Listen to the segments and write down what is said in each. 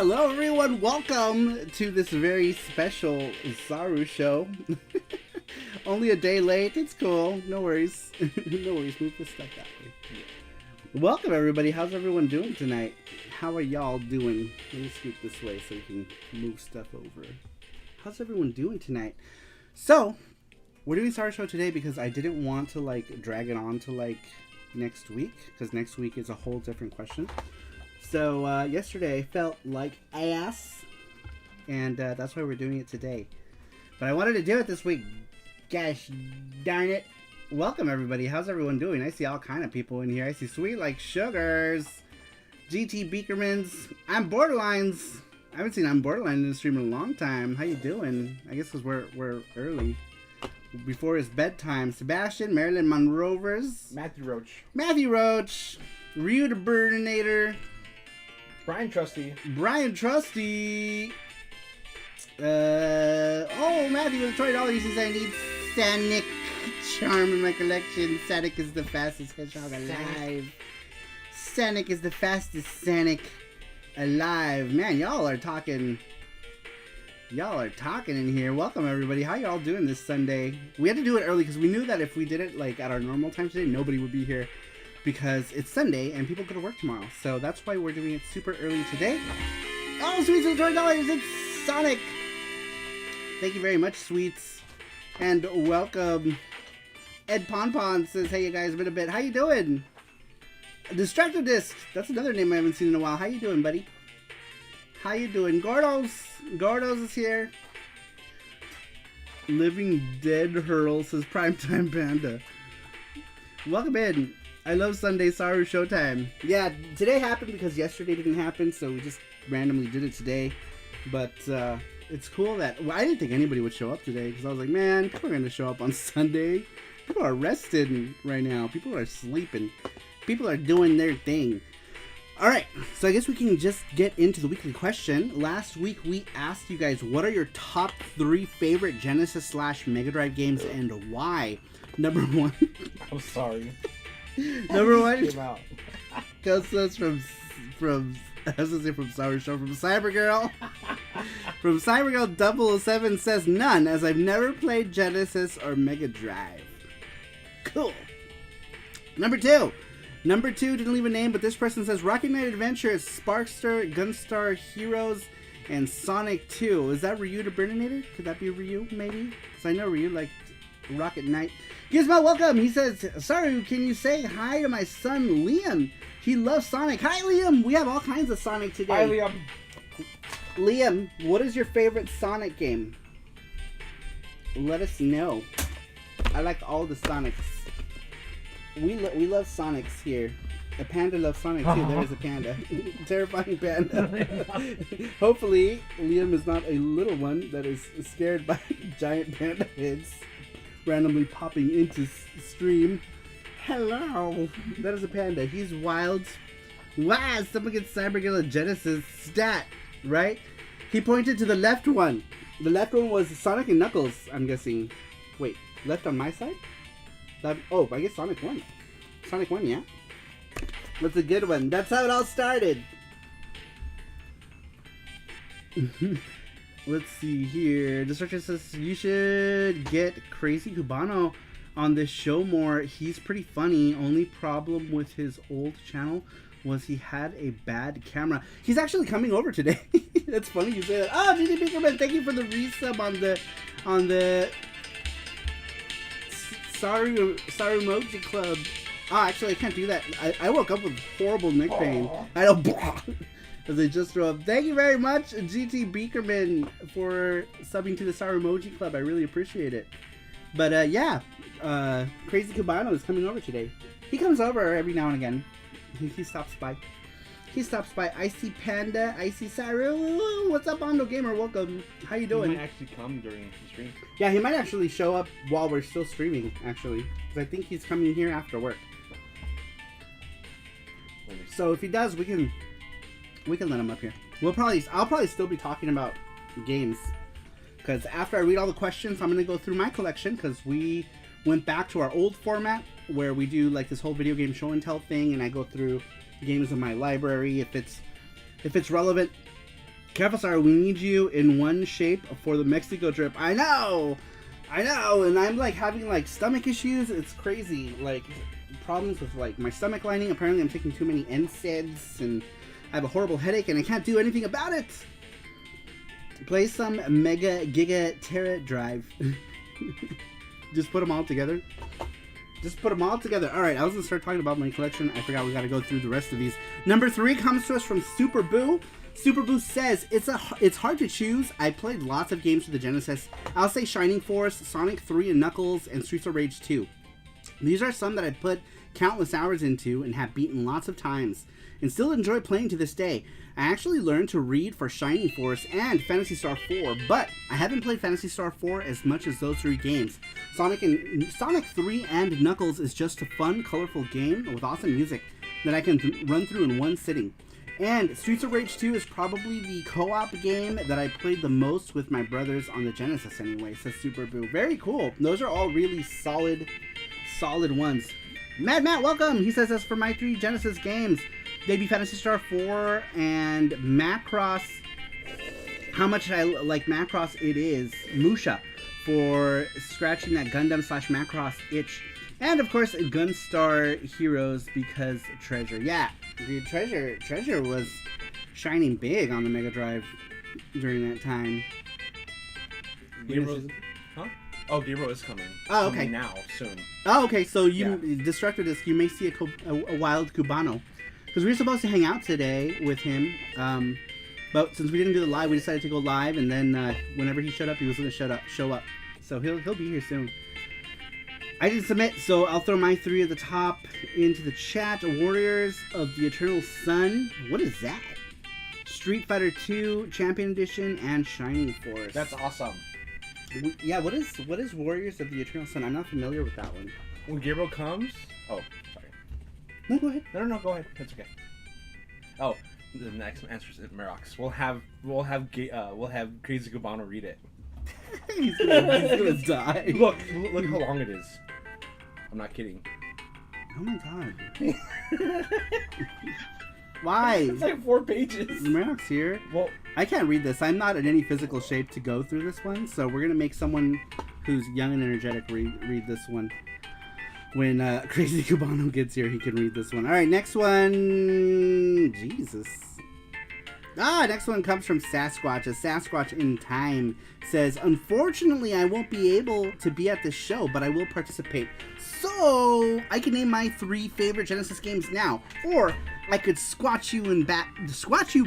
Hello everyone, welcome to this very special SARUSHOW. Only a day late, it's cool, no worries. No worries, move this stuff that way. Welcome everybody, how's everyone doing tonight? How are y'all doing? Let me scoot this way so we can move stuff over. How's everyone doing tonight? So, we're doing SARUSHOW today because I didn't want to drag it on to next week, because next week is a whole different question. So yesterday I felt like ass, and that's why we're doing it today. But I wanted to do it this week. Gosh darn it. Welcome everybody. How's everyone doing? I see all kind of people in here. I see Sweet Like Sugars, GT Beakermans, I'm Borderlines. I haven't seen I'm Borderline in the stream in a long time. How you doing? I guess because we're early. Before his bedtime. Sebastian, Marilyn Monrovers, Matthew Roach, Ryu the Burninator, Brian Trusty. Oh, Matthew with $20. He says I need Sonic Charm in my collection. Sonic is the fastest hedgehog alive. Sonic is the fastest Sonic alive. Man, y'all are talking in here. Welcome everybody. How y'all doing this Sunday? We had to do it early because we knew that if we did it at our normal time today, nobody would be here. Because it's Sunday and people go to work tomorrow. So that's why we're doing it super early today. Oh, Sweets with $20. It's Sonic. Thank you very much, Sweets. And welcome. Ed Ponpon says, hey, you guys, been a bit. How you doing? Distracted Disc. That's another name I haven't seen in a while. How you doing, buddy? How you doing? Gordos is here. Living Dead Hurl says Primetime Panda. Welcome in. I love Sunday Saru Showtime. Yeah, today happened because yesterday didn't happen, so we just randomly did it today. But it's cool that... Well, I didn't think anybody would show up today, because I was like, man, people are going to show up on Sunday. People are rested right now. People are sleeping. People are doing their thing. Alright, so I guess we can just get into the weekly question. Last week we asked you guys, what are your top 3 favorite Genesis / Mega Drive games and why? Number 1... I'm sorry. Number 1 goes to us from SaruShow, from Cybergirl. From Cybergirl 007 says none, as I've never played Genesis or Mega Drive. Cool. Number 2 didn't leave a name, but this person says Rocket Knight Adventure, Sparkster, Gunstar Heroes, and Sonic 2. Is that Ryu the Burninator? Could that be Ryu, maybe? Because I know Ryu liked Rocket Knight. Gizmo, welcome. He says, Saru, can you say hi to my son Liam? He loves Sonic. Hi, Liam. We have all kinds of Sonic today. Hi, Liam. Liam, what is your favorite Sonic game? Let us know. I like all the Sonics. We love Sonics here. A panda loves Sonic too. There is a panda. Terrifying panda. Hopefully, Liam is not a little one that is scared by giant panda heads randomly popping into stream. Hello. That is a panda. He's wild. Wow, someone gets Cybergirl Genesis stat, right? He pointed to the left one. The left one was Sonic and Knuckles, I'm guessing. Wait, left on my side? Oh, I guess Sonic won. Sonic won, yeah? That's a good one. That's how it all started. Let's see here. Destruction says you should get Crazy Cubano on this show more. He's pretty funny. Only problem with his old channel was he had a bad camera. He's actually coming over today. That's funny you say that. Oh, GD Bickerman, thank you for the resub on the Sarumoji Club. Oh, actually, I can't do that. I woke up with horrible neck pain. I know. As I just throw up. Thank you very much, GT Beakerman, for subbing to the Sarumoji Club. I really appreciate it. But yeah, Crazy Cubano is coming over today. He comes over every now and again. He stops by. I see Panda. I see Saru. What's up, Ondo Gamer? Welcome. How you doing? He might actually come during the stream. Yeah, he might actually show up while we're still streaming, actually. Because I think he's coming here after work. So if he does, we can let him up here. I'll probably still be talking about games. Because after I read all the questions, I'm going to go through my collection. Because we went back to our old format where we do this whole video game show and tell thing. And I go through games in my library. If it's relevant Careful, Sarah. We need you in one shape for the Mexico trip. I know, and I'm like having like stomach issues. It's crazy. Like problems with like my stomach lining. Apparently, I'm taking too many NSAIDs, and I have a horrible headache, and I can't do anything about it. Play some Mega Giga Tera Drive. Just put them all together. All right, I was gonna start talking about my collection. I forgot we gotta go through the rest of these. Number 3 comes to us from Super Boo. Super Boo says, it's hard to choose. I played lots of games for the Genesis. I'll say Shining Force, Sonic 3 and Knuckles, and Streets of Rage 2. These are some that I put countless hours into and have beaten lots of times, and still enjoy playing to this day. I actually learned to read for Shining Force and Phantasy Star 4, but I haven't played Phantasy Star 4 as much as those 3 games. Sonic 3 and Knuckles is just a fun, colorful game with awesome music that I can run through in one sitting. And Streets of Rage 2 is probably the co-op game that I played the most with my brothers on the Genesis anyway, says Super Boo. Very cool. Those are all really solid ones. Mad Matt, welcome! He says, as for my 3 Genesis games, they'd be Phantasy Star 4 and Macross. How much I like Macross it is. Musha for scratching that Gundam/Macross itch. And of course, Gunstar Heroes because Treasure. Yeah, dude, Treasure was shining big on the Mega Drive during that time. Huh? Oh, Giro is coming. Oh, okay. Now, soon. Oh, okay. So Destructor Disc, you may see a wild Cubano. Because we were supposed to hang out today with him, but since we didn't do the live, we decided to go live, and then whenever he showed up, he was going to show up. So he'll be here soon. I didn't submit, so I'll throw my 3 at the top into the chat. Warriors of the Eternal Sun. What is that? Street Fighter 2 Champion Edition and Shining Force. That's awesome. Yeah, what is Warriors of the Eternal Sun? I'm not familiar with that one. When Giro comes... Oh, sorry. No, go ahead. No, go ahead. It's okay. Oh, the next answer is Merox. We'll have Crazy Cubano read it. he's gonna die. Look how long it is. I'm not kidding. Oh my god. Why? It's like 4 pages. Merox here. Well, I can't read this. I'm not in any physical shape to go through this one, so we're gonna make someone who's young and energetic read this one. When Crazy Cubano gets here, he can read this one. All right, next one. Jesus. Next one comes from Sasquatch. A Sasquatch in Time says, unfortunately, I won't be able to be at this show, but I will participate. So I can name my 3 favorite Genesis games now, or I could squatch you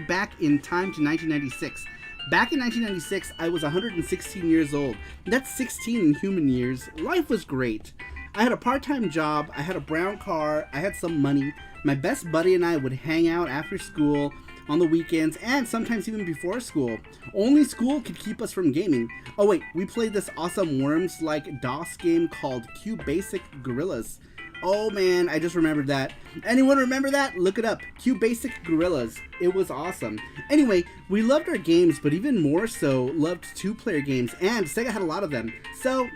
back in time to 1996. Back in 1996, I was 116 years old. That's 16 in human years. Life was great. I had a part-time job, I had a brown car, I had some money. My best buddy and I would hang out after school, on the weekends, and sometimes even before school. Only school could keep us from gaming. Oh wait, we played this awesome Worms-like DOS game called Q Basic Gorillas. Oh man, I just remembered that. Anyone remember that? Look it up. Q Basic Gorillas. It was awesome. Anyway, we loved our games, but even more so, loved 2-player games, and Sega had a lot of them. So,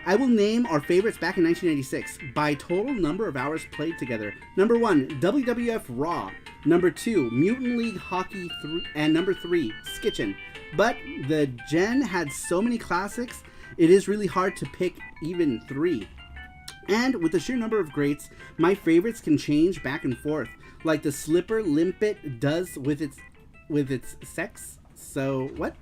I will name our favorites back in 1996 by total number of hours played together. Number 1, WWF Raw. Number 2, Mutant League Hockey, and number 3, Skitchin'. But the Gen had so many classics, it is really hard to pick even 3. And with the sheer number of greats, my favorites can change back and forth, like the Slipper Limpet does with its sex. So, what?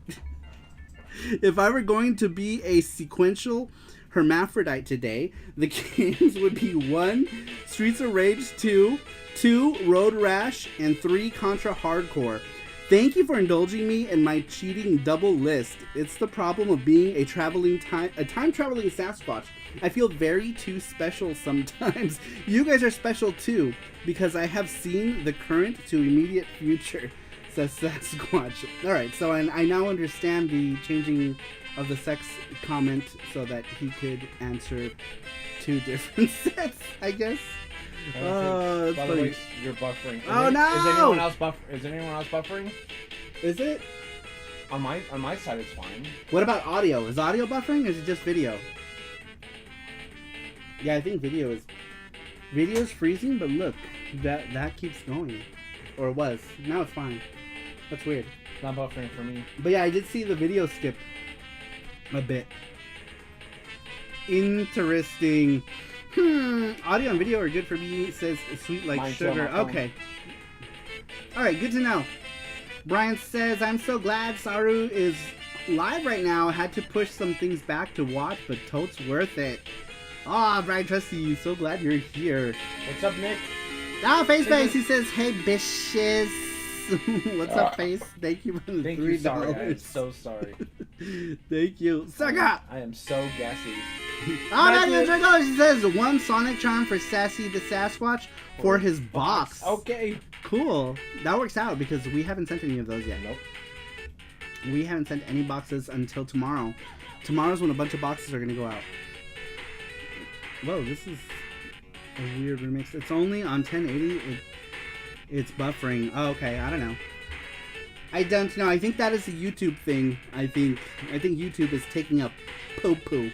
If I were going to be a sequential hermaphrodite today, the games would be 1, Streets of Rage 2, 2, Road Rash, and 3, Contra Hardcore. Thank you for indulging me in my cheating double list. It's the problem of being a time-traveling Sasquatch. I feel very too special sometimes. You guys are special too, because I have seen the current to immediate future, says Sasquatch. Alright, so I now understand the changing of the sex comment so that he could answer 2 different sets, I guess. By the way, you're buffering. No! Is anyone else buffering? Is it? On my side, it's fine. What about audio? Is audio buffering or is it just video? Yeah, I think video's freezing, but look, that keeps going. Or it was. Now it's fine. That's weird. Not buffering for me. But yeah, I did see the video skip a bit. Interesting. Audio and video are good for me, says sweet like Mine sugar. too, Okay. Alright, good to know. Brian says, I'm so glad Saru is live right now. I had to push some things back to watch, but totes worth it. Ah, Brian Trusty, so glad you're here. What's up, Nick? Ah, Face, he says, hey, bitches. What's up, Face? Thank you for the Thank $3. you, sorry. I am so sorry. Thank you. Sega! I am so gassy. Alicia Dragoon, she says, one Sonic charm for Sassy the Sasquatch for his box. Okay. Cool. That works out because we haven't sent any of those yet. Nope. We haven't sent any boxes until tomorrow. Tomorrow's when a bunch of boxes are going to go out. Whoa, this is a weird remix. It's only on 1080. It's buffering. Oh, okay. I don't know. I don't know. I think that is a YouTube thing. I think YouTube is taking a poo-poo.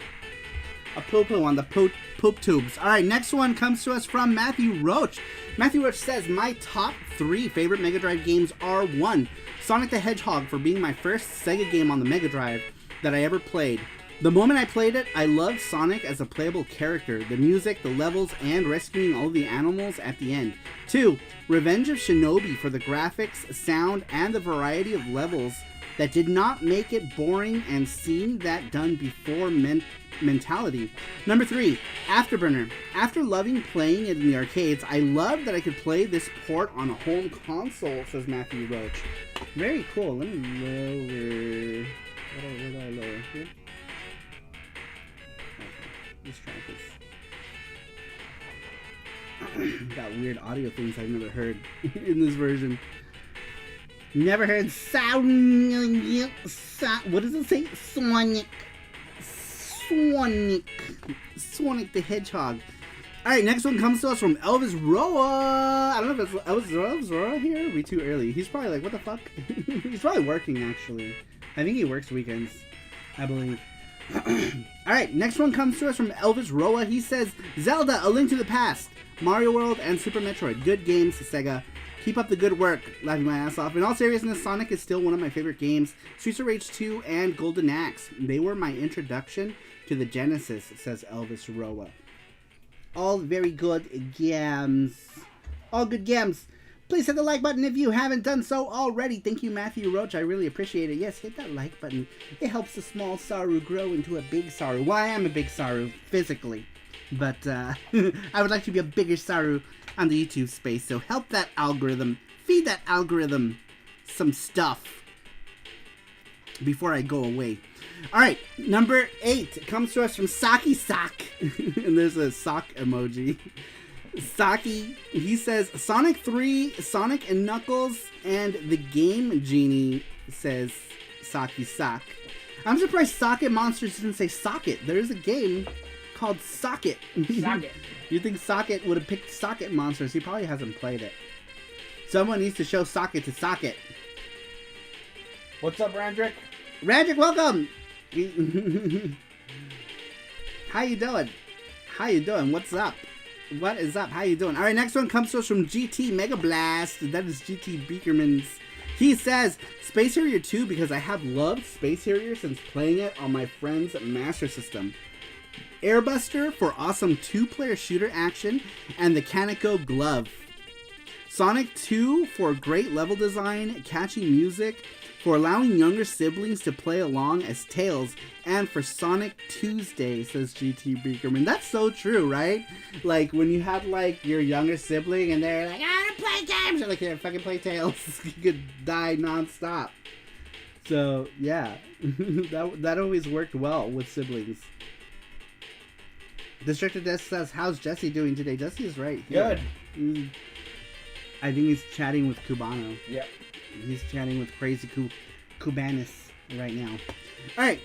A poo-poo on the poop tubes. Alright, next one comes to us from Matthew Roach. Matthew Roach says, my top 3 favorite Mega Drive games are 1. Sonic the Hedgehog for being my first Sega game on the Mega Drive that I ever played. The moment I played it, I loved Sonic as a playable character, the music, the levels, and rescuing all the animals at the end. 2. Revenge of Shinobi for the graphics, sound, and the variety of levels that did not make it boring and seemed that done before mentality. Number 3. Afterburner. After loving playing it in the arcades, I loved that I could play this port on a home console, says Matthew Roach. Very cool. Let me lower... Where do I lower? Here? This track is got weird audio things I've never heard in this version. Never heard sound. What does it say? Sonic the Hedgehog. Alright, next one comes to us from Elvis Roa. I don't know if it's Elvis Roa here. It'd be too early. He's probably like, what the fuck? He's probably working, actually. I think he works weekends, I believe. Alright, next one comes to us from Elvis Roa. He says, Zelda, A Link to the Past, Mario World, and Super Metroid. Good games, Sega. Keep up the good work. Laughing my ass off. In all seriousness, Sonic is still one of my favorite games. Streets of Rage 2 and Golden Axe. They were my introduction to the Genesis, says Elvis Roa. All very good games. All good games. Please hit the like button if you haven't done so already. Thank you, Matthew Roach. I really appreciate it. Yes, hit that like button. It helps the small Saru grow into a big Saru. Well, I am a big Saru, physically. But I would like to be a bigger Saru on the YouTube space. So help that algorithm. Feed that algorithm some stuff before I go away. Alright, number 8 comes to us from Saki Sak. And there's a sock emoji. Saki, he says, Sonic 3, Sonic and Knuckles, and the Game Genie, says Saki Sak. I'm surprised Socket Monsters didn't say Socket. There's a game called Socket. Socket. You think Socket would have picked Socket Monsters? He probably hasn't played it. Someone needs to show Socket to Socket. What's up, Randrick? Randrick, welcome! How you doing? How you doing? What's up? What is up? How you doing? Alright, next one comes to us from GT Mega Blast. That is GT Beakerman's. He says, Space Harrier 2 because I have loved Space Harrier since playing it on my friend's Master System. Airbuster for awesome 2-player shooter action, and the Kaneko Glove. Sonic 2 for great level design, catchy music, for allowing younger siblings to play along as Tails, and for Sonic Tuesday, says GT Beakerman. That's so true, right? Like, when you have, like, your younger sibling, and they're like, I want to play games! You're like, yeah, fucking play Tails. You could die non-stop. So, yeah. that always worked well with siblings. Distracted Death says, how's Jesse doing today? Jesse is right here. Good. I think he's chatting with Cubano. Yep. He's chatting with Crazy Cubanus right now. Alright.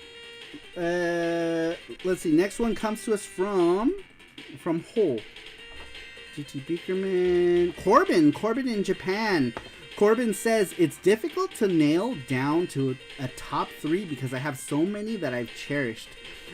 Let's see. Next one comes to us from Hole. GT Beakerman. Corbin in Japan. Corbin says, it's difficult to nail down to a top 3 because I have so many that I've cherished.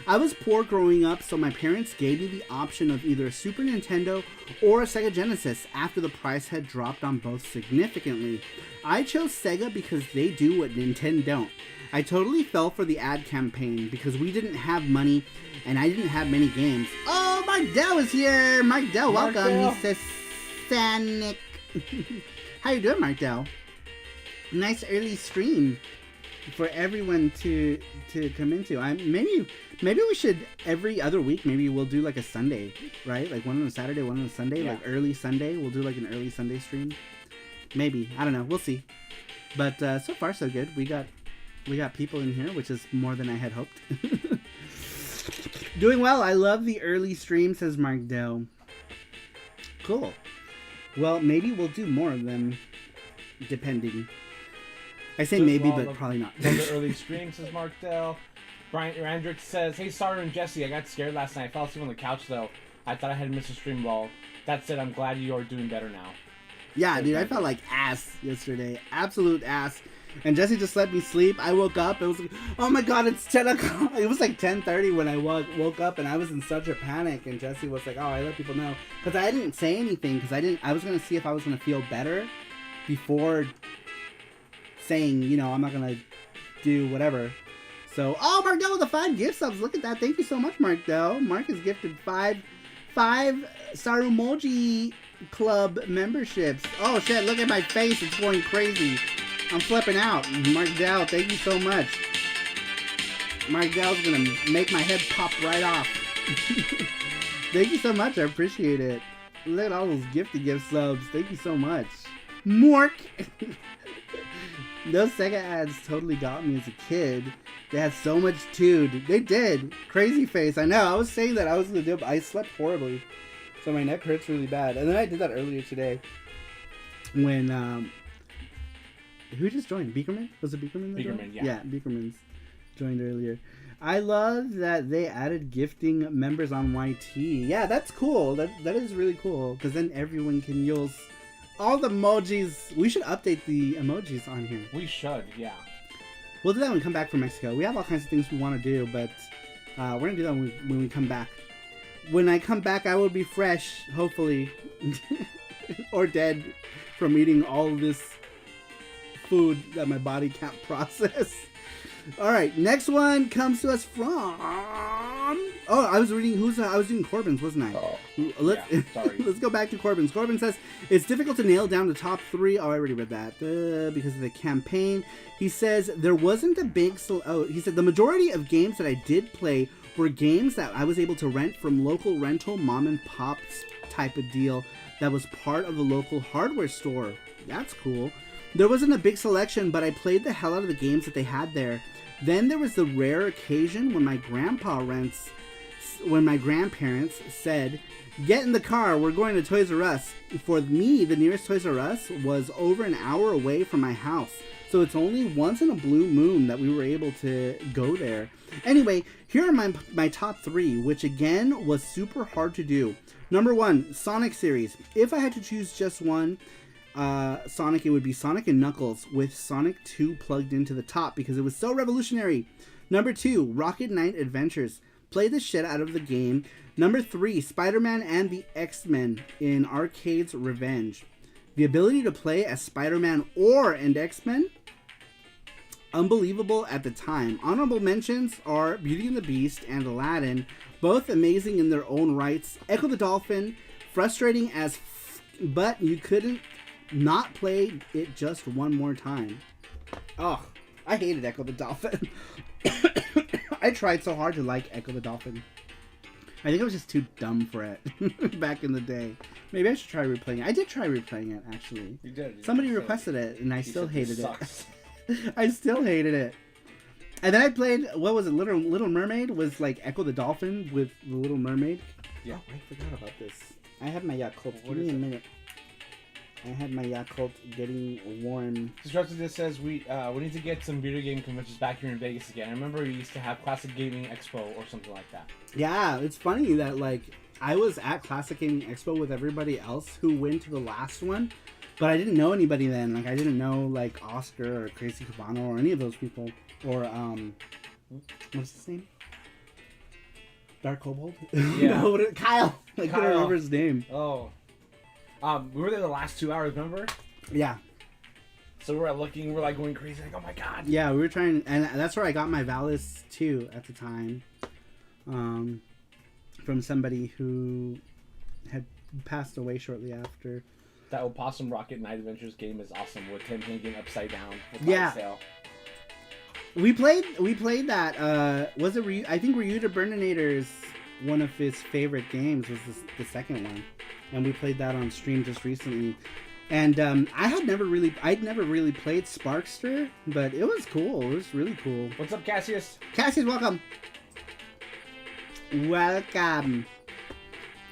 I was poor growing up, so my parents gave me the option of either a Super Nintendo or a Sega Genesis after the price had dropped on both significantly. I chose Sega because they do what Nintendo don't. I totally fell for the ad campaign because we didn't have money and I didn't have many games. Oh, Mark Dell is here! Mark Dell, welcome. He says, Sanic. How you doing, Mark Dell? Nice early stream for everyone to come into. Maybe we should every other week. Maybe we'll do like a Sunday, right? Like one on a Saturday, one on a Sunday, like early Sunday. We'll do like an early Sunday stream. Maybe, I don't know. We'll see. But so far so good. We got people in here, which is more than I had hoped. Doing well. I love the early stream, says Mark Dell. Cool. Well, maybe we'll do more of them, depending. I say maybe, but probably not. From the early stream, says Mark Dell. Brian Randrick says, hey, Saru and Jesse, I got scared last night. I fell asleep on the couch, though. I thought I had missed a stream ball. That said, I'm glad you are doing better now. Yeah, dude, I felt like ass yesterday. Absolute ass. And Jesse just let me sleep. I woke up. It was like, oh my god, it's 10 o'clock. It was like 10:30 when I woke up, and I was in such a panic. And Jesse was like, oh, I let people know. Because I didn't say anything, because I was going to see if I was going to feel better before saying, you know, I'm not going to do whatever. So, oh, Mark Dell with the 5 gift subs. Look at that. Thank you so much, Mark Dell. Mark has gifted 5 Sarumoji Club memberships. Oh, shit. Look at my face. It's going crazy. I'm flipping out. Mark Dell, thank you so much. Mark Dell's going to make my head pop right off. Thank you so much. I appreciate it. Look at all those gift subs. Thank you so much. Mork. Those Sega ads totally got me as a kid. They had so much too. They did. Crazy face. I know. I was saying that I was going to do it, but I slept horribly. So my neck hurts really bad. And then I did that earlier today. When, who just joined? Beakerman? Was it Beakerman? Beakerman, yeah. Yeah, Beakerman's joined earlier. I love that they added gifting members on YT. Yeah, that's cool. That is really cool. Because then everyone can use all the emojis. We should update the emojis on here. We should, yeah. We'll do that when we come back from Mexico. We have all kinds of things we want to do, but we're going to do that when we come back. When I come back, I will be fresh, hopefully. Or dead from eating all this food that my body can't process. Alright, next one comes to us from... Oh, I was doing Corbin's, wasn't I? Oh, sorry. Let's go back to Corbin's. Corbin says, it's difficult to nail down the top 3. Oh, I already read that. Because of the campaign. He says, there wasn't a big... he said, the majority of games that I did play were games that I was able to rent from local rental mom and pops type of deal that was part of the local hardware store. That's cool. There wasn't a big selection, but I played the hell out of the games that they had there. Then there was the rare occasion when my grandparents said, get in the car, we're going to Toys R Us. For me, the nearest Toys R Us was over an hour away from my house. So it's only once in a blue moon that we were able to go there. Anyway, here are my top 3, which again was super hard to do. Number 1, Sonic series. If I had to choose just one, Sonic, it would be Sonic and Knuckles with Sonic 2 plugged into the top because it was so revolutionary. Number 2, Rocket Knight Adventures. Play the shit out of the game. Number 3, Spider-Man and the X-Men in Arcade's Revenge. The ability to play as Spider-Man and X-Men, unbelievable at the time. Honorable mentions are Beauty and the Beast and Aladdin, both amazing in their own rights. Echo the Dolphin, frustrating as but you couldn't not play it just one more time. Oh, I hated Echo the Dolphin. I tried so hard to like Echo the Dolphin. I think I was just too dumb for it back in the day. Maybe I should try replaying it. I did try replaying it, actually. You did. Somebody requested it, and I still hated it. I still hated it. And then I played, what was it, Little Mermaid? Was like Echo the Dolphin with the Little Mermaid. Yeah. Oh, I forgot about this. I have my Yakult. Give me a minute. I had my Yakult getting warm. Constructed this says we need to get some video game conventions back here in Vegas again. I remember we used to have Classic Gaming Expo or something like that. Yeah, it's funny that like I was at Classic Gaming Expo with everybody else who went to the last one, But I didn't know anybody then. Like, I didn't know, like, Oscar or Crazy Cabano or any of those people. Or, what's his name? Dark Kobold? Yeah. No, Kyle! I couldn't remember his name. Oh. We were there the last 2 hours, remember? Yeah. So we're looking, we're like going crazy, like, oh my god. Yeah, we were trying, and that's where I got my Valis too at the time. From somebody who had passed away shortly after. That Opossum Rocket Night Adventures game is awesome with him hanging upside down with yeah. We played that. Was it? I think Ryuta Burninator's one of his favorite games was the second one, and we played that on stream just recently. And I'd never really played Sparkster, but it was cool. It was really cool. What's up, Cassius? Cassius, welcome. Welcome.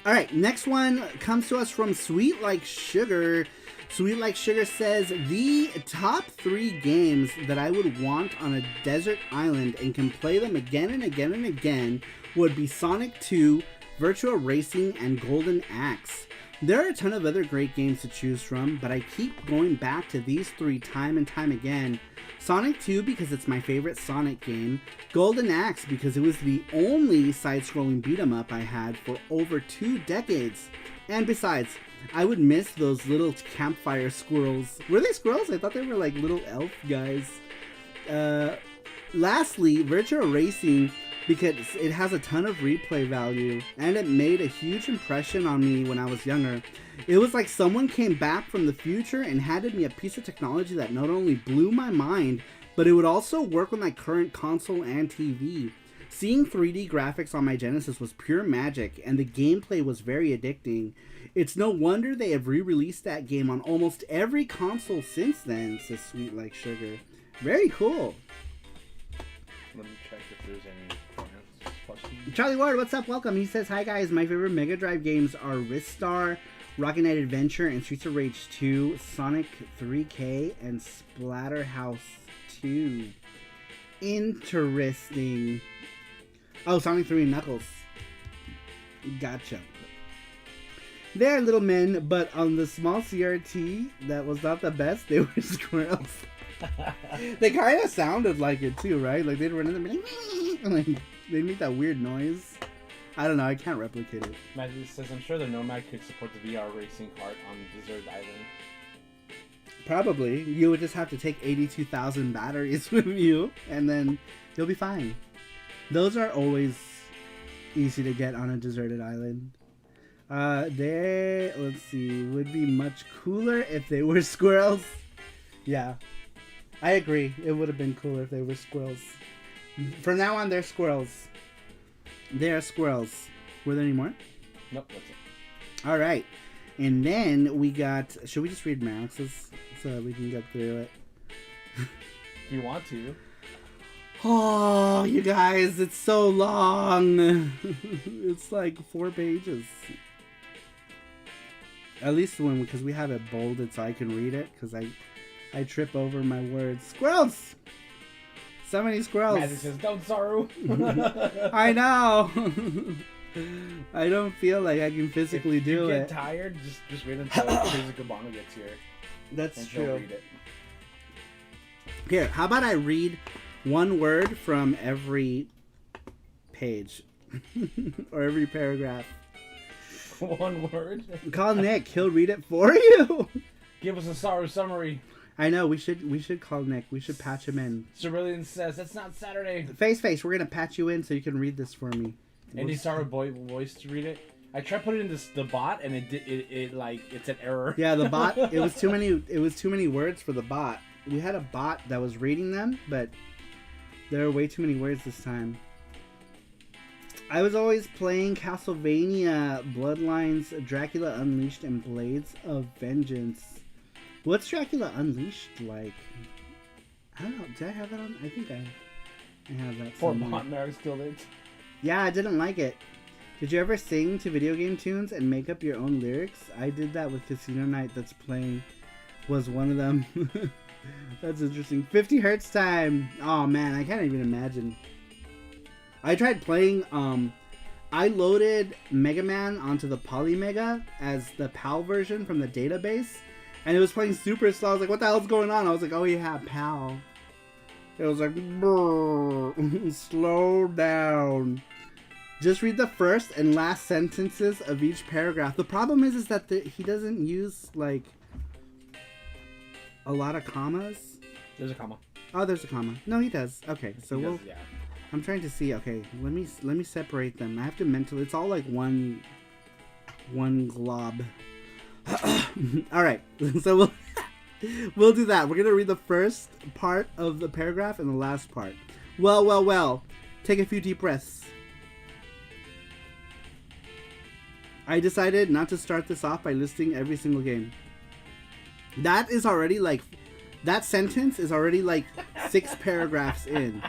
All right, next one comes to us from Sweet Like Sugar. Sweet Like Sugar says, the top 3 games that I would want on a desert island and can play them again and again and again would be Sonic 2, Virtua Racing, and Golden Axe. There are a ton of other great games to choose from, but I keep going back to these 3 time and time again. Sonic 2 because it's my favorite Sonic game, Golden Axe because it was the only side-scrolling beat-em-up I had for over 2 decades. And besides, I would miss those little campfire squirrels. Were they squirrels? I thought they were like little elf guys. Lastly, Virtua Racing because it has a ton of replay value and it made a huge impression on me when I was younger. It was like someone came back from the future and handed me a piece of technology that not only blew my mind, but it would also work with my current console and TV. Seeing 3D graphics on my Genesis was pure magic, and the gameplay was very addicting. It's no wonder they have re-released that game on almost every console since then, says Sweet Like Sugar. Very cool. Let me check if there's any questions. Charlie Ward, what's up? Welcome. He says, hi guys, my favorite Mega Drive games are Ristar, Rocket Knight Adventure, and Streets of Rage 2, Sonic 3K, and Splatterhouse 2. Interesting. Oh, Sonic 3 and Knuckles. Gotcha. They're little men, but on the small CRT, that was not the best. They were squirrels. They kind of sounded like it too, right? Like they'd run in there and like, they'd make that weird noise. I don't know. I can't replicate it. Magic says, I'm sure the Nomad could support the VR racing cart on Desert Island. Probably. You would just have to take 82,000 batteries with you, and then you'll be fine. Those are always easy to get on a deserted island. Let's see, would be much cooler if they were squirrels. Yeah, I agree. It would have been cooler if they were squirrels. From now on, they're squirrels. They're squirrels. Were there any more? Nope, that's it. All right. And then we got... Should we just read Max's so we can get through it? If you want to. Oh, you guys, it's so long. It's like 4 pages. At least because we have it bolded so I can read it. Because I trip over my words. Squirrels! So many squirrels. Magic says, don't Saru. I know. I don't feel like I can physically do it. If you get tired, just wait until Crazy Cabana gets here. That's true. Read it. Here, how about I read one word from every page or every paragraph? One word? Call Nick. He'll read it for you. Give us a Saru summary. I know. We should call Nick. We should patch him in. Cerulean says, it's not Saturday. Face, we're going to patch you in so you can read this for me. Any Saru voice to read it? I tried putting it in the bot and it's an error. Yeah, the bot, it was too many words for the bot. We had a bot that was reading them, but there are way too many words this time. I was always playing Castlevania, Bloodlines, Dracula Unleashed, and Blades of Vengeance. What's Dracula Unleashed like? I don't know. Did I have that on? I think I have that Poor somewhere. bot Max killed it. Yeah, I didn't like it. Did you ever sing to video game tunes and make up your own lyrics? I did that with Casino Night That's Playing. Was one of them. That's interesting. 50 Hertz time. Oh man, I can't even imagine. I tried playing, I loaded Mega Man onto the Polymega as the PAL version from the database, And it was playing super slow. I was like, what the hell's going on? I was like, oh yeah, pal. It was like, slow down. Just read the first and last sentences of each paragraph. The problem is that he doesn't use, like, a lot of commas. There's a comma. Oh, there's a comma. No, he does. Okay, so He does, yeah. I'm trying to see. Okay, let me separate them. I have to mentally. It's all like one glob. All right, so we'll do that. We're gonna read the first part of the paragraph and the last part. Well. Take a few deep breaths. I decided not to start this off by listing every single game. That is already like, that sentence is already like 6 paragraphs in.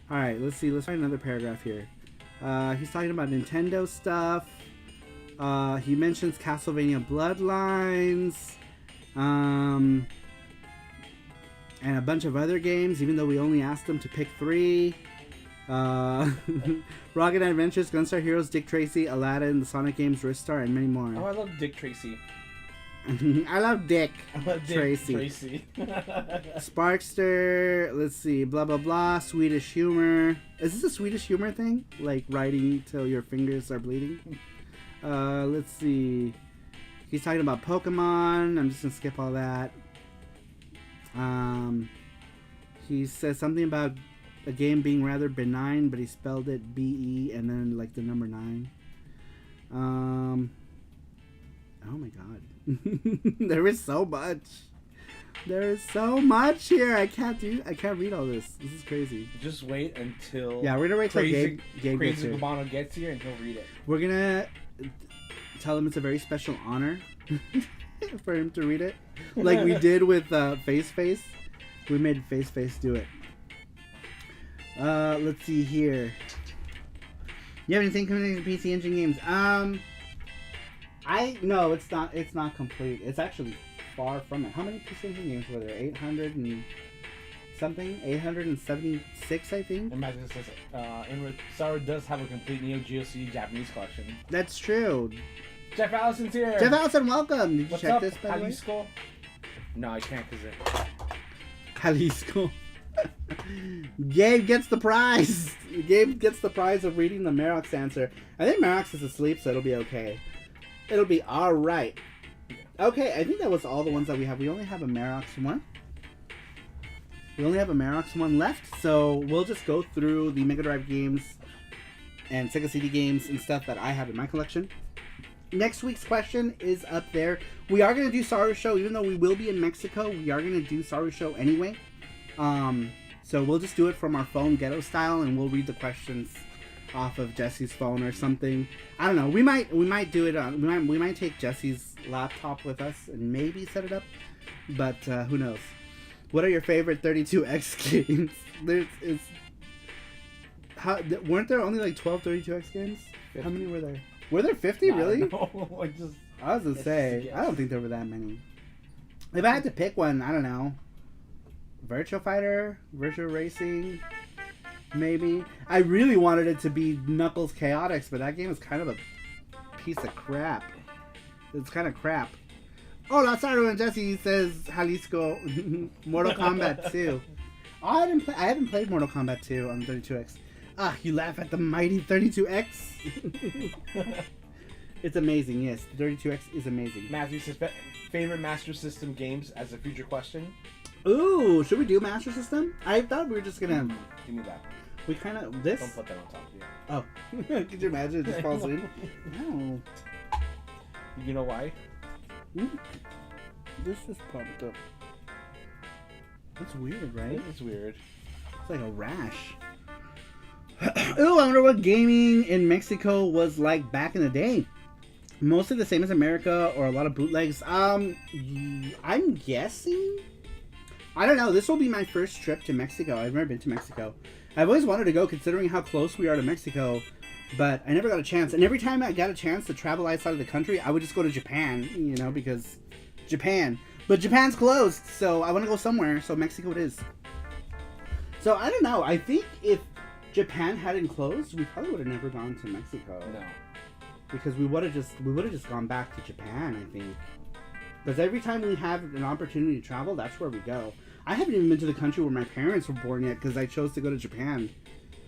All right, let's see. Let's find another paragraph here. He's talking about Nintendo stuff. He mentions Castlevania Bloodlines. And a bunch of other games, even though we only asked him to pick 3. Rocket Knight Adventures, Gunstar Heroes, Dick Tracy, Aladdin, the Sonic games, Ristar, and many more. Oh, I love Dick Tracy. I love Dick Tracy. Sparkster, let's see, blah blah blah, Swedish humor. Is this a Swedish humor thing? Like writing till your fingers are bleeding? Let's see. He's talking about Pokemon. I'm just gonna skip all that. He says something about a game being rather benign, but he spelled it B-E and then like the number 9. Oh my god. There is so much. There is so much here. I can't read all this. This is crazy. Just wait until... Yeah, we're gonna wait till Gabe gets here. Cubano gets here and he'll read it. We're gonna tell him it's a very special honor for him to read it. Like we did with Face. We made Face do it. Let's see here. You have anything coming to PC Engine games? No, it's not complete. It's actually far from it. How many PC Engine games were there? 800 and something? 876, I think. Imagine this. Saru does have a complete Neo Geo CD Japanese collection. That's true. Jeff Allison's here. Jeff Allison, welcome. Did you What's check up, this by the way? Jalisco? No, I can't because it. Jalisco. Gabe gets the prize. Gabe gets the prize of reading the Marox answer. I think Marox is asleep, so it'll be okay. It'll be all right. Okay, I think that was all the ones that we have. We only have a Marox one. We only have a Marox one left, so we'll just go through the Mega Drive games and Sega CD games and stuff that I have in my collection. Next week's question is up there. We are going to do SARUSHOW, even though we will be in Mexico. We are going to do SARUSHOW anyway. So we'll just do it from our phone, ghetto style, and we'll read the questions off of Jesse's phone or something. I don't know. We might do it on. We might take Jesse's laptop with us and maybe set it up, but who knows? What are your favorite 32X games? Weren't there only like 12 32X games? 50. How many were there? Were there 50 really? I was gonna say I don't think there were that many. If I had to pick one, I don't know. Virtua Fighter, Virtua Racing, maybe. I really wanted it to be Knuckles Chaotix, but that game is kind of a piece of crap. It's kind of crap. Oh, Lazaro and Jesse says Jalisco, Mortal Kombat 2. Oh, I haven't played Mortal Kombat 2 on 32X. Ah, you laugh at the mighty 32X. It's amazing, yes. The 32X is amazing. Matthew says favorite Master System games as a future question. Ooh, should we do Master System? I thought we were just gonna. Give me that. We kind of this. Don't put that on top. Yeah. Oh, could you imagine it just falls in? No. You know why? This just popped up. That's weird, right? It's weird. It's like a rash. Ooh, I wonder what gaming in Mexico was like back in the day. Mostly the same as America, or a lot of bootlegs. I'm guessing. I don't know. This will be my first trip to Mexico. I've never been to Mexico. I've always wanted to go, considering how close we are to Mexico, but I never got a chance. And every time I got a chance to travel outside of the country, I would just go to Japan, you know, because Japan. But Japan's closed, so I want to go somewhere. So Mexico it is. So I don't know. I think if Japan hadn't closed, we probably would have never gone to Mexico. No. Because we would have just gone back to Japan, I think. Because every time we have an opportunity to travel, that's where we go. I haven't even been to the country where my parents were born yet because I chose to go to Japan.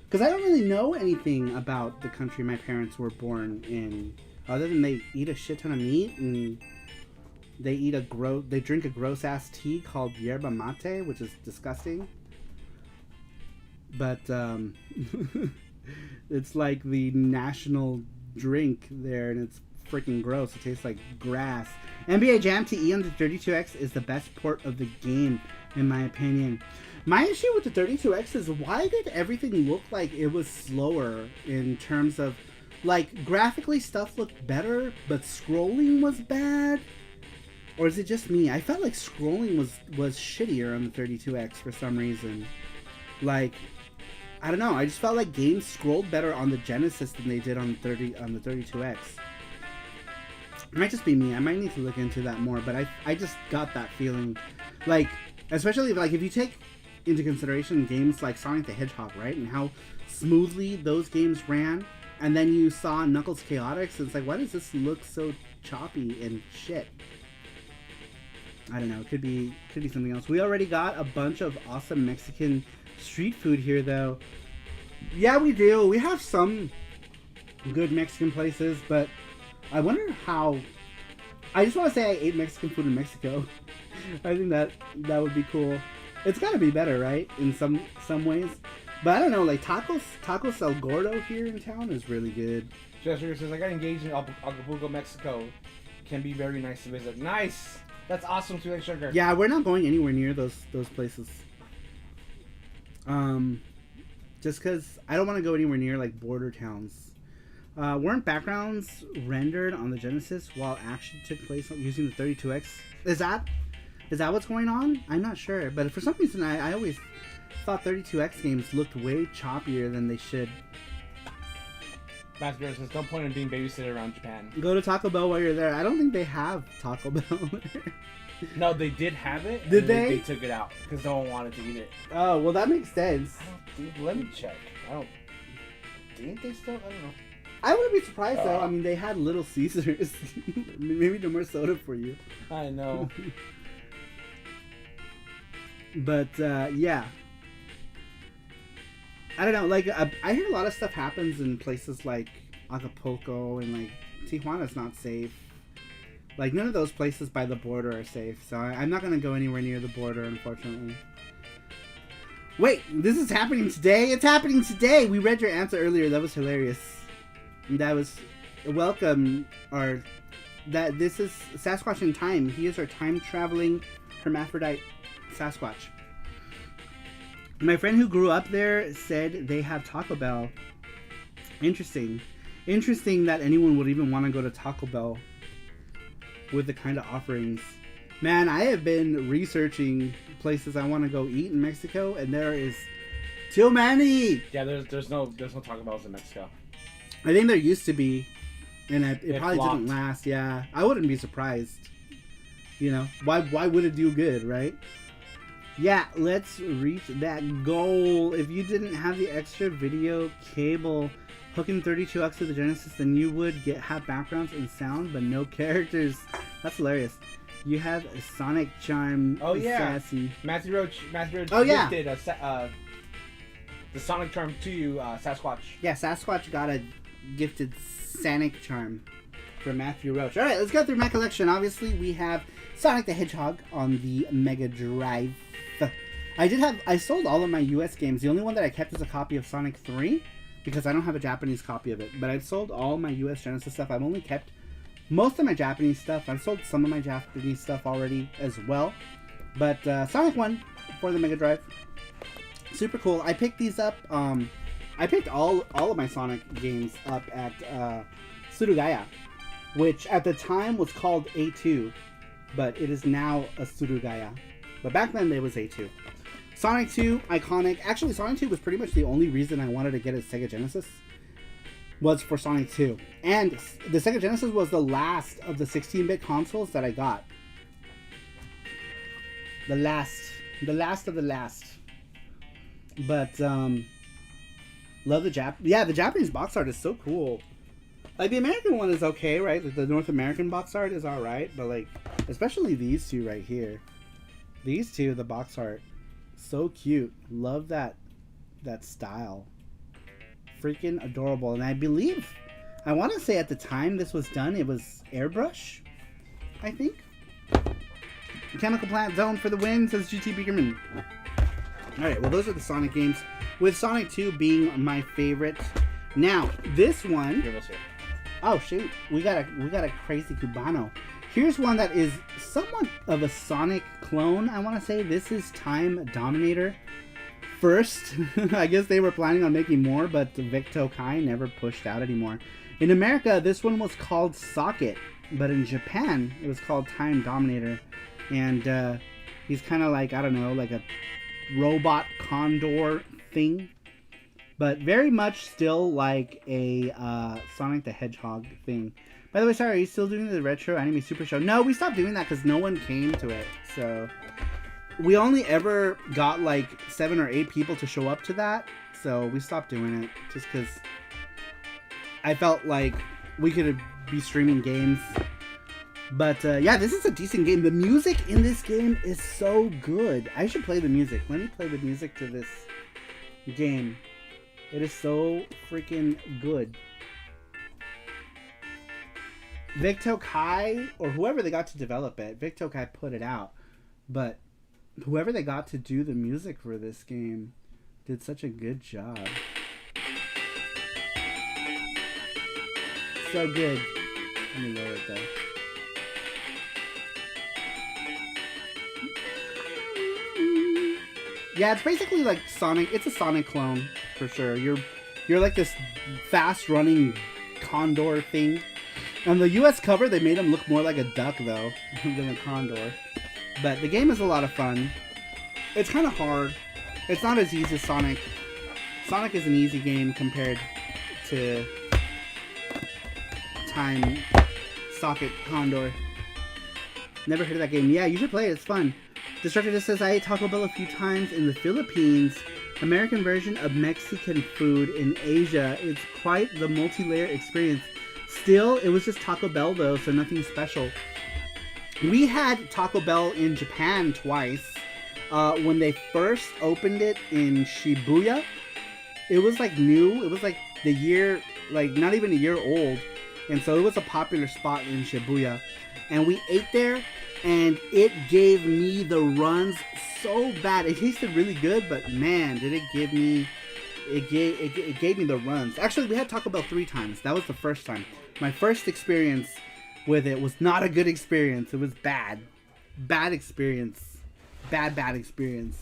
Because I don't really know anything about the country my parents were born in, other than they eat a shit ton of meat and they drink a gross ass tea called yerba mate, which is disgusting. But it's like the national drink there, and it's freaking gross. It tastes like grass. NBA Jam TE on the 32X is the best port of the game, in my opinion. My issue with the 32X is, why did everything look like it was slower in terms of, like, graphically stuff looked better, but scrolling was bad? Or is it just me? I felt like scrolling was shittier on the 32X for some reason. Like, I don't know. I just felt like games scrolled better on the Genesis than they did on the 32X. It might just be me. I might need to look into that more, but I just got that feeling. Like, especially like if you take into consideration games like Sonic the Hedgehog, right? And how smoothly those games ran. And then you saw Knuckles Chaotix, and it's like, why does this look so choppy and shit? I don't know. It could be something else. We already got a bunch of awesome Mexican street food here, though. Yeah, we do. We have some good Mexican places, but I wonder how... I just want to say I ate Mexican food in Mexico. I think that would be cool. It's got to be better, right? In some ways. But I don't know, like Tacos El Gordo here in town is really good. Jessica says, I got engaged in Acapulco, Mexico. Can be very nice to visit. Nice! That's awesome, Sweet Lake Sugar. Yeah, we're not going anywhere near those places. Just because I don't want to go anywhere near, like, border towns. Weren't backgrounds rendered on the Genesis while action took place using the 32X? Is that what's going on? I'm not sure. But for some reason, I always thought 32X games looked way choppier than they should. Master says, no point in being babysitter around Japan. Go to Taco Bell while you're there. I don't think they have Taco Bell there. No, they did have it. Did they? They took it out because no one wanted to eat it. Oh, well, that makes sense. Let me check. Didn't they still? I don't know. I wouldn't be surprised, though. I mean, they had Little Caesars. Maybe no more soda for you. I know. But, yeah. I don't know, like, I hear a lot of stuff happens in places like Acapulco, and, like, Tijuana's not safe. Like, none of those places by the border are safe, so I'm not going to go anywhere near the border, unfortunately. Wait, this is happening today? It's happening today! We read your answer earlier, that was hilarious. That was, welcome, this is Sasquatch in Time. He is our time-traveling hermaphrodite Sasquatch. My friend who grew up there said they have Taco Bell. Interesting. Interesting that anyone would even want to go to Taco Bell with the kind of offerings. Man, I have been researching places I want to go eat in Mexico, and there is too many. Yeah, there's no Taco Bells in Mexico. I think there used to be, and it probably flopped. didn't last. Yeah, I wouldn't be surprised. You know, why would it do good, right? Yeah, let's reach that goal. If you didn't have the extra video cable hooking 32X to the Genesis, then you would have backgrounds and sound, but no characters. That's hilarious. You have a Sonic Charm. Oh yeah, sassy. Matthew Roach. Oh yeah. Did the Sonic Charm to you, Sasquatch. Yeah, Sasquatch got a gifted Sonic Charm from Matthew Roach. All right, let's go through my collection. Obviously, we have Sonic the Hedgehog on the Mega Drive. I sold all of my US games. The only one that I kept is a copy of Sonic 3 because I don't have a Japanese copy of it. But I've sold all my US Genesis stuff. I've only kept most of my Japanese stuff. I've sold some of my Japanese stuff already as well. But Sonic 1 for the Mega Drive. Super cool. I picked these up. I picked all of my Sonic games up at Surugaya, which at the time was called A2, but it is now a Surugaya. But back then, it was A2. Sonic 2, iconic. Actually, Sonic 2 was pretty much the only reason I wanted to get a Sega Genesis. Was for Sonic 2. And the Sega Genesis was the last of the 16-bit consoles that I got. The last of the last. But, love the the Japanese box art is so cool. Like, the American one is okay, right? Like, the North American box art is alright, but, like, especially these two right here. These two, the box art, so cute. Love that style. Freaking adorable. And I believe, I want to say at the time this was done, it was airbrush, I think. Mechanical Plant Zone for the win, says GT Beakerman. Alright, well, those are the Sonic games, with Sonic 2 being my favorite. Now, this one... Here. Oh, shoot. We got a crazy Cubano. Here's one that is somewhat of a Sonic clone, I want to say. This is Time Dominator. First, I guess they were planning on making more, but Victo Kai never pushed out anymore. In America, this one was called Socket, but in Japan, it was called Time Dominator. And he's kind of like, I don't know, like a robot condor thing. But very much still like a Sonic the Hedgehog thing. By the way, sorry, are you still doing the Retro Anime Super Show? No, we stopped doing that because no one came to it. So we only ever got like 7 or 8 people to show up to that. So we stopped doing it just because I felt like we could be streaming games. But yeah, this is a decent game. The music in this game is so good. I should play the music. Let me play the music to this game. It is so freaking good. Victo Kai, or whoever they got to develop it, Victo Kai put it out. But whoever they got to do the music for this game did such a good job. So good. Let me lower it though. Yeah, it's basically like Sonic. It's a Sonic clone for sure. You're like this fast-running condor thing. On the U.S. cover, they made him look more like a duck though than a condor. But the game is a lot of fun. It's kind of hard. It's not as easy as Sonic. Sonic is an easy game compared to Time Socket Condor. Never heard of that game. Yeah, you should play it. It's fun. Destructor just says, I ate Taco Bell a few times in the Philippines. American version of Mexican food in Asia. It's quite the multi-layer experience. Still, it was just Taco Bell though, so nothing special. We had Taco Bell in Japan twice. When they first opened it in Shibuya, it was like new. It was like the year, like not even a year old. And so it was a popular spot in Shibuya. And we ate there. And it gave me the runs so bad. It tasted really good, but man, did it give me... It gave me the runs. Actually, we had Taco Bell 3 times. That was the first time. My first experience with it was not a good experience. It was bad. Bad experience. Bad experience.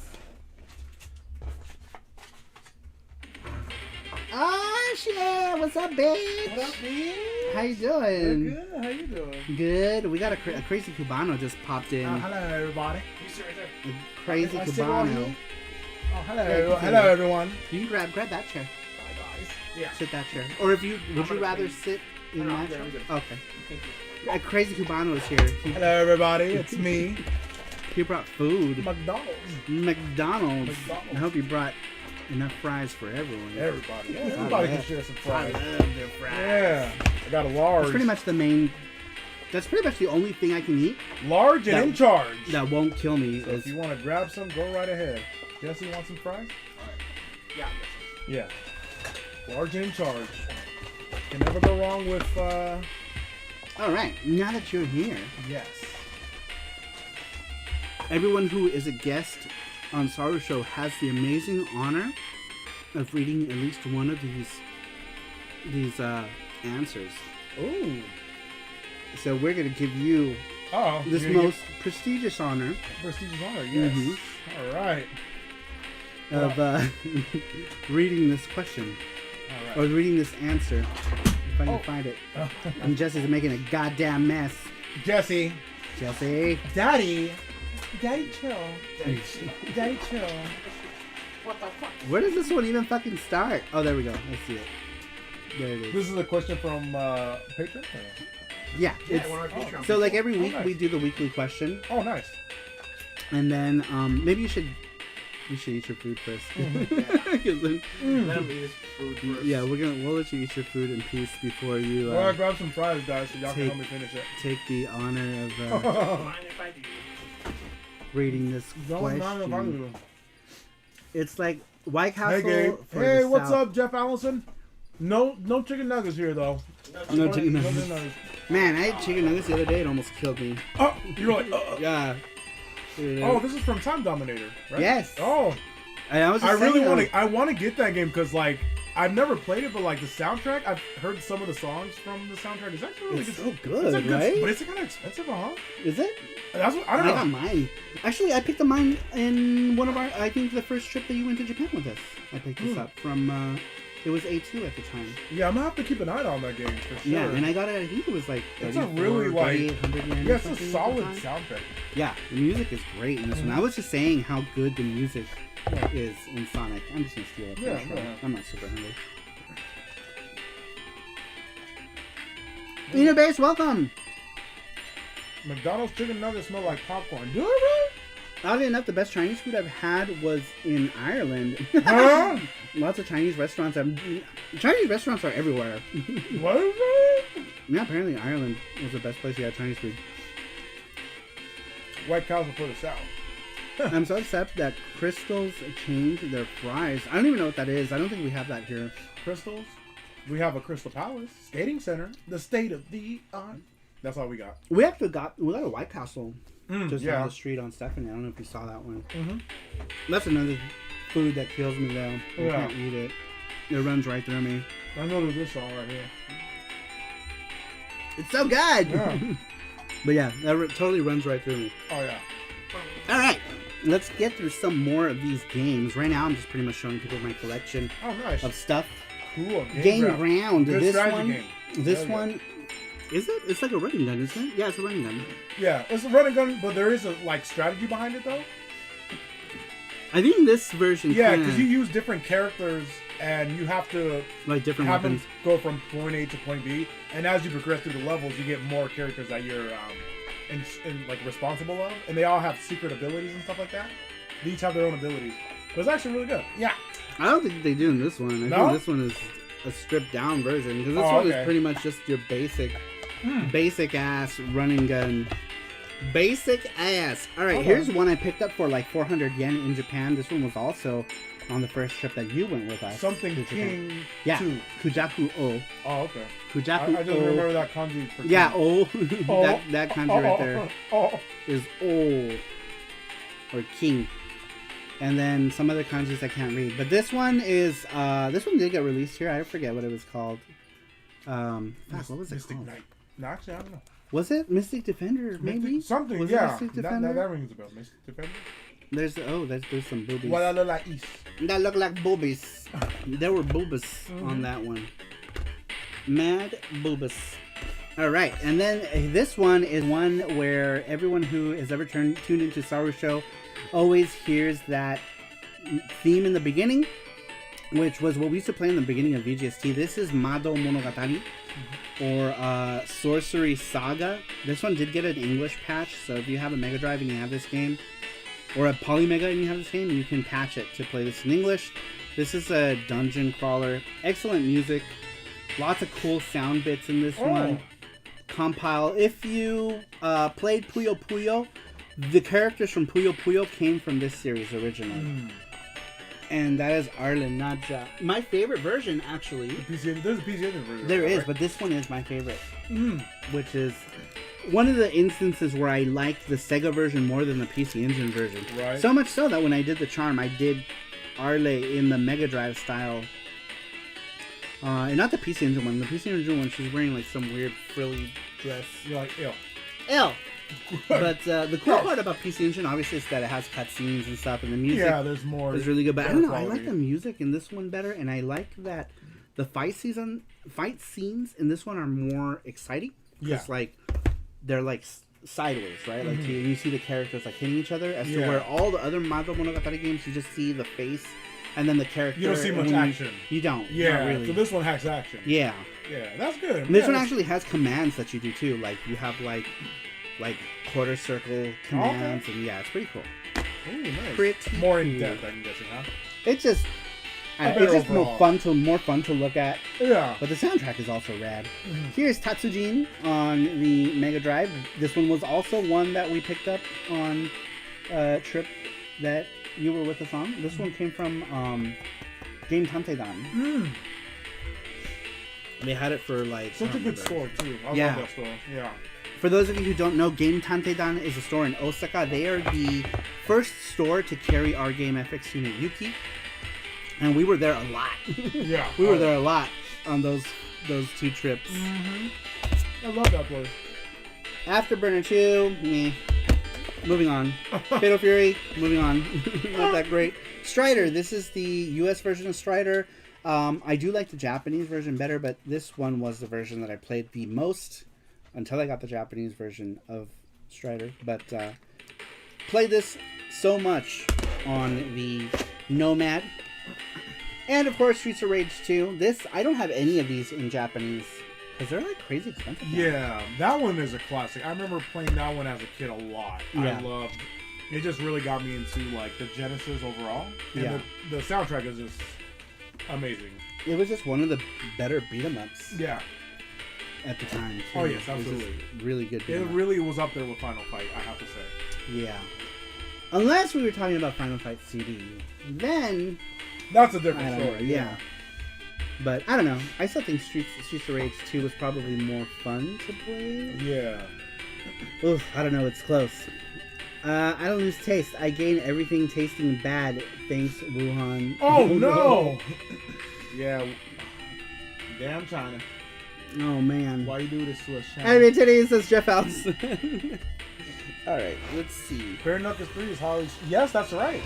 Ah, shit! What's up, bitch? What up, bitch? How you doing? We're good. How you doing? Good. We got a crazy Cubano just popped in. Hello, everybody. You sit right there. A crazy I sit right Cubano. here. Oh, hello. Yeah, Hello, everyone. You can grab that chair. Hi, guys. Yeah. Sit that chair. Or if you would you rather sit in No, that I'm good, chair? I'm good. Okay. Thank you. A crazy Cubano is here. Hello, everybody. It's me, He brought food. McDonald's. McDonald's. I hope you brought enough fries for everyone. Everybody. I Everybody can love- share some I fries. love their fries. Yeah. I got a large. That's pretty much the main. That's pretty much the only thing I can eat Large and That- in charge. that won't kill me. So Is if you want to grab some, go right ahead. Jesse, want some fries? Yeah. Yeah. Large and in charge. Can never go wrong with, all right. Now that you're here, yes. everyone who is a guest on SaruShow has the amazing honor of reading at least one of these answers. Ooh. So we're gonna give you Oh. this you're- most prestigious honor prestigious honor, yes. Mhm. All right. of reading this question All or reading this answer. If I can Oh. find it. right. And Jesse's making a goddamn mess. Jesse. Jesse. Daddy. Daddy chill. Daddy chill. What the fuck? Where does this one even fucking start? Oh, there we go. I see it. There it is. This is a question from Patreon? Yeah. Yeah, It's, one of our Patreon so like every Oh, week nice. we do the weekly question. Oh, nice. And then maybe you should You should eat your food first. Let him eat his food first. Yeah, we'll let you eat your food in peace before you. Well, I grabbed some fries, guys, so y'all can help me finish it. Take the honor of Mind if I do? reading this question. It's like White Castle. Hey, Gabe. for Hey, the what's South. up, Jeff Allison? No chicken nuggets here, though. No chicken No nuggets. Man, I ate chicken nuggets the other day. It almost killed me. Oh, you're like, Yeah. Oh, this is from Time Dominator, right? Yes. Oh, I was just I really saying, want to get that game because like I've never played it, but like the soundtrack, I've heard some of the songs from the soundtrack. It's actually really It's good. so good, It's a right? But it's kind of expensive, huh? Is it? That's what I I don't got know. mine. Actually, I picked up mine in one of our. I think the first trip that you went to Japan with us. I picked this up from. It was A2 at the time. Yeah, I'm gonna have to keep an eye on that game for sure. Yeah, and I got it. I think it was like. It's a really like. 3,800 yen Yeah, or it's a something at the solid time. soundtrack. Yeah, the music is great in this one. I was just saying how good the music is in Sonic. I'm just gonna steal it. Yeah, Sure. yeah. I'm not super hungry. Nina Base, welcome. McDonald's chicken nuggets smell like popcorn. Do it really? Oddly enough, the best Chinese food I've had was in Ireland. Huh? Lots of Chinese restaurants. Chinese restaurants are everywhere. What is it? Yeah, apparently Ireland was the best place to get Chinese food. White Castle for the South. I'm so upset that Crystals changed their fries. I don't even know what that is. I don't think we have that here. Crystals. We have a Crystal Palace skating center, the state of the art. That's all we got. We actually got a White Castle just yeah. on the street on Stephanie. I don't know if you saw that one. Mm-hmm. That's another food that kills me though. I Yeah. can't eat it. It runs right through me. I know there's this song right here. It's so good. Yeah. But yeah, that totally runs right through me. Oh yeah. All right, let's get through some more of these games. Right now, I'm just pretty much showing people my collection Oh nice. of stuff. Cool. Game grab. Ground. Good This strategy one. game. This Hell yeah. one. Is it? It's like a running gun, isn't it? Yeah, it's a running gun. Yeah, it's a running gun, but there is a like strategy behind it though. I think this version. Yeah, kinda, because you use different characters and you have to like different have weapons. them go from point A to point B. And as you progress through the levels, you get more characters that you're like responsible of, and they all have secret abilities and stuff like that. They each have their own abilities, but it's actually really good. Yeah. I don't think they do in this one. I No? think this one is a stripped down version because this Oh, one okay. is pretty much just your basic ass running gun. Basic ass. All right, Okay. here's one I picked up for like 400 yen in Japan. This one was also on the first trip that you went with us. Something to Japan. King Yeah. 2. Kujaku O. Oh, okay. Kujaku I just O. remember that kanji for Yeah, king. O. Oh. that kanji right there Oh. is O or king. And then some other kanjis I can't read. But this one is this one did get released here. I forget what it was called. Fuck, what was it Mystic called? Knight. No, actually, I don't know. Was it Mystic Defender? Maybe Something, Was it yeah. Mystic That Defender? rings a bell. Mystic Defender? There's some boobies. Walala East. That look like boobies. There were boobies on that one. Mad boobies. Alright, and then this one is one where everyone who has ever tuned into SaruShow always hears that theme in the beginning, which was what we used to play in the beginning of VGST. This is Mado Monogatari, or Sorcery Saga. This one did get an English patch, so if you have a Mega Drive and you have this game, or a Polymega and you have this game, you can patch it to play this in English. This is a dungeon crawler. Excellent music. Lots of cool sound bits in this one. Compile. If you played Puyo Puyo, the characters from Puyo Puyo came from this series originally. And that is Arlen Nadja. My favorite version, actually. There's a PC Engine version. There is, right? but this one is my favorite. Which is one of the instances where I liked the Sega version more than the PC Engine version. Right. So much so that when I did the charm, I did Arle in the Mega Drive style. And not the PC Engine one. The PC Engine one, she's wearing like some weird frilly dress. You're like, ew. Ew. But the cool part about PC Engine, obviously, is that it has cutscenes and stuff, and the music there's more. is really good. But I don't know, I quality. like the music in this one better, and I like that the fight scenes in this one are more exciting. Because, like, they're like sideways, right? Like, you see the characters like hitting each other, as to where all the other Mado Monogatari games, you just see the face, and then the character. You don't see much action. You don't. Yeah, not really. so this one has action. Yeah. Yeah, that's good. And this one actually has commands that you do too. Like you have like quarter circle commands, and yeah, it's pretty cool. Ooh, nice. Pretty More in cool. depth, I'm guessing, huh? It's just, better it's just overall. more fun to look at. Yeah. But the soundtrack is also rad. Mhm. Here's Tatsujin on the Mega Drive. This one was also one that we picked up on a trip that you were with us on. This one came from Game Tanteidan. Mm. They had it for like... Such I a don't good remember. store, too. I Yeah. love that store. Yeah. For those of you who don't know, Game Tanteidan is a store in Osaka. They are the first store to carry our game FX Unit Yuki. And we were there a lot. Yeah. We were there a lot on those 2 trips. Mm-hmm. I love that place. Afterburner 2, meh. Moving on. Fatal Fury, moving on. Not that great. Strider, this is the US version of Strider. I do like the Japanese version better, but this one was the version that I played the most until I got the Japanese version of Strider. But played this so much on the Nomad. And of course, Streets of Rage 2. This, I don't have any of these in Japanese. Because they're like crazy expensive now. Yeah, that one is a classic. I remember playing that one as a kid a lot. Yeah. I loved it. Just really got me into like the Genesis overall. And Yeah. the soundtrack is just amazing. It was just one of the better beat 'em ups Yeah. at the time. Too. Oh, yes, It was just absolutely. really good beat It 'em up. really was up there with Final Fight, I have to say. Yeah. Unless we were talking about Final Fight CD. Then, That's a I different don't know. story. Yeah. But, I don't know. I still think Streets of Rage 2 was probably more fun to play. Yeah. Oof, I don't know. It's close. I don't lose taste. I gain everything tasting bad. Thanks, Wuhan. Oh, no! Yeah. Damn China. Oh, man. Why you do this to us, China? Anime Titties, says Jeff House. Alright, let's see. Bare Knuckle 3 is highly... Yes, that's right.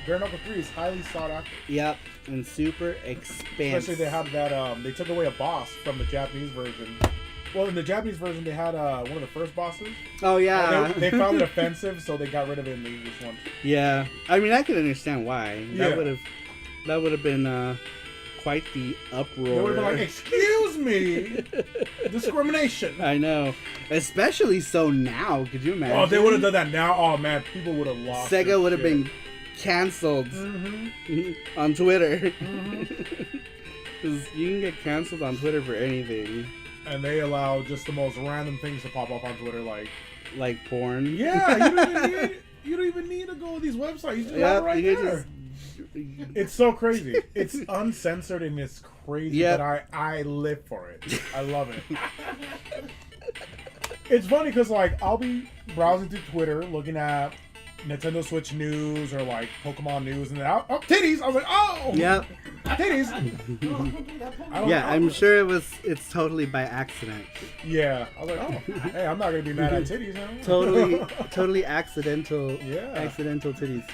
Bare Knuckle 3 is highly sought after. Yep, and super expansive. Especially they had that, they took away a boss from the Japanese version. Well, in the Japanese version, they had one of the first bosses. Oh, yeah. They found it offensive, so they got rid of it in the English one. Yeah, I mean, I could understand why. Yeah. That would have been quite the uproar. They would have been like, "Excuse me, discrimination." I know, especially so now. Could you imagine? Oh, they would have done that now. Oh man, people would have lost. Sega would have been canceled on Twitter. Because you can get canceled on Twitter for anything, and they allow just the most random things to pop up on Twitter, like porn. Yeah, you don't even need to go to these websites. You just have it right you there. It's so crazy. It's uncensored and it's crazy. Yep. But I live for it. I love it. It's funny because like I'll be browsing through Twitter, looking at Nintendo Switch news or like Pokemon news, and then titties. I was like, oh, Yep. titties. I don't Yeah, know. I'm sure it's totally by accident. Yeah, I was like, oh, hey, I'm not gonna be mad at titties. Huh? Totally accidental. Yeah. Accidental titties.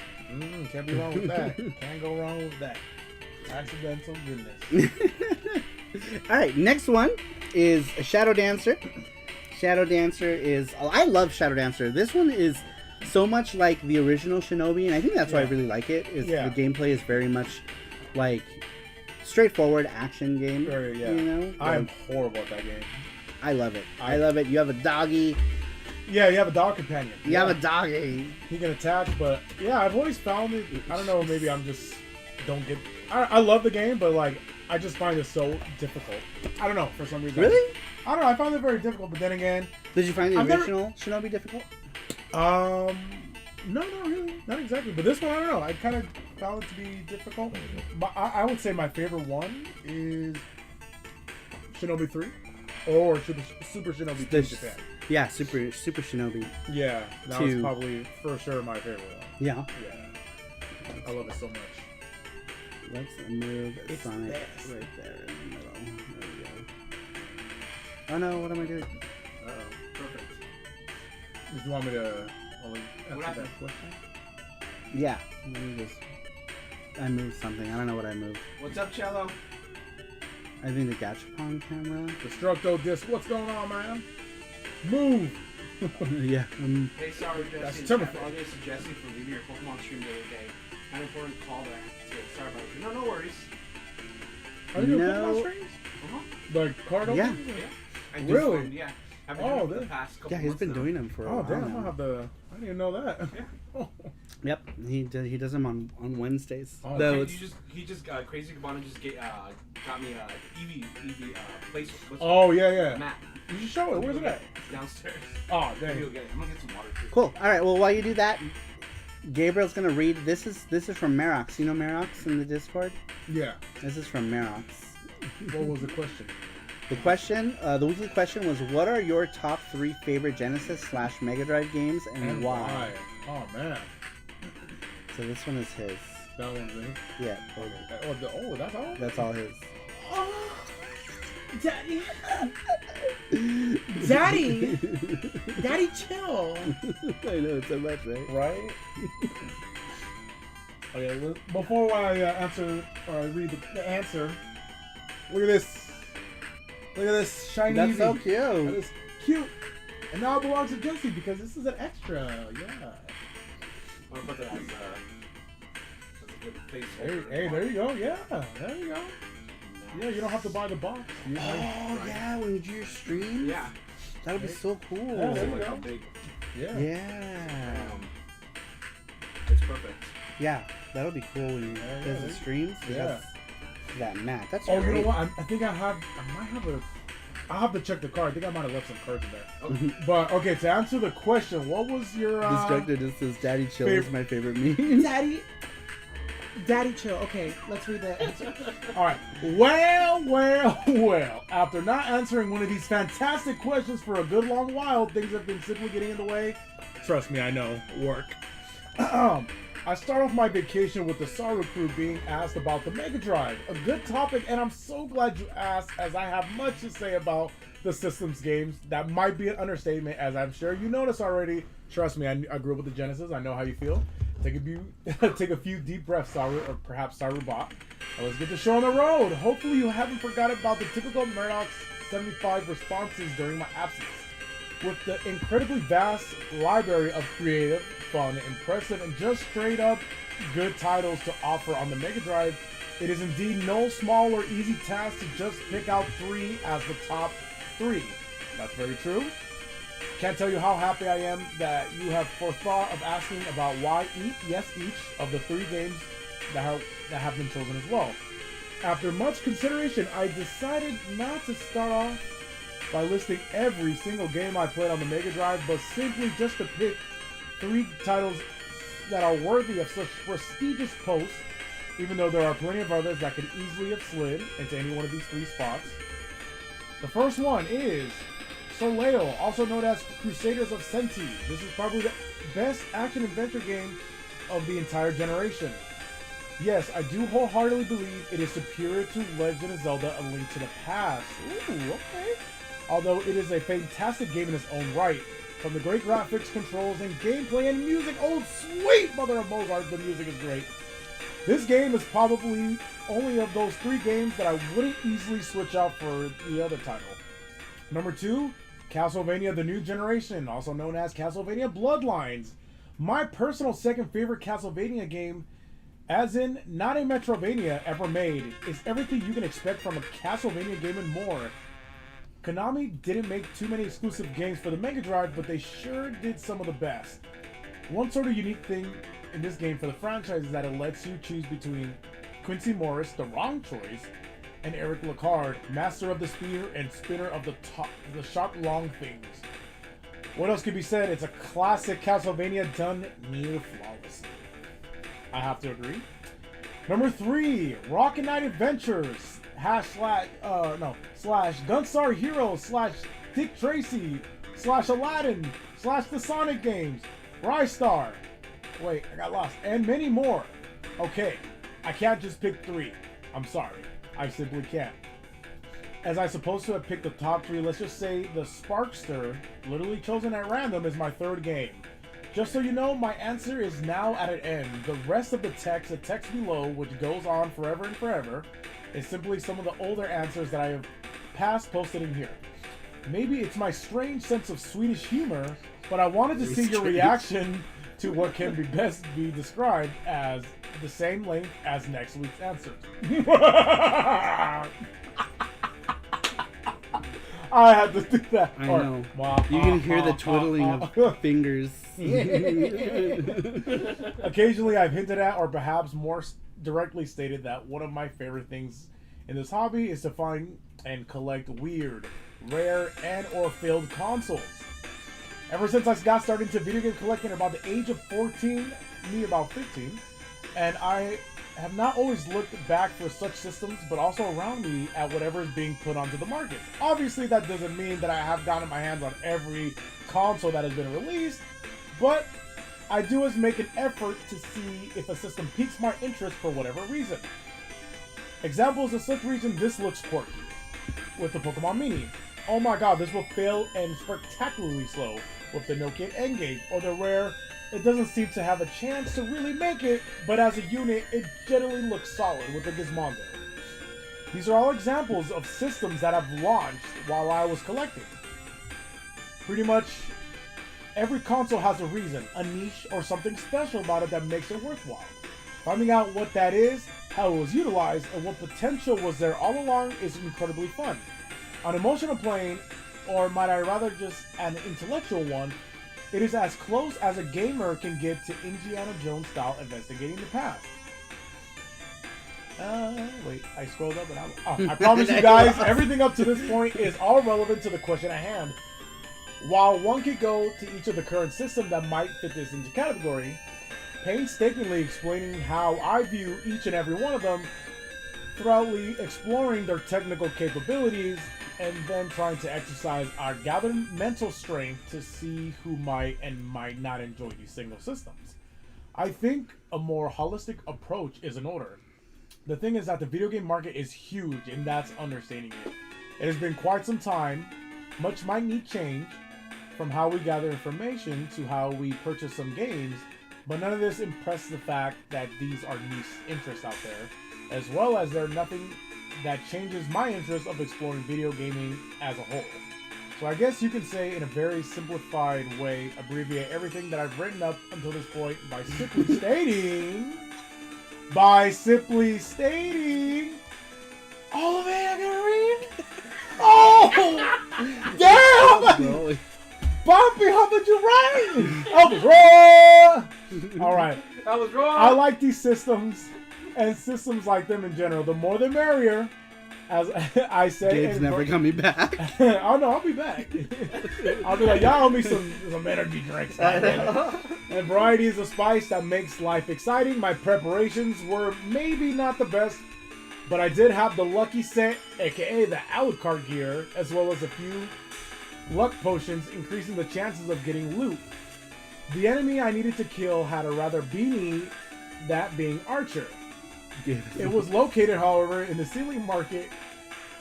Can't be wrong with that. Can't go wrong with that. Accidental goodness. All right, next one is Shadow Dancer. Shadow Dancer is... Oh, I love Shadow Dancer. This one is so much like the original Shinobi, and I think that's why I really like it. Is the gameplay is very much like straightforward action game. Very, yeah. You know? I'm horrible at that game. I love it. I love it. You have a doggy. Yeah, you have a dog companion. You have a doggy. He can attack, but yeah, I've always found it. I don't know, maybe I'm just don't get. I love the game, but like I just find it so difficult. I don't know for some reason. Really? I don't know. I found it very difficult, but then again, Did you find the I've original Shinobi difficult? no, not really, not exactly. But this one, I don't know. I kind of found it to be difficult. But I would say my favorite one is Shinobi 3 or Super Shinobi 2 Japan. Yeah, Super Shinobi. Yeah, that 2. was probably for sure my favorite one. Yeah. Yeah, I love it so much. Let's move It's Sonic best. right there in the middle. There we go. Oh no, what am I doing? Perfect. Did you want me to only answer that question? Yeah. Let me just... I moved something. I don't know what I moved. What's up, Cello? I think the Gachapon camera. Destructo Disc, what's going on, man? Move! Yeah. Hey, sorry, That's Jesse. terrible. I'll just suggest you for leaving your Pokemon stream the other day. An important call that I have to take. Sorry about it. No worries. Are you doing No. Pokemon streams? Uh-huh. Like card Yeah. openings? Yeah. I do Really? phone, yeah. I've been Oh, doing it for that- the past couple Yeah, he's months been now. doing them for a Oh, while damn, now. I didn't even know that. Yeah. Yep, he does them on Wednesdays. Oh, Though He it's, just Crazy Cabana just got me a Eevee place. Oh, yeah. Map. You should show it. Where's it at? It's downstairs. Oh, I'm dang. gonna get some water too. cool. All right. Well, while you do that, Gabriel's gonna read. This is from Merox. You know Merox in the Discord. Yeah. This is from Merox. What was the question? The question, the weekly question was, what are your top 3 favorite Genesis/Mega Drive games and why? Oh, man. So this one is his. That one's in. Yeah. Oh, that's all? That's all his. Oh, Daddy. Daddy. Daddy, chill. I know, it's so much, right? Right? Okay, before I answer, or I read the answer, look at this. Look at this shiny That's so Eevee. cute. That is cute. And now it belongs to Jesse because this is an extra. Yeah. I'm gonna put that as a good place. Hey, there you go. Yeah, there you go. Yeah, you don't have to buy the box. Oh, yeah, when you do your streams? Yeah. That would be so cool. Yeah, there you Like go. how big. Yeah. Yeah. It's perfect. Yeah, that'll be cool when you Yeah, does the yeah. streams. Yeah. That mat. That's Oh, great. you know what? I think I might have a. I'll have to check the card. I think I might have left some cards in there. Okay. But okay, to answer the question, what was your Destructor just says Daddy Chill is my favorite meme. Daddy chill. Okay, let's read the answer. All right. Well. After not answering one of these fantastic questions for a good long while, things have been simply getting in the way. Trust me, I know. Work. I start off my vacation with the SaruPro being asked about the Mega Drive. A good topic, and I'm so glad you asked, as I have much to say about the systems games. That might be an understatement, as I'm sure you noticed already. Trust me, I grew up with the Genesis. I know how you feel. Take a few deep breaths, Saru, or perhaps SaruBot. And let's get the show on the road. Hopefully you haven't forgotten about the typical Murdoch's 75 responses during my absence. With the incredibly vast library of creative, fun, impressive, and just straight up good titles to offer on the Mega Drive, it is indeed no small or easy task to just pick out 3 as the top 3. That's very true. Can't tell you how happy I am that you have forethought of asking about why each of the 3 games that have been chosen as well. After much consideration, I decided not to start off by listing every single game I played on the Mega Drive, but simply just to pick 3 titles that are worthy of such prestigious posts, even though there are plenty of others that could easily have slid into any one of these 3 spots. The first one is Soleo, also known as Crusaders of Senti. This is probably the best action-adventure game of the entire generation. Yes, I do wholeheartedly believe it is superior to Legend of Zelda: A Link to the Past. Ooh, okay. Although it is a fantastic game in its own right. From the great graphics, controls, and gameplay and music, oh sweet mother of Mozart, the music is great. This game is probably only of those 3 games that I wouldn't easily switch out for the other title. Number 2, Castlevania The New Generation, also known as Castlevania Bloodlines. My personal second favorite Castlevania game, as in not a Metrovania ever made, is everything you can expect from a Castlevania game and more. Konami didn't make too many exclusive games for the Mega Drive, but they sure did some of the best. One sort of unique thing in this game for the franchise is that it lets you choose between Quincy Morris, the wrong choice, and Eric Lacard, master of the spear and spinner of the sharp long things. What else could be said? It's a classic Castlevania done near flawlessly. I have to agree. Number 3, Rocket Knight Adventures slash Gunstar Heroes slash Dick Tracy slash Aladdin slash the Sonic games, Rystar. Wait, I got lost. And many more. Okay, I can't just pick 3. I'm sorry. I simply can't. As I supposed to have picked the top 3, let's just say the Sparkster, literally chosen at random, is my 3rd game. Just so you know, my answer is now at an end. The rest of the text below, which goes on forever and forever, is simply some of the older answers that I have past posted in here. Maybe it's my strange sense of Swedish humor, but I wanted to see your reaction to what can best be described as the same length as next week's answers. I had to do that. I know. You can hear the twiddling of fingers. Occasionally, I've hinted at, or perhaps more directly stated, that one of my favorite things in this hobby is to find and collect weird, rare, and or failed consoles. Ever since I got started into video game collecting at about the age of 14, me about 15, and I have not always looked back for such systems, but also around me at whatever is being put onto the market. Obviously, that doesn't mean that I have gotten my hands on every console that has been released, but I do always make an effort to see if a system piques my interest for whatever reason. Examples of such reason: this looks quirky, with the Pokemon Mini. Oh my god, this will fail and spectacularly slow with the no-kit N-Gage, or the rare, it doesn't seem to have a chance to really make it, but as a unit, it generally looks solid with the Gizmondo. These are all examples of systems that I've launched while I was collecting. Pretty much every console has a reason, a niche, or something special about it that makes it worthwhile. Finding out what that is, how it was utilized, and what potential was there all along is incredibly fun. On an emotional plane, or might I rather just an intellectual one, it is as close as a gamer can get to Indiana Jones style investigating the past. Wait, I scrolled up and I promise you guys, everything up to this point is all relevant to the question at hand. While one could go to each of the current systems that might fit this into category, painstakingly explaining how I view each and every one of them, thoroughly exploring their technical capabilities, and then trying to exercise our gathered mental strength to see who might and might not enjoy these single systems. I think a more holistic approach is in order. The thing is that the video game market is huge, and that's understating it. It has been quite some time. Much might need change, from how we gather information to how we purchase some games, but none of this impresses the fact that these are niche interests out there, as well as there nothing that changes my interest of exploring video gaming as a whole. So I guess you can say, in a very simplified way, abbreviate everything that I've written up until this point by simply stating all of it I gotta read. Oh, damn! Bumpy, how would you write? I was wrong. All right. I was wrong. I like these systems and systems like them in general. The more the merrier, as I said. Gabe's never coming back. Oh no, I'll be back. I'll be like, y'all owe me some energy drinks. And variety is a spice that makes life exciting. My preparations were maybe not the best, but I did have the lucky set, aka the Alucard gear, as well as a few luck potions, increasing the chances of getting loot. The enemy I needed to kill had a rather beanie, that being Archer. It was located, however, in the ceiling market.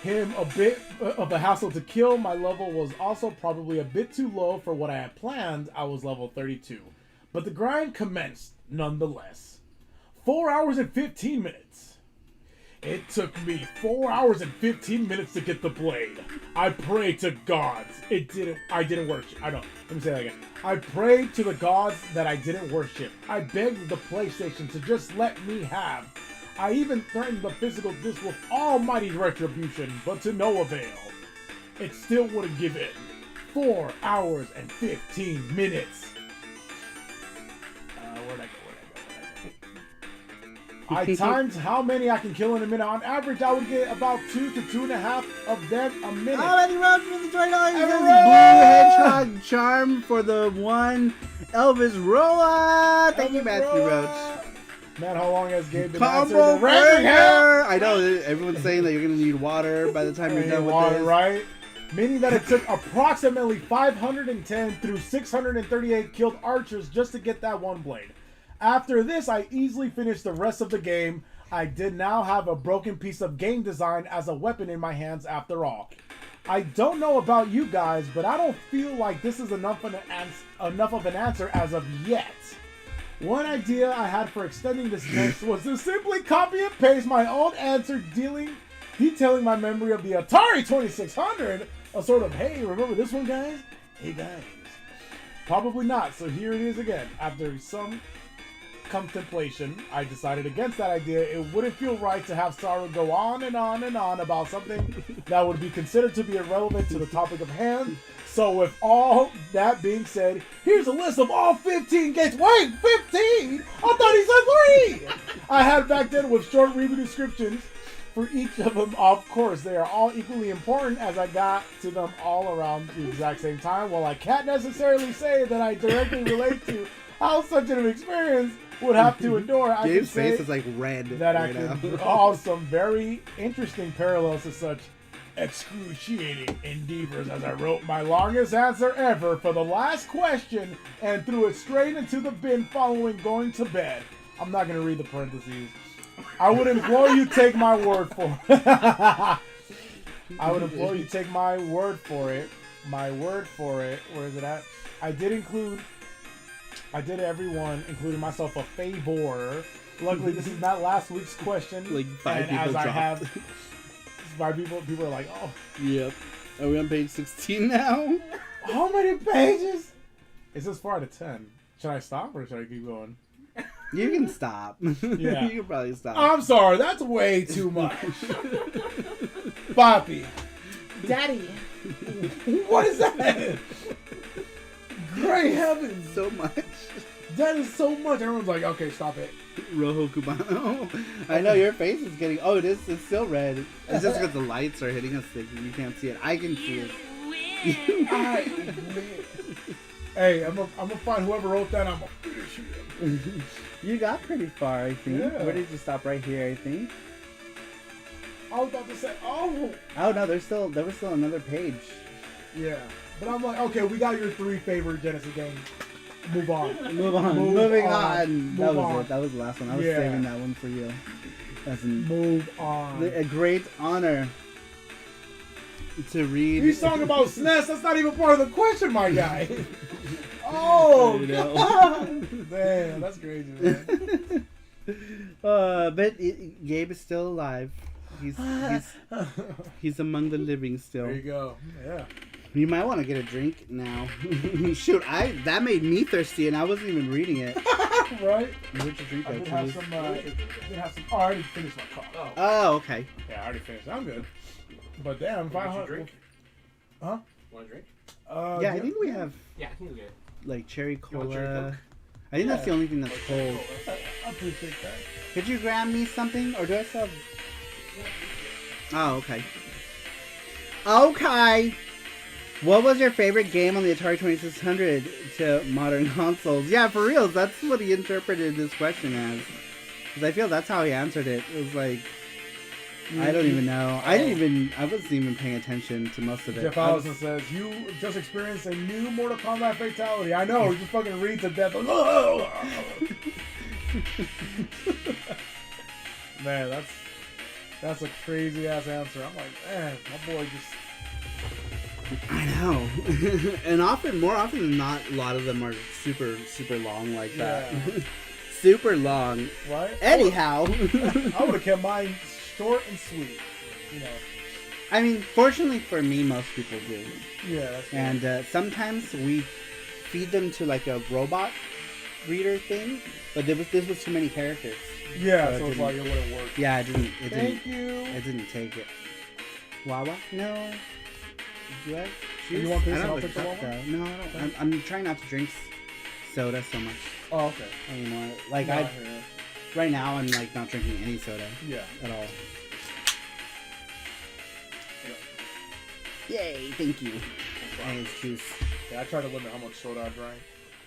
Him a bit of a hassle to kill. My level was also probably a bit too low for what I had planned. I was level 32. But the grind commenced nonetheless. 4 hours and 15 minutes. It took me 4 hours and 15 minutes to get the blade. I prayed to gods. I didn't worship. Let me say that again. I prayed to the gods that I didn't worship. I begged the PlayStation to just let me have. I even threatened the physical disc with almighty retribution, but to no avail. It still wouldn't give in. 4 hours and 15 minutes. Where'd I go? I timed how many I can kill in a minute. On average, I would get about 2 to 2.5 of them a minute. Oh, Eddie Roach for the $20. Blue Hedgehog charm for the one. Elvis Roa. Thank you, Matthew Roach. Man, how long has Gabe been Combo Breaker! I know, everyone's saying that you're going to need water by the time you're done with this. Right? Meaning that it took approximately 510 through 638 killed archers just to get that one blade. After this, I easily finished the rest of the game. I did now have a broken piece of game design as a weapon in my hands after all. I don't know about you guys, but I don't feel like this is enough of an answer as of yet. One idea I had for extending this text was to simply copy and paste my own answer, detailing my memory of the Atari 2600. A sort of, hey, remember this one, guys? Hey, guys. Probably not, so here it is again. After some contemplation, I decided against that idea. It wouldn't feel right to have Saru go on and on and on about something that would be considered to be irrelevant to the topic of hand. So with all that being said, here's a list of all 15 games. Wait, 15? I thought he said 3. I had back then with short review descriptions for each of them. Of course, they are all equally important as I got to them all around the exact same time. While I can't necessarily say that I directly relate to how such an experience would have to endure, I can James' say face is like red that right I now. can draw some very interesting parallels to such excruciating endeavors as I wrote my longest answer ever for the last question and threw it straight into the bin following going to bed. I'm not going to read the parentheses. I would implore you take my word for it. I would implore you take my word for it. My word for it. Where is it at? I did everyone, including myself, a favor. Luckily, this is not last week's question. Like 5 and people as I dropped. have 5 people are like, oh, Yep. Are we on page 16 now? how many pages? It says 4 out of 10. Should I stop or should I keep going? You can stop. Yeah. You can probably stop. I'm sorry, that's way too much. Poppy, Daddy. what is that? Great heavens, So much. that is so much. Everyone's like, okay, stop it. Rojo Cubano. I know your face is getting. Oh, it is. It's still red. It's just because the lights are hitting us. Like, you can't see it. I can see it. Hey, I'm gonna find whoever wrote that. I'm gonna finish it. You got pretty far, I think. Yeah. Where did you stop? Right here, I think. I was about to say, oh, Oh no, there was still another page. yeah. But I'm like, okay, we got your 3 favorite Genesis games. Move on. Move on. Move Moving on. on. Move That was on. it. That was the last one. I was Yeah. saving that one for you. That's Move on. a great honor to read. He's talking about SNES. That's not even part of the question, my guy. Oh, I know. God. Damn, that's crazy, man. But Gabe is still alive. He's among the living still. There you go. Yeah. You might want to get a drink now. Shoot, that made me thirsty, and I wasn't even reading it. Right? What'd you drink? I did have some. Oh, I already finished my coffee. Oh, okay. Yeah, I already finished. I'm good. But damn, What did you 500. drink? Huh? Want a drink? Yeah, I think we have Yeah, I think we get it. like cherry You want cherry cola. Coke? I think that's Yeah. the only thing that's cold. I appreciate that. Could you grab me something, or do I still have? Oh, okay. Okay. What was your favorite game on the Atari 2600 to modern consoles? Yeah, for real. That's what he interpreted this question as. Because I feel that's how he answered it. It was like, I don't even know. I wasn't even paying attention to most of it. Jeff I was- Allison says, you just experienced a new Mortal Kombat fatality. I know, he just fucking reads to death. Man, that's a crazy ass answer. I'm like, man, my boy just... I know. And more often than not, a lot of them are super, super long like that. Yeah. Super long. Right? Anyhow. I would have kept mine short and sweet. You know. I mean, fortunately for me, most people do. Yeah, that's good. And sometimes we feed them to like a robot reader thing, but this was too many characters. Yeah, So it so it's didn't- like it wouldn't work. Yeah, it Thank you. didn't take it. Wawa? No. Do I? You want this I and I'll don't take the have a cup, Wawa? though. No, I don't. I'm trying not to drink soda so much Oh, okay. anymore. Like No, I yeah. right now, I'm like not drinking any soda Yeah. at all. Yay! Thank you. And it's juice. Yeah, I try to limit how much soda I drank.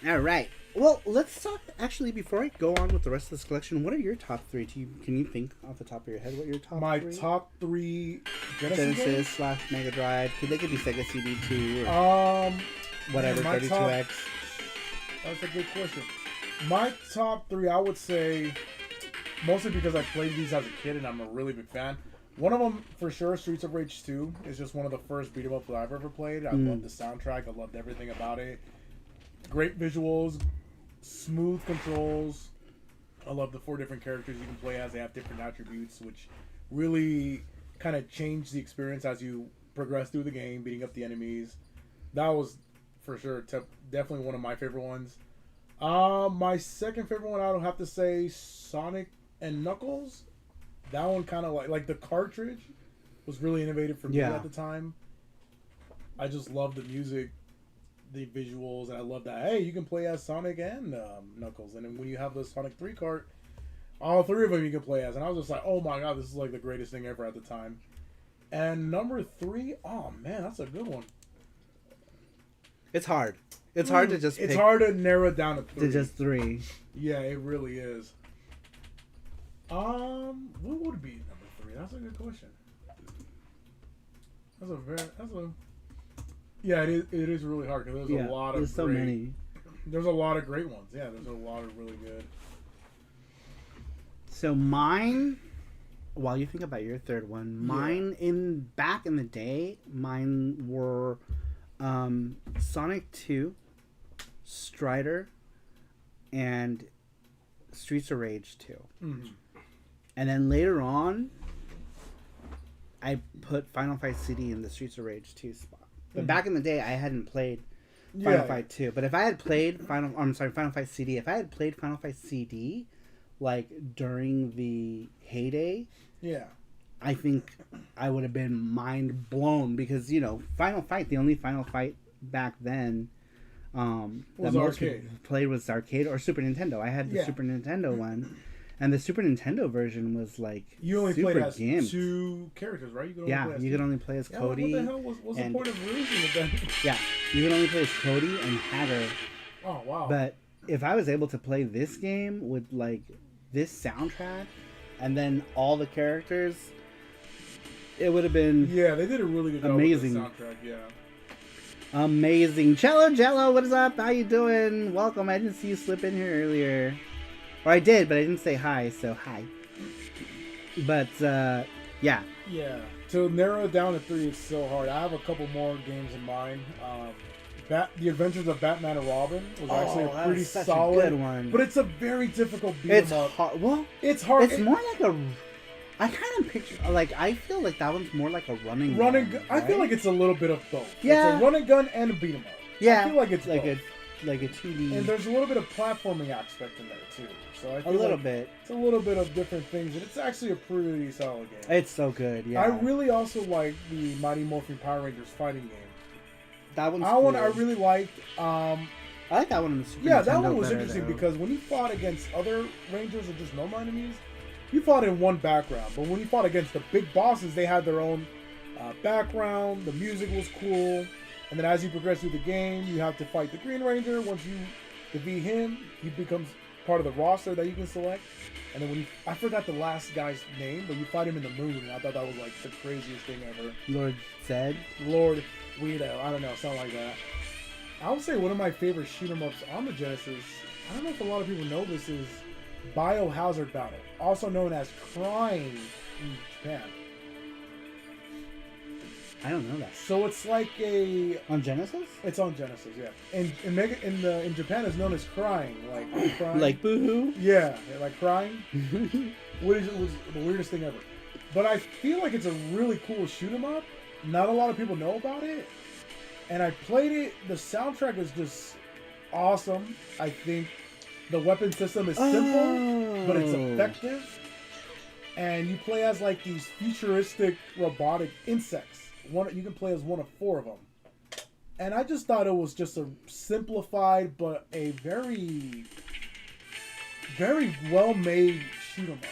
All right. Well, let's talk. Actually, before I go on with the rest of this collection, what are your top 3? Can you think off the top of your head what your top? My 3? top 3 Genesis Genesis / Mega Drive. They could be Sega CD 2 or whatever. my 32X. That's a good question. My top 3, I would say, mostly because I played these as a kid and I'm a really big fan. One of them, for sure, Streets of Rage 2 is just one of the first beat 'em ups that I've ever played. I loved the soundtrack. I loved everything about it. Great visuals, smooth controls. I love the 4 different characters you can play as. They have different attributes, which really kind of change the experience as you progress through the game, beating up the enemies. That was, for sure, definitely one of my favorite ones. My second favorite one, I would have to say Sonic and Knuckles. That one kind of like the cartridge was really innovative for me Yeah. at the time. I just love the music, the visuals, and I love that. Hey, you can play as Sonic and Knuckles, and then when you have the Sonic 3 cart, all three of them you can play as. And I was just like, oh my god, this is like the greatest thing ever at the time. And number 3, oh man, that's a good one. It's hard. It's hard to just. It's hard to narrow it down to 3. To just 3. Yeah, it really is. What would be number 3? That's a good question. Yeah, it is really hard because there's a lot of there's so many. There's a lot of great ones. Yeah, there's a lot of really good. So mine, while you think about your third one, mine back in the day, mine were Sonic 2, Strider, and Streets of Rage 2. Mm-hmm. And then later on, I put Final Fight CD in the Streets of Rage 2 spot. But back in the day, I hadn't played Final Fight 2. But if I had played Final Fight CD, if I had played Final Fight CD, like during the heyday, I think I would have been mind blown because, you know, Final Fight, the only Final Fight back then that most people played was arcade or Super Nintendo. I had the Super Nintendo one. And the Super Nintendo version was like you only super played as gimped. 2 characters, right? You could only play as Cody. What the hell was the point of releasing it then? Yeah, you could only play as Cody and Hatter. Oh wow! But if I was able to play this game with like this soundtrack and then all the characters, it would have been they did a really good job amazing. with the soundtrack. Yeah. Amazing. Jello, what is up? How you doing? Welcome. I didn't see you slip in here earlier. Or I did, but I didn't say hi, so hi. But, yeah. Yeah. To narrow it down to 3 is so hard. I have a couple more games in mind. The Adventures of Batman and Robin was actually a pretty solid good one. But it's a very difficult beat 'em up. Hard. Well, it's hard. It's more like a... I kind of picture... Like, I feel like that one's more like a running gun. Right? I feel like it's a little bit of both. Yeah. It's a run and gun and a beat 'em up. Yeah. I feel like it's like both. Like a 2D... And there's a little bit of platforming aspect in there, too. So I feel a little like bit. It's a little bit of different things, and it's actually a pretty solid game. It's so good, yeah. I really also like the Mighty Morphin Power Rangers fighting game. That one's cool. one I really liked. I like that one in the Super Nintendo. Yeah, that one was better, interesting though. because when you fought against other Rangers or just normal enemies, you fought in one background. But when you fought against the big bosses, they had their own background. The music was cool. And then as you progress through the game, you have to fight the Green Ranger. Once you defeat him, he becomes part of the roster that you can select. And then I forgot the last guy's name, but you fight him in the moon. And I thought that was like the craziest thing ever. Lord Zed? Lord Guido. I don't know, something like that. I would say one of my favorite shoot 'em ups on the Genesis, I don't know if a lot of people know this, is Biohazard Battle, also known as Crying in Japan. I don't know that. So it's like a... On Genesis? It's on Genesis, yeah. And in Japan it's known as Crying, like crying. Like boo-hoo? Yeah, like crying. Which was the weirdest thing ever. But I feel like it's a really cool shoot 'em up. Not a lot of people know about it. And I played it. The soundtrack is just awesome. I think the weapon system is simple, but it's effective. And you play as like these futuristic robotic insects. You can play as one of 4 of them. And I just thought it was just a simplified but a very, very well-made shoot 'em up.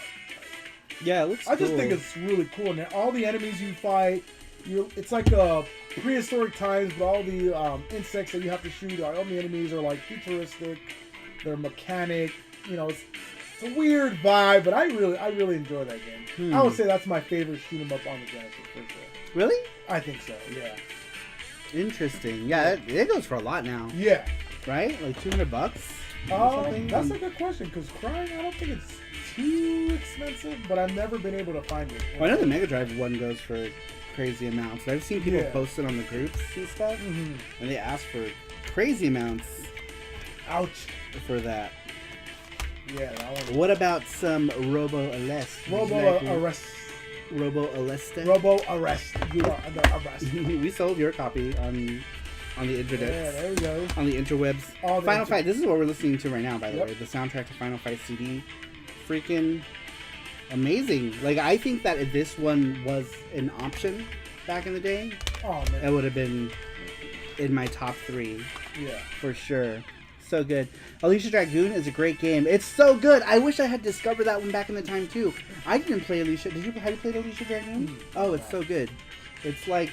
Yeah, it looks cool. I just think it's really cool. And all the enemies you fight, it's like a prehistoric times, but all the insects that you have to shoot, all the enemies are like futuristic. They're mechanic. You know, it's a weird vibe, but I really enjoy that game. I would say that's my favorite shoot 'em up on the Genesis for sure. Really? I think so. Yeah. Interesting. Yeah, it goes for a lot now. Yeah. Right? Like $200 or something? That's a good question, because Crying, I don't think it's too expensive, but I've never been able to find it. Well, I know the Mega Drive one goes for crazy amounts. I've seen people post it on the groups and stuff, and they ask for crazy amounts. Ouch. For that. Yeah, that one. What about some Robo Arrest? Robo Arrest. You are under arrest. We sold your copy on the internet. Yeah, there we go. On the interwebs. Final Fight. This is what we're listening to right now, by the way. The soundtrack to Final Fight CD. Freaking amazing. Like, I think that if this one was an option back in the day, it would have been in my top 3 Yeah. for sure. So good. Alicia Dragoon is a great game. It's so good. I wish I had discovered that one back in the time too. I didn't play Alicia. Have you played Alicia Dragoon? Oh, it's so good. It's like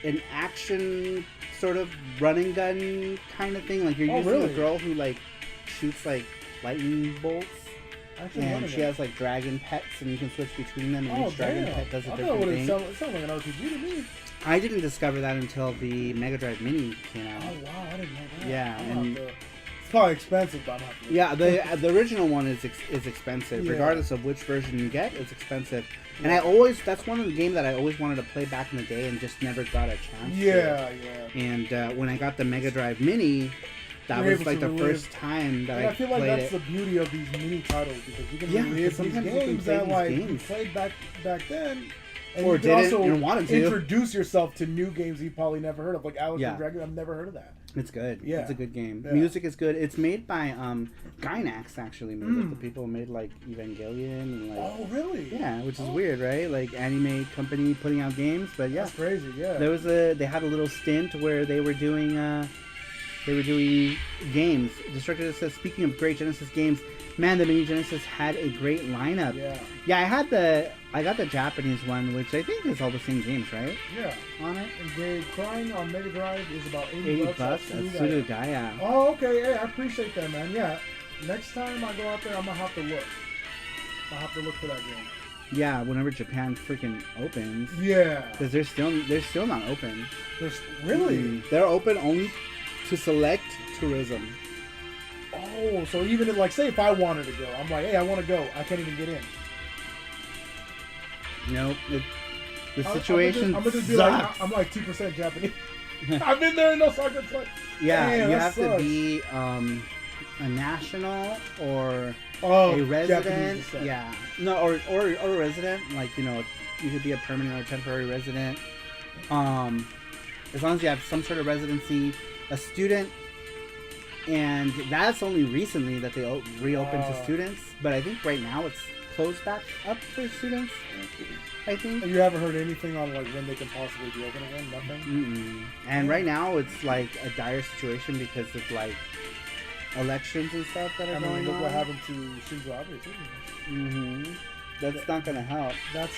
an action sort of run and gun kind of thing. Like you're using a girl who like shoots like lightning bolts. And she has like dragon pets, and you can switch between them, and each dragon pet does a different thing. It sounds like an RPG to me. I didn't discover that until the Mega Drive Mini came out. Oh wow, I didn't know that. Yeah, and it's probably expensive, but I'm not. Yeah, the original one is expensive. Regardless of which version you get, it's expensive. And that's one of the games that I always wanted to play back in the day and just never got a chance. Yeah. And when I got the Mega Drive Mini, that was like the first time that I feel like that's the beauty of these mini titles, because you can relive these games that you played back then. And or you can didn't also and wanted to introduce yourself to new games you probably never heard of, like Alicia Dragoon. I've never heard of that. It's good. Yeah. It's a good game. Yeah. Music is good. It's made by Gainax, actually made it. The people who made like Evangelion and like. Oh really? Yeah, which is weird, right? Like anime company putting out games, but yeah. That's crazy. Yeah. They had a little stint where they were doing games. Destructor says, speaking of great Genesis games, man, the Mini Genesis had a great lineup. Yeah, I got the Japanese one, which I think is all the same games, right? Yeah. On it. And the Crying on Mega Drive is about 80 bucks. That's Sudogaya. Oh, okay. Hey, I appreciate that, man. Yeah. Next time I go out there, I'm gonna have to look. I'll have to look for that game. Yeah, whenever Japan freaking opens. Yeah. Because they're still not open. Really? They're open only to select tourism. Oh, so even if, like, say if I wanted to go, I'm like, hey, I want to go. I can't even get in. Nope. The situation I'm gonna sucks. be like, I'm like 2% Japanese. I've been there in Osaka. It's like, yeah, damn, you that have sucks. to be a national or a resident. Yeah. No, or a resident. Like, you know, you could be a permanent or temporary resident. As long as you have some sort of residency, a student. And that's only recently that they reopened to students. But I think right now it's closed back up for students. I think. You haven't heard anything on like when they can possibly be open again? Nothing? Mm-mm. And right now it's like a dire situation because of like elections and stuff that are going look on. what happened to Shinzo Abe too. Mm-hmm. That's not gonna help. That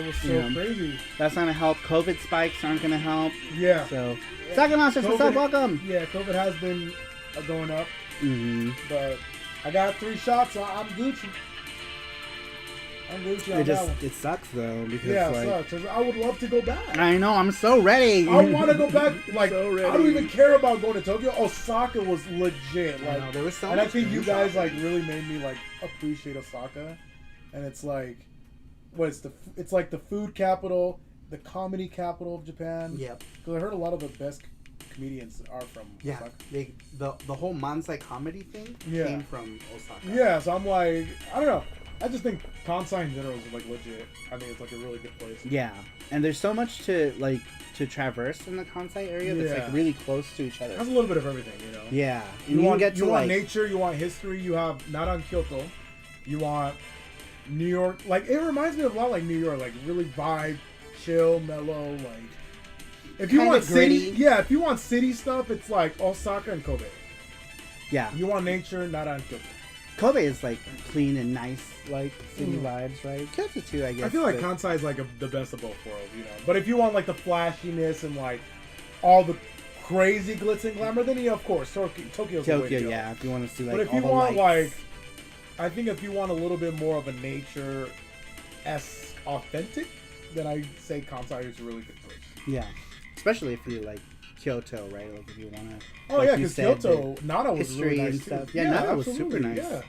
was so crazy. That's not gonna help. COVID spikes aren't gonna help. Yeah. So, Second Monsters, what's up? Welcome. Yeah, COVID has been going up. Mm-hmm. But I got 3 shots, so I'm Gucci. It sucks though because it sucks. I would love to go back. I know, I'm so ready. I want to go back. Like so ready. I don't even care about going to Tokyo. Osaka was legit. Like, there was so and much I think you guys shopping. like really made me like appreciate Osaka. And it's like, it's like the food capital, the comedy capital of Japan. Yep. Because I heard a lot of the best comedians are from Osaka. The whole Manzai comedy thing came from Osaka. Yeah, so I'm like, I don't know. I just think Kansai in general is like legit. I think it's like a really good place. Yeah, and there's so much to traverse in the Kansai area that's like really close to each other. It has a little bit of everything, you know. Yeah, you want nature, you want history. You have Naran Kyoto. You want New York. Like it reminds me of a lot like New York. Like really vibe, chill, mellow. Like if you want city, if you want city stuff, it's like Osaka and Kobe. Yeah. You want nature, Naran Kyoto. Kobe is like clean and nice, like city vibes, right? Kyoto too, I guess. I feel like Kansai is like the best of both worlds, you know. But if you want like the flashiness and like all the crazy glitz and glamour, then of course Tokyo's the way to go. Yeah. If you want to see like, but if all you the want lights. like, I think if you want a little bit more of a nature, authentic, then I say Kansai is a really good place. Yeah, especially if you like Kyoto, right? Like if you want to. Oh yeah, because Kyoto, Nara was really nice too. Stuff. Yeah, Nara was super nice. Yeah.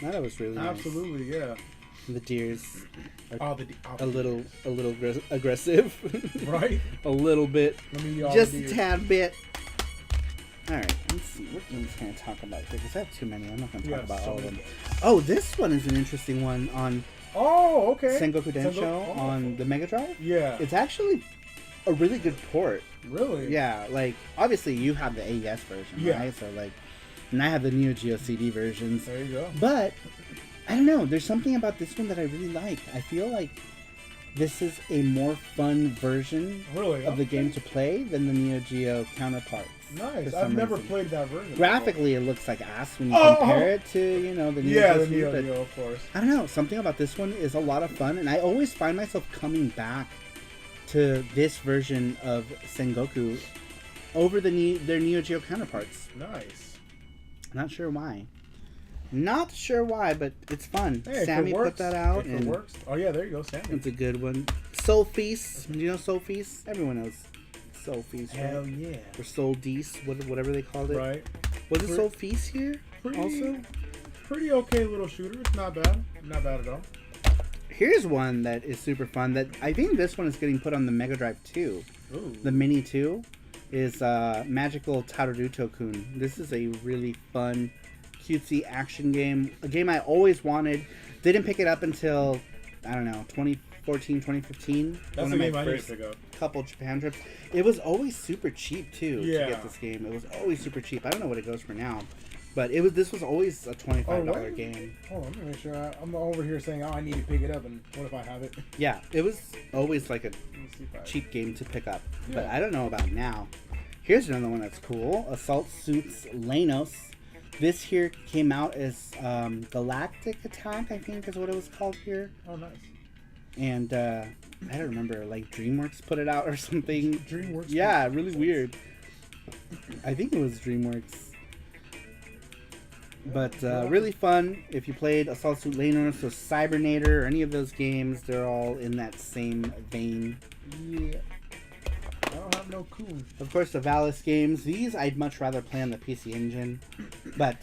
Nara was really nice. Absolutely, yeah. The deers are a little aggressive. Right? A little bit. Just a tad bit. Alright, let's see. What games can I talk about here? Because I have too many. I'm not going to talk about all of them. Oh, this one is an interesting one on Sengoku Densho on the Mega Drive. Yeah. It's actually a really good port. Really? Yeah, like, obviously you have the AES version, right? So, like, and I have the Neo Geo CD versions. There you go. But, I don't know, there's something about this one that I really like. I feel like this is a more fun version Really? of the game to play than the Neo Geo counterparts. Nice. for I've some never reason. played that version. Graphically, it looks like ass when you Oh! compare it to, you know, the Neo Yeah, Geo. the Neo but Geo, of course. I don't know. Something about this one is a lot of fun, and I always find myself coming back to this version of Sengoku over their Neo Geo counterparts. Nice. Not sure why. Not sure why, but it's fun. Hey, Sammy if it works, put that out, if it and works. Oh yeah, there you go, Sammy. it's a good one. Soul Feast. Do you know Soul Feast? Everyone knows Soul Feast, right? Hell yeah. Or Soul Dees, whatever they called it. Right. Was it Pre- Soul Feast here also? Pretty okay little shooter. It's not bad. Not bad at all. Here's one that is super fun that I think this one is getting put on the Mega Drive 2. Ooh. The Mini 2 is Magical Taruto-kun. This is a really fun, cutesy action game. A game I always wanted. Didn't pick it up until, I don't know, 2014, 2015. That's one the of game my I need first to pick up. couple Japan trips. It was always super cheap, too, Yeah. to get this game. It was always super cheap. I don't know what it goes for now. But this was always a $25 what? game. Hold on, let me make sure. I'm over here saying, oh, I need to pick it up, and what if I have it? Yeah, it was always like a Let me see if I... cheap game to pick up. But Yeah. I don't know about now. Here's another one that's cool. Assault Suits Lanos. This here came out as Galactic Attack, I think is what it was called here. Oh, nice. And I don't remember, like DreamWorks put it out or something. DreamWorks. Yeah, really weird. I think it was DreamWorks. But really fun. If you played Assault Suit Lanos or Cybernator or any of those games, they're all in that same vein. Yeah. I don't have no cool. Of course, the Valis games. These I'd much rather play on the PC Engine, but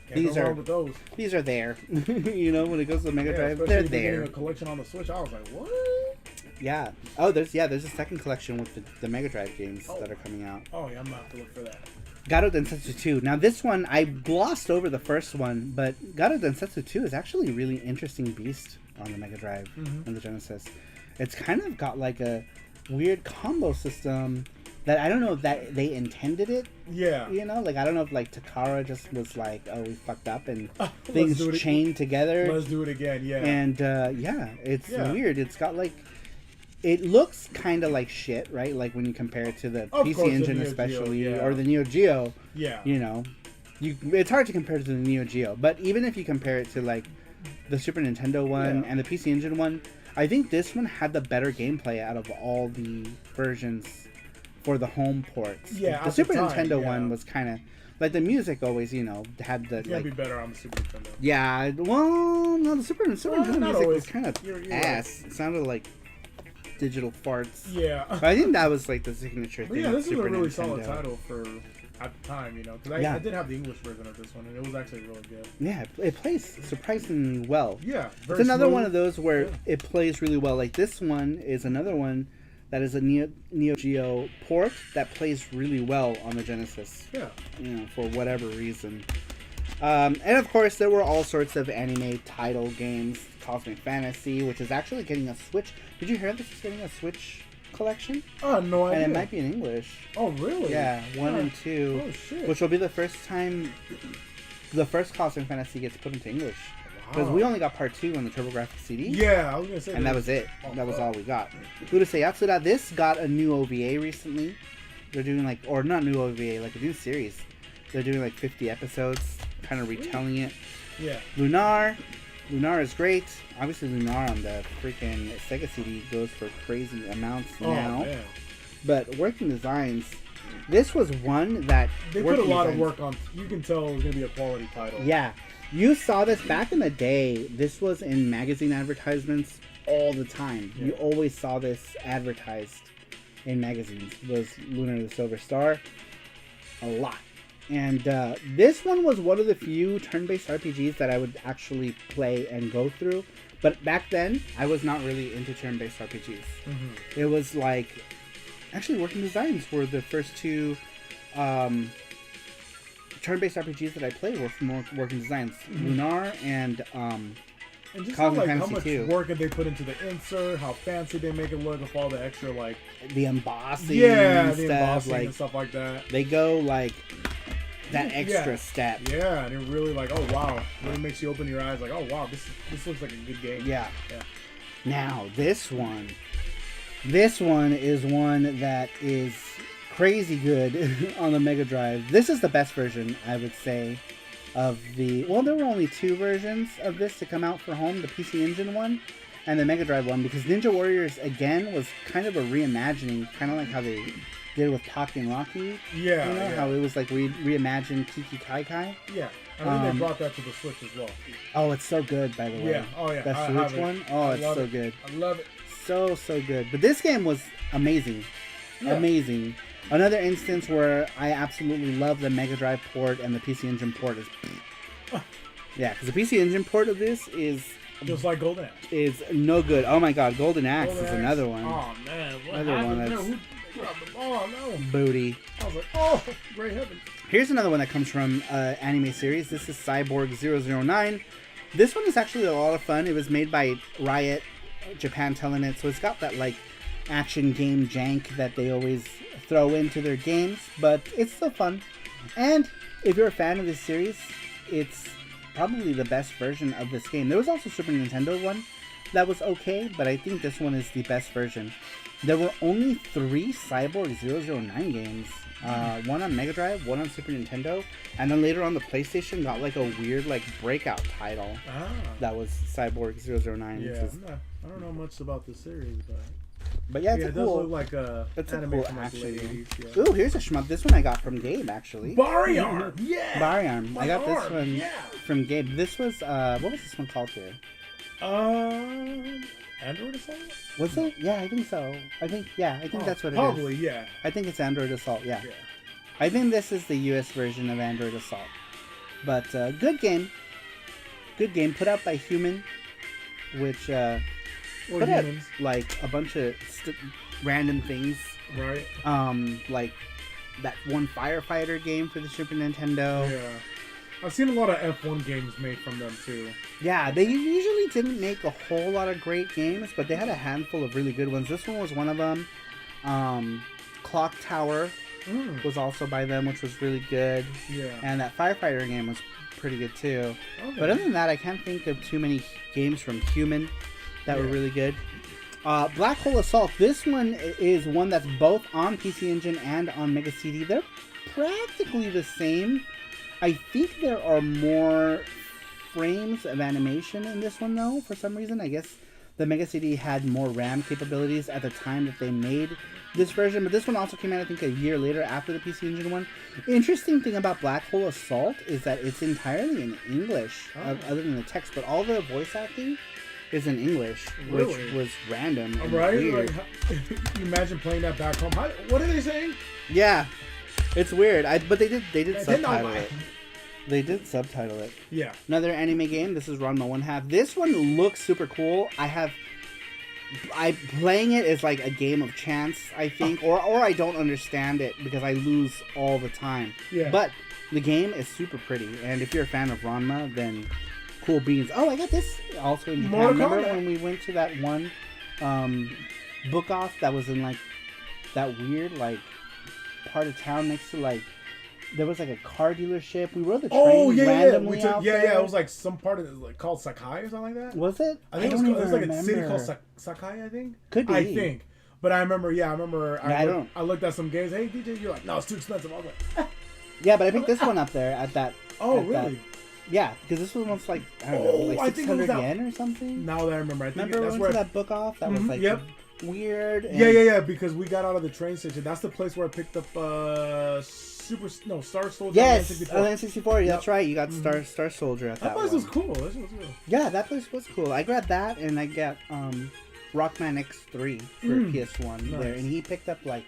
Can't these go are wrong with those. these are there. You know, when it goes to the Mega Yeah, Drive, especially they're if you're getting there. a collection on the Switch. I was like, what? Yeah. Oh, there's a second collection with the Mega Drive games Oh. that are coming out. Oh yeah, I'm gonna have to look for that. Garo Densetsu 2. Now this one I glossed over the first one, but Garo Densetsu 2 is actually a really interesting beast on the Mega Drive and the Genesis. It's kind of got like a weird combo system that I don't know if that they intended it. Yeah. You know, like I don't know if like Takara just was like, oh, we fucked up and Let's things do it. chained together. Let's do it again. Yeah. And it's Yeah. weird. It's got like, it looks kind of like shit, right? Like when you compare it to the Of PC course, the Engine, Neo Geo, especially, yeah. or the Neo Geo. yeah. You know, it's hard to compare it to the Neo Geo. But even if you compare it to like the Super Nintendo one Yeah. and the PC Engine one, I think this one had the better gameplay out of all the versions for the home ports. Yeah, the at Super the time, Nintendo yeah. one was kind of like the music always, you know, had the It's gonna like. be better on the Super Nintendo. Yeah, well, no, the Super Nintendo Well, not music was always. kind of You're ass. It sounded like digital farts. Yeah. But I think that was like the signature But thing. yeah, of this is a Super really Nintendo. solid title for at the time, you know, because Yeah. I did have the English version of this one, and it was actually really good. Yeah, it plays surprisingly well. Yeah, It's another smooth. one of those where Yeah. it plays really well. Like this one is another one that is a Neo Geo port that plays really well on the Genesis. Yeah. You know, for whatever reason. And of course, there were all sorts of anime title games. Cosmic Fantasy, which is actually getting a Switch. Did you hear this is getting a Switch collection? Oh, no idea. And it might be in English. Oh, really? Yeah, 1 Oh. and 2. Oh, shit. Which will be the first time the first Cosmic Fantasy gets put into English. Because we only got part 2 on the TurboGrafx CD. Yeah, I was gonna say. And that was it. Oh, That was fuck. all we got. Urusei Yatsura, this got a new OVA recently. They're doing like, or not new OVA, like a new series. They're doing like 50 episodes, kind of retelling it. Yeah. Lunar is great. Obviously Lunar on the freaking Sega CD goes for crazy amounts Oh, now. man. But Working Designs, this was one that... They put a Working lot of Designs- work on. You can tell it was gonna be a quality title. Yeah. You saw this back in the day. This was in magazine advertisements all the time. Yeah. You always saw this advertised in magazines. Was Lunar the Silver Star. A lot. And this one was one of the few turn-based RPGs that I would actually play and go through. But back then, I was not really into turn-based RPGs. Mm-hmm. It was like... Actually, Working Designs were the first two... turn-based RPGs that I played were from Working Designs. Lunar and And just Cosmic how Fantasy much 2. work did they put into the insert, how fancy they make it look with all the extra, like... the embossing Yeah, and the stuff. embossing Like and stuff like that. they go like that Yeah. extra step. Yeah, and it really, like, oh, wow. Really makes you open your eyes, like, oh, wow, this looks like a good game. Yeah. Yeah. Now, this one is one that is crazy good on the Mega Drive. This is the best version, I would say, of the... Well, there were only 2 versions of this to come out for home, the PC Engine one and the Mega Drive one, because Ninja Warriors, again, was kind of a reimagining, kind of like how they did with Pocky and Rocky. Yeah. You know, how it was like reimagined Kiki Kai Kai. Yeah. I think they brought that to the Switch as well. Oh, it's so good, by the way. Yeah. Oh, yeah. That Switch one? Oh, it's so good. I love it. So good. But this game was amazing. Yeah. Amazing. Another instance where I absolutely love the Mega Drive port and the PC Engine port is... Yeah, because the PC Engine port of this is... Just like Golden Axe. Is no good. Oh my god, Golden Axe Golden is Axe. another one. Oh man, what Another one happened? that's Oh no. booty. I was like, oh, great heavens. Here's another one that comes from anime series. This is Cyborg 009. This one is actually a lot of fun. It was made by Riot Japan Telenet, so it's got that like action game jank that they always throw into their games, but it's still fun. And if you're a fan of this series, it's probably the best version of this game. There was also a Super Nintendo one that was okay, but I think this one is the best version. There were only 3 Cyborg 009 games. One on Mega Drive, one on Super Nintendo, and then later on the PlayStation got like a weird like breakout title that was Cyborg 009. Yeah, I don't know much about the series, but yeah, it's it cool, does look like it's a anime cool from like the late action. 80s, yeah. Ooh, here's a shmup. This one I got from Gabe actually. Barnyard, yeah. Barnyard. I got this arm, one yeah. from Gabe. This was what was this one called here? Android Assault? Was it? Yeah, I think so. I think that's what it is. Probably, yeah. I think it's Android Assault, yeah. Yeah. I think this is the US version of Android Assault. But good game. Good game. Put out by Human, which Or put out humans, like a bunch of random things. right? Like that one firefighter game for the Super Nintendo. Yeah. I've seen a lot of F1 games made from them too. Yeah, they usually didn't make a whole lot of great games, but they had a handful of really good ones. This one was one of them. Clock Tower was also by them, which was really good. Yeah. And that firefighter game was pretty good too. Okay. But other than that, I can't think of too many games from Human that were really good. Black Hole Assault. This one is one that's both on PC Engine and on Mega CD. They're practically the same. I think there are more frames of animation in this one, though, for some reason. I guess the Mega CD had more RAM capabilities at the time that they made this version, but this one also came out, I think, a year later after the PC Engine one. Interesting thing about Black Hole Assault is that it's entirely in English, other than the text, but all the voice acting is in English, Really? which was random and Right? weird. Like, you imagine playing that back home. What are they saying? Yeah, it's weird. But they did subtitle know. it. They did subtitle it. Yeah. Another anime game. This is Ranma 1/2. This one looks super cool. Playing it is like a game of chance, I think, or I don't understand it because I lose all the time. Yeah. But the game is super pretty, and if you're a fan of Ranma, then cool beans. Oh, I got this also in Japan. Mortal Remember Kombat. when we went to that one book off that was in like that weird like part of town next to like. There was like a car dealership. We rode the train randomly out there. Yeah. It was like some part of it, like called Sakai or something like that. Was it? I think it was like a city called Sakai. I think. Could be. I think. But I remember. Yeah, I remember. Yeah, I looked at some games. Hey, DJ, you're like, no, it's too expensive. I was like, Yeah, but I picked this one up there at that. oh, at really? That, yeah, because this one was like I don't know, I like think it was 600 yen or something. Now that I remember, I think Remember that's we where. went to that book off that was like Yep. weird. And Yeah. Because we got out of the train station. That's the place where I picked up Star Soldier. Yes, N64. N64. That's right. You got Star Soldier at that That place one. was cool. That shit was cool. Yeah, that place was cool. I grabbed that and I got Rockman X3 for PS1 there, Nice. and he picked up like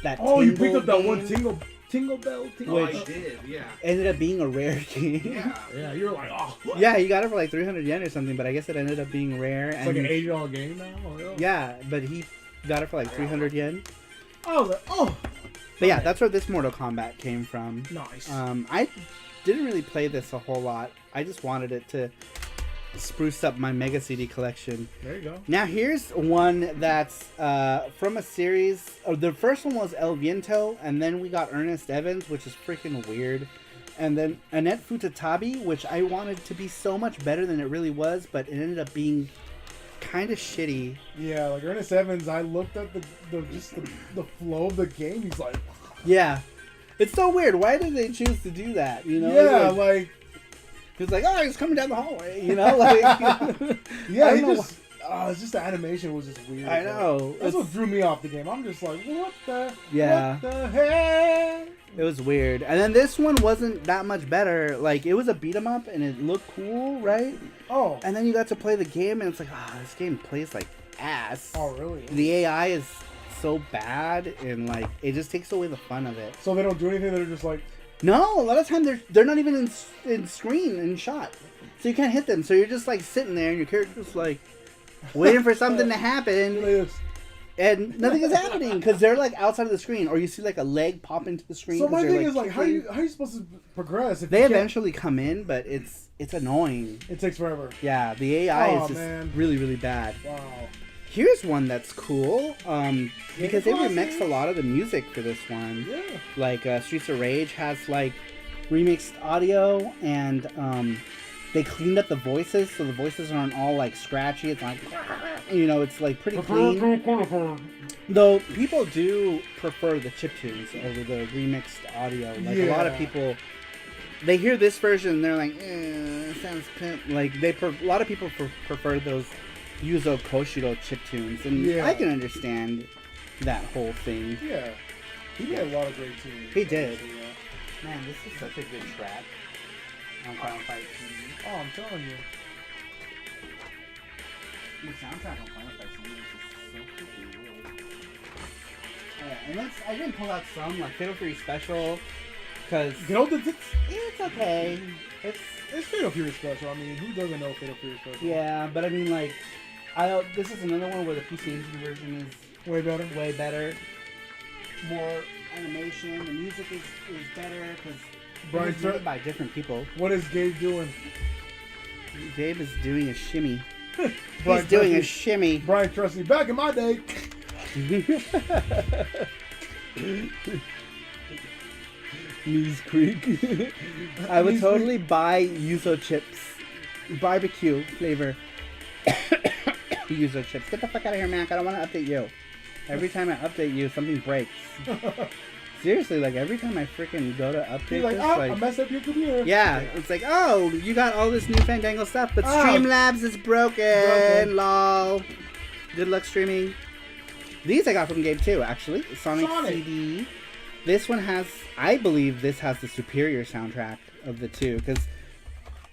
that. Oh, you picked Tingle up that one game. Tingle Bell. Oh, Which- I did, yeah. Ended up being a rare game. Yeah. Yeah, you're like, oh, what? Yeah, you got it for like 300 yen or something, but I guess it ended up being rare. It's like an $80 game now. Yeah, but he got it for like 300 yen. Oh, But yeah, that's where this Mortal Kombat came from. nice. I didn't really play this a whole lot. I just wanted it to spruce up my Mega CD collection. There you go. Now here's one that's from a series. Oh, the first one was El Viento, and then we got Ernest Evans, which is freaking weird. And then Annette Futatabi, which I wanted to be so much better than it really was, but it ended up being kind of shitty. Yeah, like Ernest Evans, I looked at the flow of the game. He's like, Yeah. It's so weird. Why did they choose to do that? You know? yeah, like He's like, oh, he's coming down the hallway. You know? Like, yeah, it's just the animation was just weird. I know. That's what drew me off the game. I'm just like, what the heck? It was weird. And then this one wasn't that much better. Like, it was a beat 'em up and it looked cool, right? Oh. And then you got to play the game and it's like, this game plays like ass. Oh, really? The AI is so bad and like it just takes away the fun of it. So they don't do anything. They're just like. No, a lot of time they're not even in screen in shot, so you can't hit them. So you're just like sitting there and your character's like waiting for something to happen, and nothing is happening because they're like outside of the screen, or you see like a leg pop into the screen. So my thing is like, how are you supposed to progress? If they eventually come in, but it's annoying. It takes forever. Yeah, the AI is just man. really really bad. Wow. Here's one that's cool, because they remixed a lot of the music for this one. Yeah. Like Streets of Rage has like remixed audio, and they cleaned up the voices, so the voices aren't all like scratchy. It's like, it's like pretty clean. Though people do prefer the chiptunes over the remixed audio. Like a lot of people, they hear this version and they're like, it sounds pimp. Like a lot of people prefer those Yuzo Koshiro chiptunes, and I can understand that whole thing. Yeah, he made a lot of great tunes. He did. Man, this is such a good track on Final Fight 2. Oh, I'm telling you. The soundtrack on Final Fight 2 is just so freaking good. Oh, yeah, and I didn't pull out some, like Fatal Fury Special, because it's okay. It's Fatal Fury Special. I mean, who doesn't know Fatal Fury Special? Yeah, but I mean, like, this is another one where the PC Engine version is way better. More animation. The music is better because Brian it's made by different people. What is Gabe doing? Gabe is doing a shimmy. Brian He's doing Trusty, a shimmy. Brian Trusty, back in my day. Knees creak. I would totally buy Yuzo chips. Barbecue flavor. Yuzo chips. Get the fuck out of here, Mac. I don't want to update you. Every time I update you, something breaks. Seriously, like every time I freaking go to update like, this, I messed up your computer. Yeah, it's like, oh, you got all this new Fandango stuff, but Streamlabs is broken. Lol. Good luck streaming. These I got from Gabe too, actually. Sonic CD. This one has, I believe this has the superior soundtrack of the two, because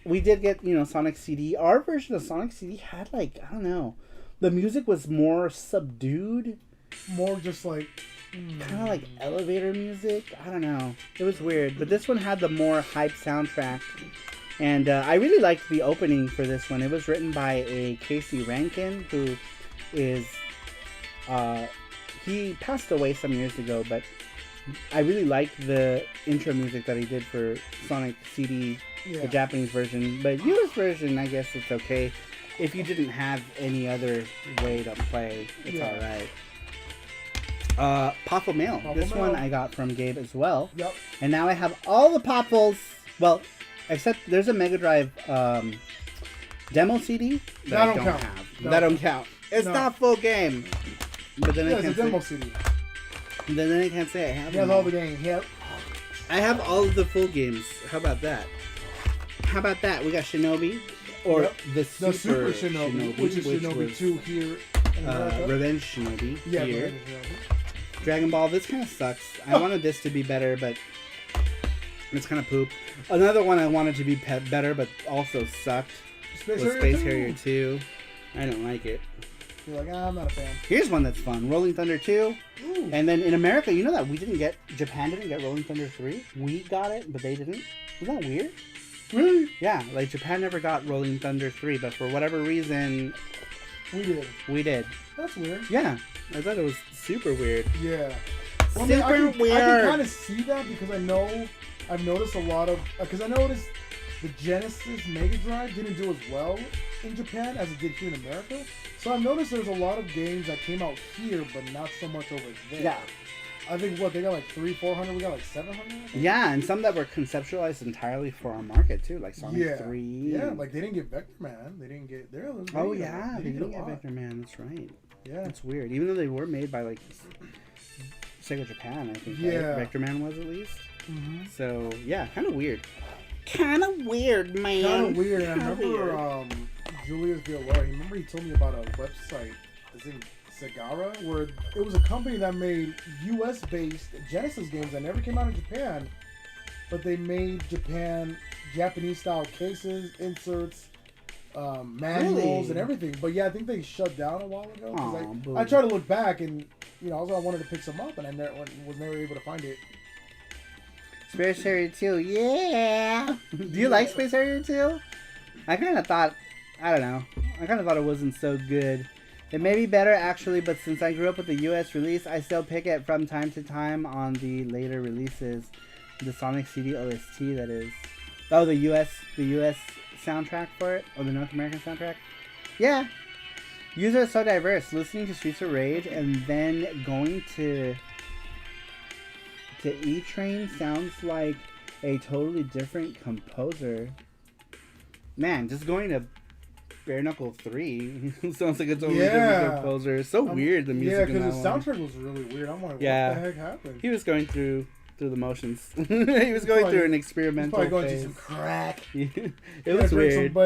we did get, Sonic CD. Our version of Sonic CD had like, I don't know, the music was more subdued. More just like... kind of like elevator music. I don't know. It was weird. But this one had the more hype soundtrack. And I really liked the opening for this one. It was written by a Casey Rankin, who is... he passed away some years ago, but I really liked the intro music that he did for Sonic CD, the Japanese version. But US version, I guess it's okay. If you didn't have any other way to play, it's alright. Poffle Mail. This one I got from Gabe as well. Yep. And now I have all the Poffles. Well, except there's a Mega Drive demo CD that I don't have. No. That don't count. It's not full game. But then I can't it's a demo CD. Then I can't say I have He has all the games. Yep. I have all of the full games. How about that? We got Shinobi. Or the Super Shinobi, which is Shinobi was, 2 here in America. Revenge Shinobi here. Revenge Shinobi. Dragon Ball, this kind of sucks. I wanted this to be better, but it's kind of poop. Another one I wanted to be better, but also sucked, was Space Harrier 2. I don't like it. You're like, I'm not a fan. Here's one that's fun. Rolling Thunder 2. Ooh. And then in America, you know that Japan didn't get Rolling Thunder 3? We got it, but they didn't. Isn't that weird? Really? Yeah, like Japan never got Rolling Thunder 3, but for whatever reason... We did. That's weird. Yeah, I thought it was super weird. Yeah. Well, Super weird. I can kind of see that because I've noticed a lot of... Because I noticed the Genesis Mega Drive didn't do as well in Japan as it did here in America. So I've noticed there's a lot of games that came out here, but not so much over there. Yeah. I think they got like 400. We got like 700. Yeah, and some that were conceptualized entirely for our market too, like Sonic 3. Yeah, like they didn't get Vector Man. They didn't get their. Oh yeah, they didn't get Vector Man. That's right. Yeah, that's weird. Even though they were made by like Sega Japan, I think. Yeah, right? Vector Man was at least. Mm-hmm. So yeah, kind of weird. Kind of weird, man. Kind of weird. And I remember Julius Villar. He told me about a website. I think Segara, where it was a company that made U.S.-based Genesis games that never came out in Japan, but they made Japanese-style cases, inserts, manuals, and everything. But yeah, I think they shut down a while ago. I tried to look back, and I wanted to pick some up, and I was never able to find it. Space Harrier 2, yeah! Do you like Space Harrier 2? I kind of thought, I don't know, it wasn't so good. It may be better actually, but since I grew up with the US release, I still pick it from time to time on the later releases. The Sonic CD Ost, that is. Oh, the US soundtrack for it? Or the North American soundtrack? Yeah. Users are so diverse. Listening to Streets of Rage and then going to E-Train sounds like a totally different composer. Man, just going to Bare Knuckle 3 sounds like a totally different composer. It's so weird, the music in that because the soundtrack was really weird. I'm like, what the heck happened? He was going through the motions. He was going through an experimental phase. Probably going through some crack. It was weird.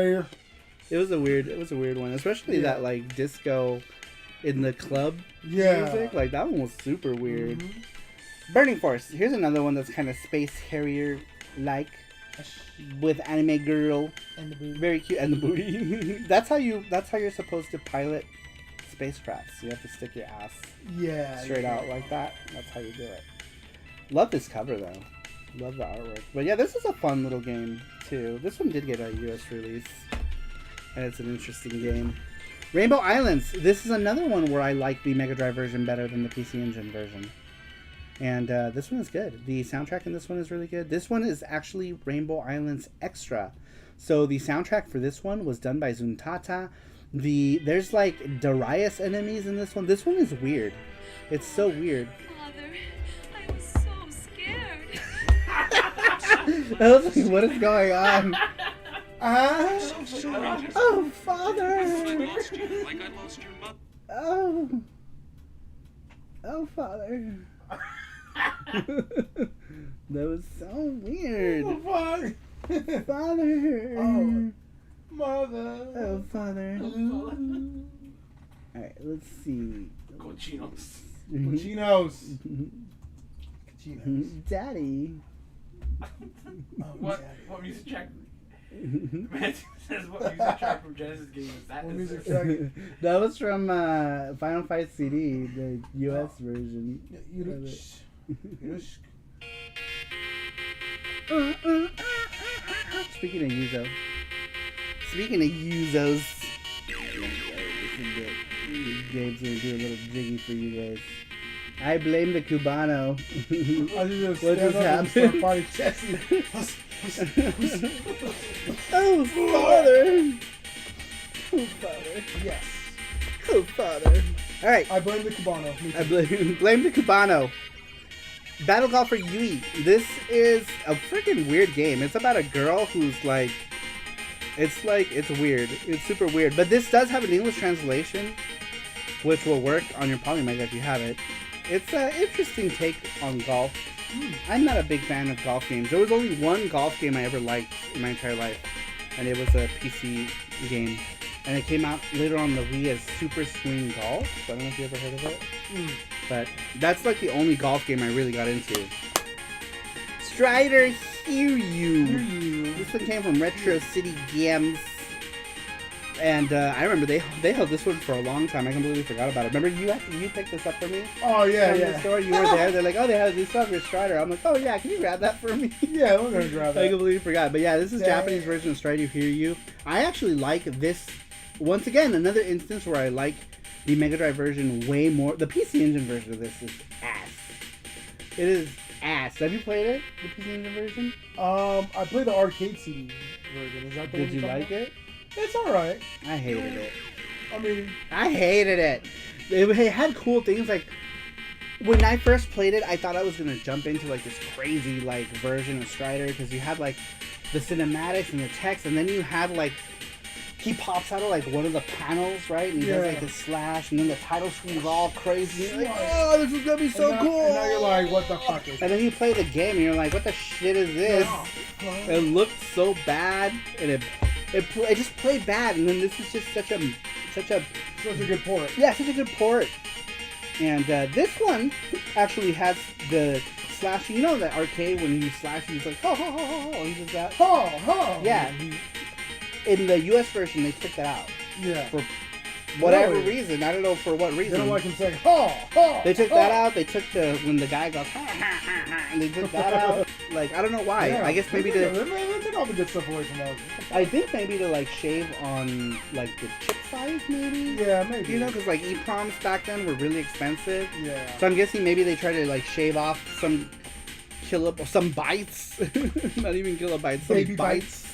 It was a weird one, especially that like disco in the club music. Like that one was super weird. Mm-hmm. Burning Force. Here's another one that's kind of Space Harrier like, with anime girl and the booty. Very cute, and the booty. That's how you're supposed to pilot spacecrafts. You have to stick your ass straight out like that. That's how you do it. Love this cover though. Love the artwork. But yeah, this is a fun little game too. This one did get a US release, and it's an interesting game. Rainbow Islands. This is another one where I like the Mega Drive version better than the PC Engine version. And this one is good. The soundtrack in this one is really good. This one is actually Rainbow Islands Extra. So the soundtrack for this one was done by Zuntata. There's like Darius enemies in this one. This one is weird. It's so weird. Father, I was so scared. I was like, what is going on? Oh, Father. Oh, Father. That was so weird. Oh, Father. Father. Oh, Mother. Oh, Father. Alright, let's see. Cochinos. Daddy. What music track? Man says what music track from Genesis game is that? What music track? That was from Final Fight CD, the US version. Speaking of Yuzos. Gabe's gonna do a little jiggy for you guys. I blame the Cubano. What just happened? Oh, Father! Oh, Father. Yes. Oh, Father. Alright. I blame the Cubano. I blame the Cubano. Battle Golf for Yui. This is a freaking weird game. It's about a girl who's like... It's weird. It's super weird. But this does have an English translation, which will work on your Polymega if you have it. It's an interesting take on golf. I'm not a big fan of golf games. There was only one golf game I ever liked in my entire life, and it was a PC game. And it came out later on the Wii as Super Swing Golf. I don't know if you ever heard of it. But that's like the only golf game I really got into. Strider, hear you. This one came from Retro City Games. And I remember they held this one for a long time. I completely forgot about it. Remember you picked this up for me? Oh yeah, from the store. You were there. They're like, oh, they have this stuff for Strider. I'm like, oh yeah, can you grab that for me? Yeah, we're gonna grab that. I completely forgot. But yeah, this is Japanese version of Strider Hear You. I actually like this. Once again, another instance where I like the Mega Drive version way more. The PC Engine version of this is ass. It is ass. Have you played it? The PC Engine version? I played the arcade CD version. Is that the Did you like it? It's alright. I hated it. I mean, I hated it. It had cool things like When I first played it, I thought I was gonna jump into like this crazy like version of Strider because you had like the cinematics and the text, and then you had like he pops out of like one of the panels, right? And he does like this slash, and then the title screen's all crazy. And you're like, oh, this is gonna be so cool. And now you're like, what the fuck is And then you play the game, and you're like, what the shit is this? It looked so bad, and it just played bad. And then this is just such a good port. Yeah, such a good port. And this one actually has the slashing. You know the arcade when you slash, he's like, ho, ho, ho, ho, ho. He does that. Ho, ho. Yeah. In the US version, they took that out. Yeah. For whatever reason. I don't know for what reason. They don't like him saying, ho, ho. They took that out. They took when the guy goes, ha, ha, ha, ha, and they took that out. Like, I don't know why. Yeah. I guess maybe they took all the good stuff away from those. I think maybe to like shave on like the chip size, maybe. Yeah, maybe. You know, because like EPROMs back then were really expensive. Yeah. So I'm guessing maybe they tried to like shave off some bytes, not even kilobytes, some Baby bytes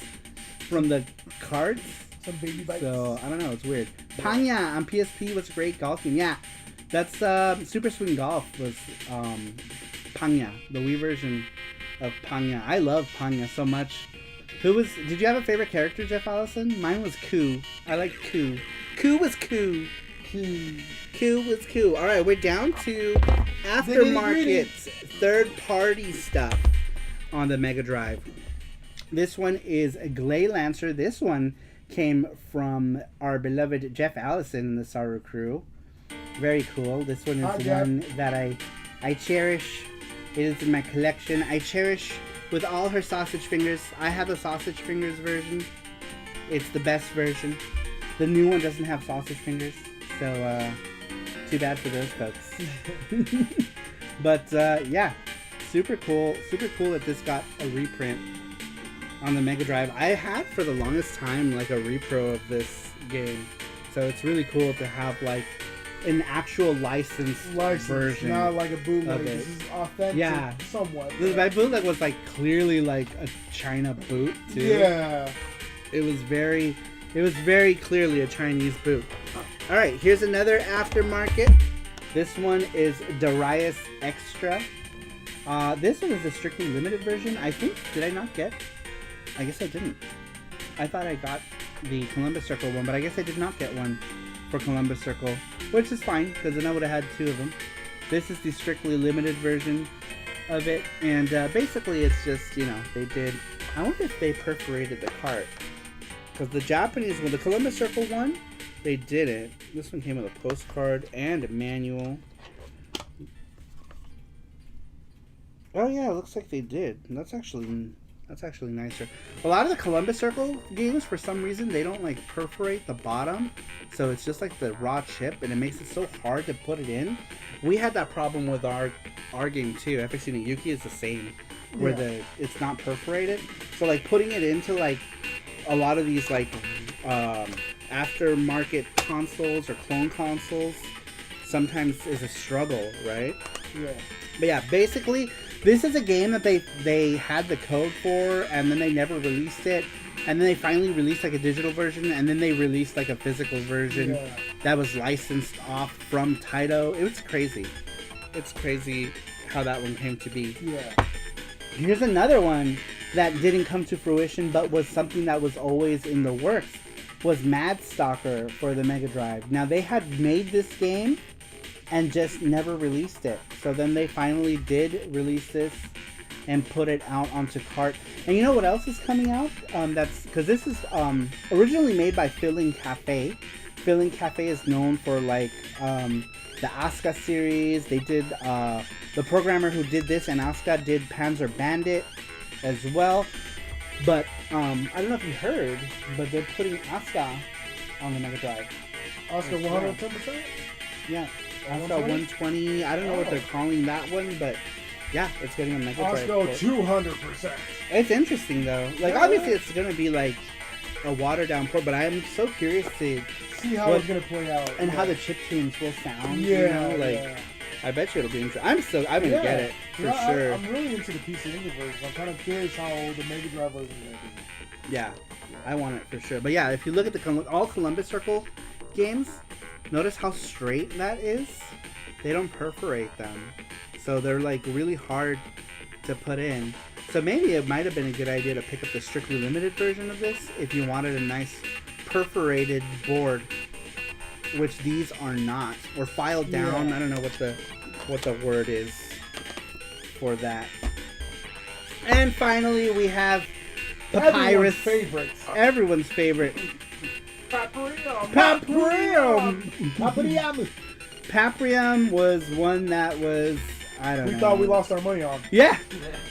from the cards. Some baby bites. So I don't know, it's weird. Panya on PSP was a great golf game. Yeah, that's Super Swing Golf was Panya, the Wii version of Panya. I love Panya so much. Did you have a favorite character, Jeff Allison? Mine was Ku. I like Ku. Ku was Ku. Ku was Ku. All right, we're down to aftermarket third-party stuff on the Mega Drive. This one is a Glay Lancer. This one came from our beloved Jeff Allison in the Saru crew. Very cool. This one is one that I cherish. It is in my collection. I cherish with all her sausage fingers. I have the sausage fingers version. It's the best version. The new one doesn't have sausage fingers, so too bad for those folks. But yeah, super cool that this got a reprint on the Mega Drive. I had for the longest time like a repro of this game, so it's really cool to have like an actual licensed version, not like a bootleg. of it. This is authentic, Yeah, somewhat. my bootleg was like clearly like a China boot too. Yeah, it was very clearly a Chinese boot. All right, here's another aftermarket. This one is Darius Extra. This one is a strictly limited version. I think, did I not get? I guess I didn't. I thought I got the Columbus Circle one, but I guess I did not get one for Columbus Circle, which is fine, because then I would have had two of them. This is the strictly limited version of it, and basically it's just, you know, they did... I wonder if they perforated the cart, because the Japanese one, the Columbus Circle one, they didn't. This one came with a postcard and a manual. Oh yeah, it looks like they did. That's actually nicer. A lot of the Columbus Circle games, for some reason, they don't like perforate the bottom, so it's just like the raw chip, and it makes it so hard to put it in. We had that problem with our game too. FX Unit Yuki is the same, where it's not perforated. So like putting it into like a lot of these like aftermarket consoles or clone consoles sometimes is a struggle, right? Yeah. But yeah, basically, this is a game that they had the code for, and then they never released it, and then they finally released like a digital version, and then they released like a physical version that was licensed off from Taito. It was crazy. It's crazy how that one came to be. Yeah. Here's another one that didn't come to fruition, but was something that was always in the works, was Mad Stalker for the Mega Drive. Now, they had made this game and just never released it. So then they finally did release this and put it out onto cart. And you know what else is coming out? That's because this is originally made by Filling Cafe. Filling Cafe is known for like the Asuka series. They did the programmer who did this and Asuka did Panzer Bandit as well. But I don't know if you heard, but they're putting Asuka on the Mega Drive. Asuka 110%? Yeah. Asuka 120. I don't know what they're calling that one, but yeah, it's getting a Mega Drive. Asuka 200%. It's interesting though. Like obviously it's gonna be like a watered down port, but I am so curious to see how it's gonna play out and how the chip tunes will sound. Yeah, you know? Like I bet you it'll be interesting. I'm gonna get it for sure. I'm really into the PC Engine version. I'm kind of curious how the Mega Drive version is gonna be. Yeah, I want it for sure. But yeah, if you look at all Columbus Circle games, notice how straight that is. they don't perforate them, so they're like really hard to put in. So maybe it might have been a good idea to pick up the strictly limited version of this if you wanted a nice perforated board, which these are not, or filed down. Yeah. I don't know what the word is for that. And finally, we have Papyrus, everyone's favorite. Paprium. Paprium was one that was, I don't know. We thought we lost our money on. Yeah,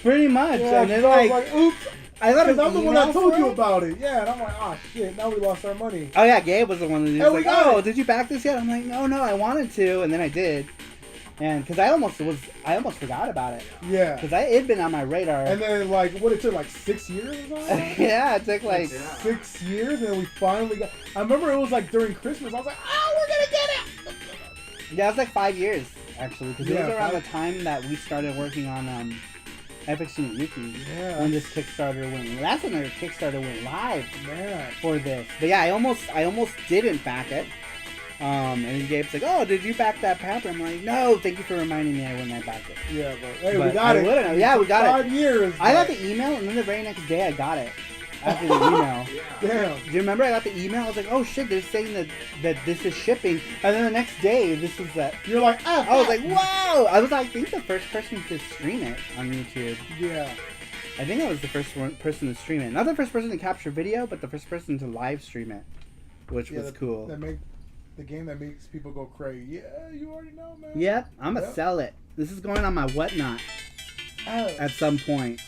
pretty much. Yeah, and then so I was like, oops. I thought Because I'm the one that told you it. about it. Yeah, and I'm like, oh shit, now we lost our money. Oh yeah, Gabe was the one that was Hey, we like, got oh, it. did you back this yet? I'm like, no, I wanted to, and then I did. And because I almost forgot about it. Yeah. Because it had been on my radar. And then like, what, it took like 6 years or something? Yeah, it took like 6 years, and then we finally got. I remember it was like during Christmas. I was like, oh, we're gonna get it. Yeah, it was like 5 years actually, because it Yeah, was around the time that we started working on FX Unit Yuki. Yeah. When this Kickstarter went, that's when their Kickstarter went live Man. for this. But yeah, I almost didn't back it. And then Gabe's like, oh, did you back that Pepper? I'm like, no, thank you for reminding me I wouldn't have backed it. Yeah, but hey, But we got I it. wouldn't have. Yeah, we got it. 5 years. I got the email, and then the very next day I got it. After the email. Damn. Do you remember I got the email? I was like, oh shit, they're saying that this is shipping. And then the next day, this was that. You're like, ah. I was like, whoa! I was, I think, the first person to stream it on YouTube. Yeah. I think I was the first person to stream it. Not the first person to capture video, but the first person to live stream it. Which was cool. The game that makes people go crazy. Yeah, you already know, man. Yep, I'm going to sell it. This is going on my whatnot at some point.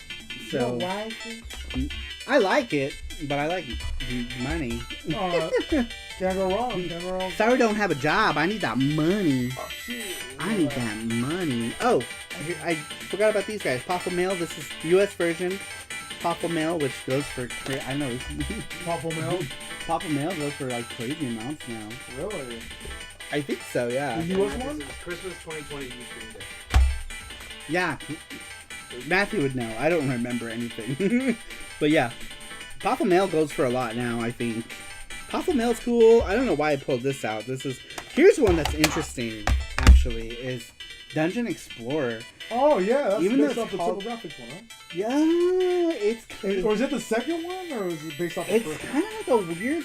So You don't like it? I like it, but I like money. Can't go wrong. Can't go wrong. Sorry, don't have a job. I need that money. Oh, shit. I need that money. Oh, I forgot about these guys. Papa Mail. This is US version. Papa Mail, which goes for I know. Papa Mail. Papa Mail goes for like crazy amounts now. Really? I think so. Yeah. The US one? This is Christmas 2020 Stream Day. Yeah. Matthew would know. I don't remember anything. But yeah, Papa Mail goes for a lot now, I think. Papa Mail's cool. I don't know why I pulled this out. Here's one that's interesting, actually, is Dungeon Explorer. Oh, yeah. That's Even though based it's off the called- TurboGrafx one, huh? Yeah, Or is it the second one, or is it based off the it's first one? kind of like a weird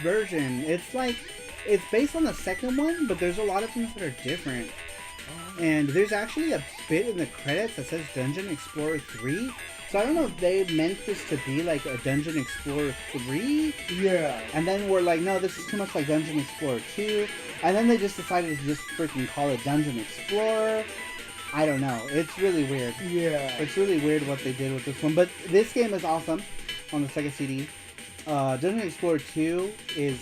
version. It's like, it's based on the second one, but there's a lot of things that are different. And there's actually a bit in the credits that says Dungeon Explorer 3. So I don't know if they meant this to be like a Dungeon Explorer 3. Yeah. And then we're like, no, this is too much like Dungeon Explorer 2. And then they just decided to just freaking call it Dungeon Explorer. I don't know. It's really weird. Yeah. It's really weird what they did with this one. But this game is awesome on the Sega CD. Dungeon Explorer 2 is,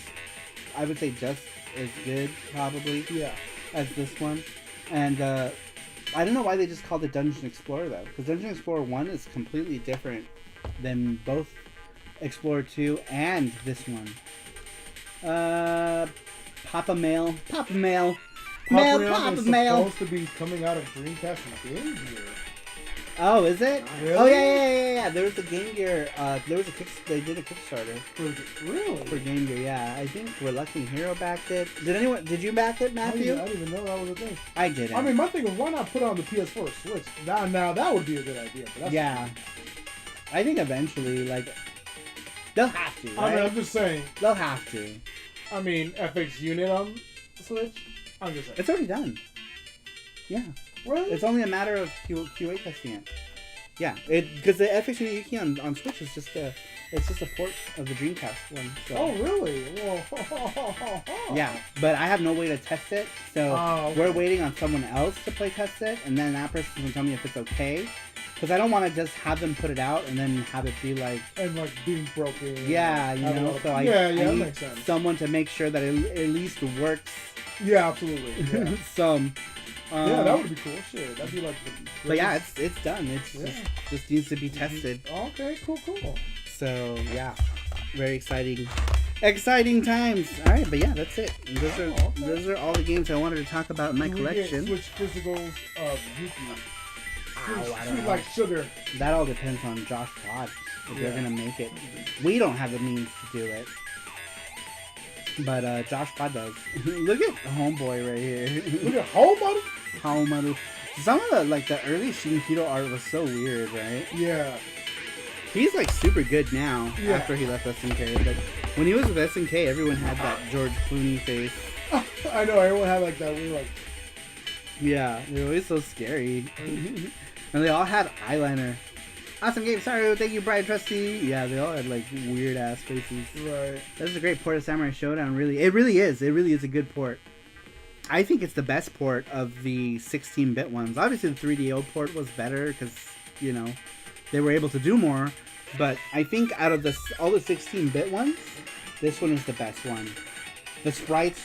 I would say, just as good, probably, Yeah. as this one. And I don't know why they just called it Dungeon Explorer, though. Because Dungeon Explorer 1 is completely different than both Explorer 2 and this one. Papa Mail. Papa Mail. Mail, Paprium Papa is Mail. supposed to be coming out of Dreamcast and Game Gear. Oh, is it? Really? Oh, yeah. There was a Game Gear. There was they did a Kickstarter Really? for Game Gear. Yeah, I think Reluctant Hero backed it. Did you back it, I Matthew? didn't even know that was a thing. I didn't. I mean, my thing is, why not put it on the PS4 or Switch? Now that would be a good idea. But that's yeah. I think eventually, like, they'll have to, right? I mean, I'm just saying. They'll have to. I mean, FX Unit on Switch. I'm just saying. It's already done. Yeah. Really? It's only a matter of QA testing it. Yeah, because the FX Yuki on Switch is just a port of the Dreamcast one. So. Oh, really? Whoa. Yeah, but I have no way to test it, so okay. we're waiting on someone else to play test it, and then that person can tell me if it's okay. Because I don't want to just have them put it out and then have it be like, And like being broken. yeah, you know. So I that need makes sense. someone to make sure that it at least works. Yeah, absolutely. Yeah. Some. Yeah, that would be cool. Shit, that'd be like. But yeah, it's done. It's Yeah. just needs to be tested. Okay, cool. So yeah, very exciting times. All right, but yeah, that's it. Those are all the games I wanted to talk about in my collection. Switch physicals of Yuki. I don't Sweet know. like sugar. That all depends on Josh Todd if they're gonna make it. We don't have the means to do it, but Josh Todd does. Look at homeboy right here. Look at homebody. Haomaru. Some of the early Shinhiro art was so weird, right? Yeah. He's like super good now Yeah. after he left SNK. But when he was with SNK, everyone had that George Clooney face. I know, everyone had like that weird, like... Yeah, they were always so scary. And they all had eyeliner. Awesome game, sorry, thank you, Brian Trusty. Yeah, they all had like weird ass faces. Right. That's a great port of Samurai Showdown, really. It really is. It really is a good port. I think it's the best port of the 16-bit ones. Obviously, the 3DO port was better because, you know, they were able to do more. But I think out of all the 16-bit ones, this one is the best one. The sprites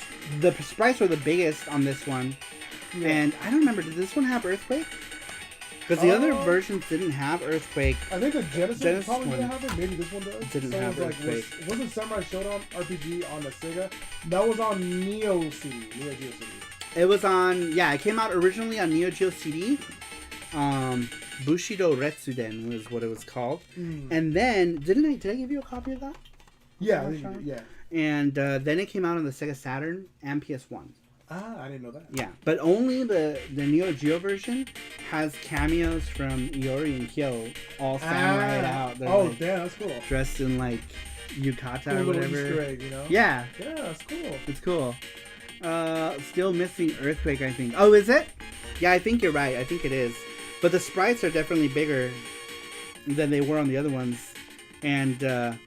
were the biggest on this one. Yeah. And I don't remember, did this one have Earthquake? Because the other versions didn't have Earthquake. I think the Genesis probably one didn't have it. Maybe this one does. Didn't so have it was Earthquake. Wasn't Samurai Showdown RPG on the Sega? That was on Neo CD. Neo Geo CD. It was on, yeah, it came out originally on Neo Geo CD. Bushido Retsuden was what it was called. And then, did I give you a copy of that? Yeah, yeah. And then it came out on the Sega Saturn and PS1. Ah, I didn't know that. Yeah, but only the Neo Geo version has cameos from Iori and Kyo all samurai'd out. They're like, damn, that's cool. dressed in like yukata Cool or little whatever. Easter egg, you know? Yeah, Yeah, that's cool. it's cool. Still missing Earthquake, I think. Oh, is it? Yeah, I think you're right. I think it is. But the sprites are definitely bigger than they were on the other ones. And a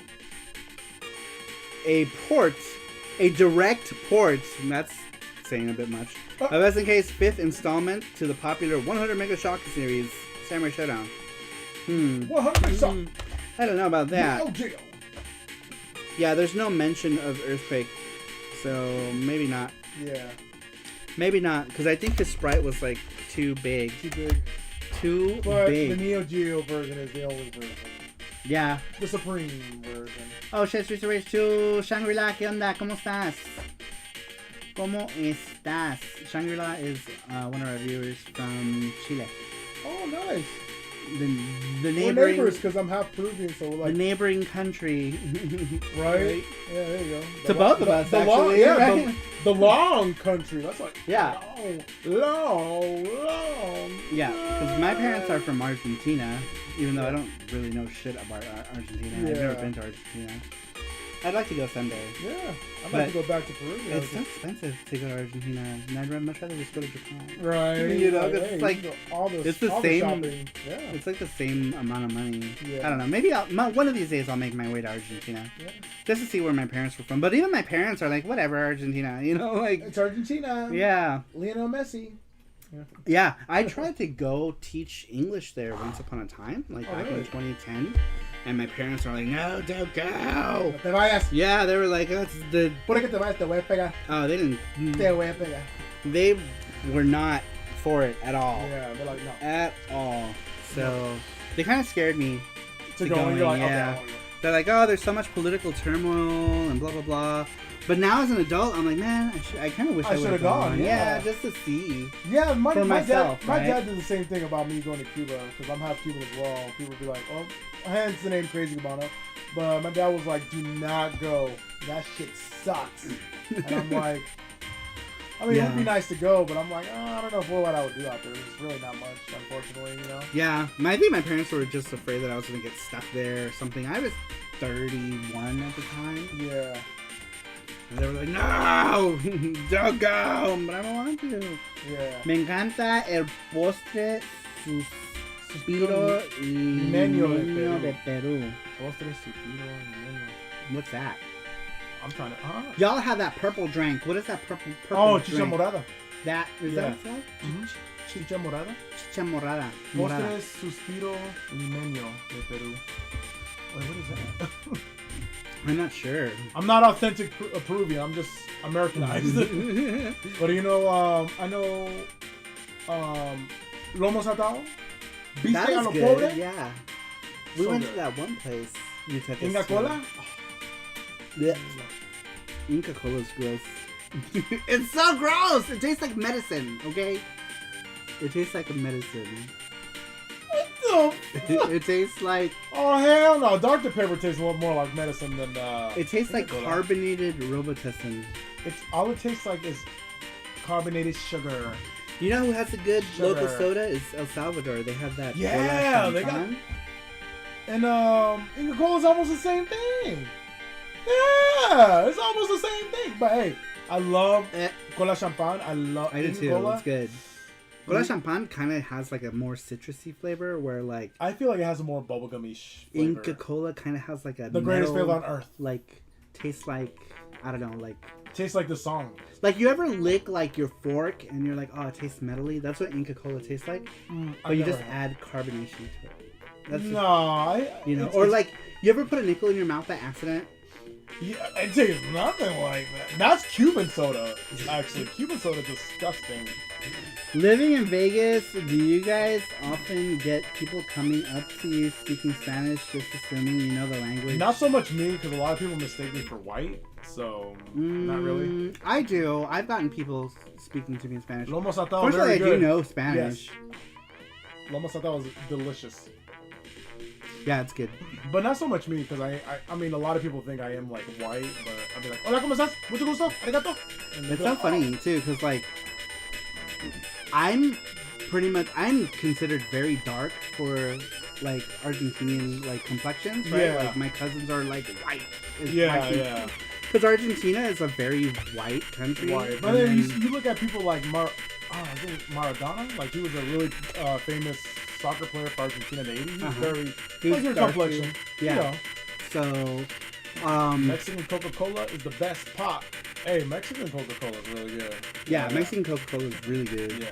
direct port, and that's saying a bit much, of SNK's 5th installment to the popular 100 Mega Shock series, Samurai Showdown. 100 Mega Shock. I don't know about that. Neo Geo. Yeah, there's no mention of Earthquake, so maybe not. Yeah. Maybe not, because I think the sprite was like too big. Too But big. the Neo Geo version is the only version. Yeah. The Supreme version. Oh, shit, Race 2, Shangri-La, ¿qué onda? ¿Cómo estás? ¿Cómo estás? Shangri-La is one of our viewers from Chile. Oh, nice. The We're neighboring... neighbors because I'm half Peruvian, so we're like... The neighboring country. Right? Yeah, there you go. To both of us, the actually. long, yeah, right? the long country. That's like... Yeah. Long. Yeah, because my parents are from Argentina, even though I don't really know shit about Argentina. I've never been to Argentina. I'd like to go someday. Yeah, I'd like to go back to Peru. It's so expensive to go to Argentina, and I'd much rather just go to Japan. Right. You know, hey, it's like it's the same. Yeah. It's like the same amount of money. Yeah. I don't know. Maybe one of these days I'll make my way to Argentina, just to see where my parents were from. But even my parents are like, whatever, Argentina. You know, like it's Argentina. Yeah. Lionel Messi. Yeah, I tried to go teach English there once upon a time, like back in 2010. And my parents are like, no, don't go. Te vayas. Yeah, they were like, that's the... Por que te vayas, te voy a pegar. Oh, they didn't... Te voy a pegar. They were not for it at all. Yeah, they're like, no. At all. So, they kind of scared me to go, going, you're like, yeah. okay. They're like, oh, there's so much political turmoil and blah, blah, blah. But now as an adult, I'm like, man, I kind of wish I would have gone. Yeah, just to see. Yeah, my myself, dad, my dad did the same thing about me going to Cuba, because I'm half Cuban as well. People would be like, oh, hence the name Crazy Cubano. But my dad was like, do not go. That shit sucks. And I'm like, I mean, it would be nice to go, but I'm like, oh, I don't know what I would do out there. There's really not much, unfortunately, you know? Yeah, I think my parents were just afraid that I was going to get stuck there or something. I was 31 at the time. Yeah. And they were like, no, don't go, but I don't want to. Yeah. Me encanta el postre suspiro limeño de Perú. Postre suspiro limeño. What's that? I'm trying to. Y'all have that purple drink. What is that purple Oh, drink? chicha morada. That is that what it's called? Chicha morada. Chicha morada. Postre suspiro limeño de Perú. Wait, what is that? I'm not sure. I'm not authentic Peruvian. I'm just Americanized. But you know, I know Lomo Saltado. That is good. Pobre? Yeah. We went to that one place. You took us Inca Cola? Yeah. Inca Cola's gross. It's so gross! It tastes like medicine, okay? It tastes like a medicine. What the It tastes like... Oh, hell no. Dr. Pepper tastes a lot more like medicine than... It tastes like carbonated Robitussin. All it tastes like is carbonated sugar. You know who has a good local Sugar. soda? Is El Salvador. They have that. Yeah, Cola they got- Champagne. And Inca Cola's almost the same thing. Yeah, it's almost the same thing. But hey, I love Cola Champagne. I love I do Inca too. Cola. It's good. Cola Champagne kind of has like a more citrusy flavor, where like I feel like it has a more bubblegummy flavor. Inca Cola kind of has like a The greatest metal, flavor on earth. Like tastes like, I don't know, like Tastes like the song. like you ever lick like your fork and you're like, oh, it tastes metally. That's what Inca Cola tastes like. But you just add carbonation to it. That's you know, or like you ever put a nickel in your mouth by accident? Yeah, it tastes nothing like that. That's Cuban soda. Actually, Cuban soda is disgusting. Living in Vegas, do you guys often get people coming up to you speaking Spanish, just assuming you know the language? Not so much me, because a lot of people mistake me for white. So not really. I do. I've gotten people speaking to me in Spanish. Lomo saltado, Fortunately, very I good. do know Spanish. Yes. Lomo saltado is delicious. Yeah, it's good. But not so much me, because I mean, a lot of people think I am like white, but I'll be like, hola, ¿cómo estás? Mucho gusto, arigato. And they'll It's be so like, funny too, because like I'm considered very dark for like Argentinian like complexions, right? Yeah. Like my cousins are like white. Yeah. Because Argentina is a very white country. White. But then you look at people like I think Maradona, like he was a really famous soccer player for Argentina in the 80s. He was very He was like your dark complexion. too. Yeah. You know, So, Mexican Coca-Cola is the best pop. Hey, Mexican Coca-Cola is really good. yeah, Mexican Coca-Cola is really good. Yeah.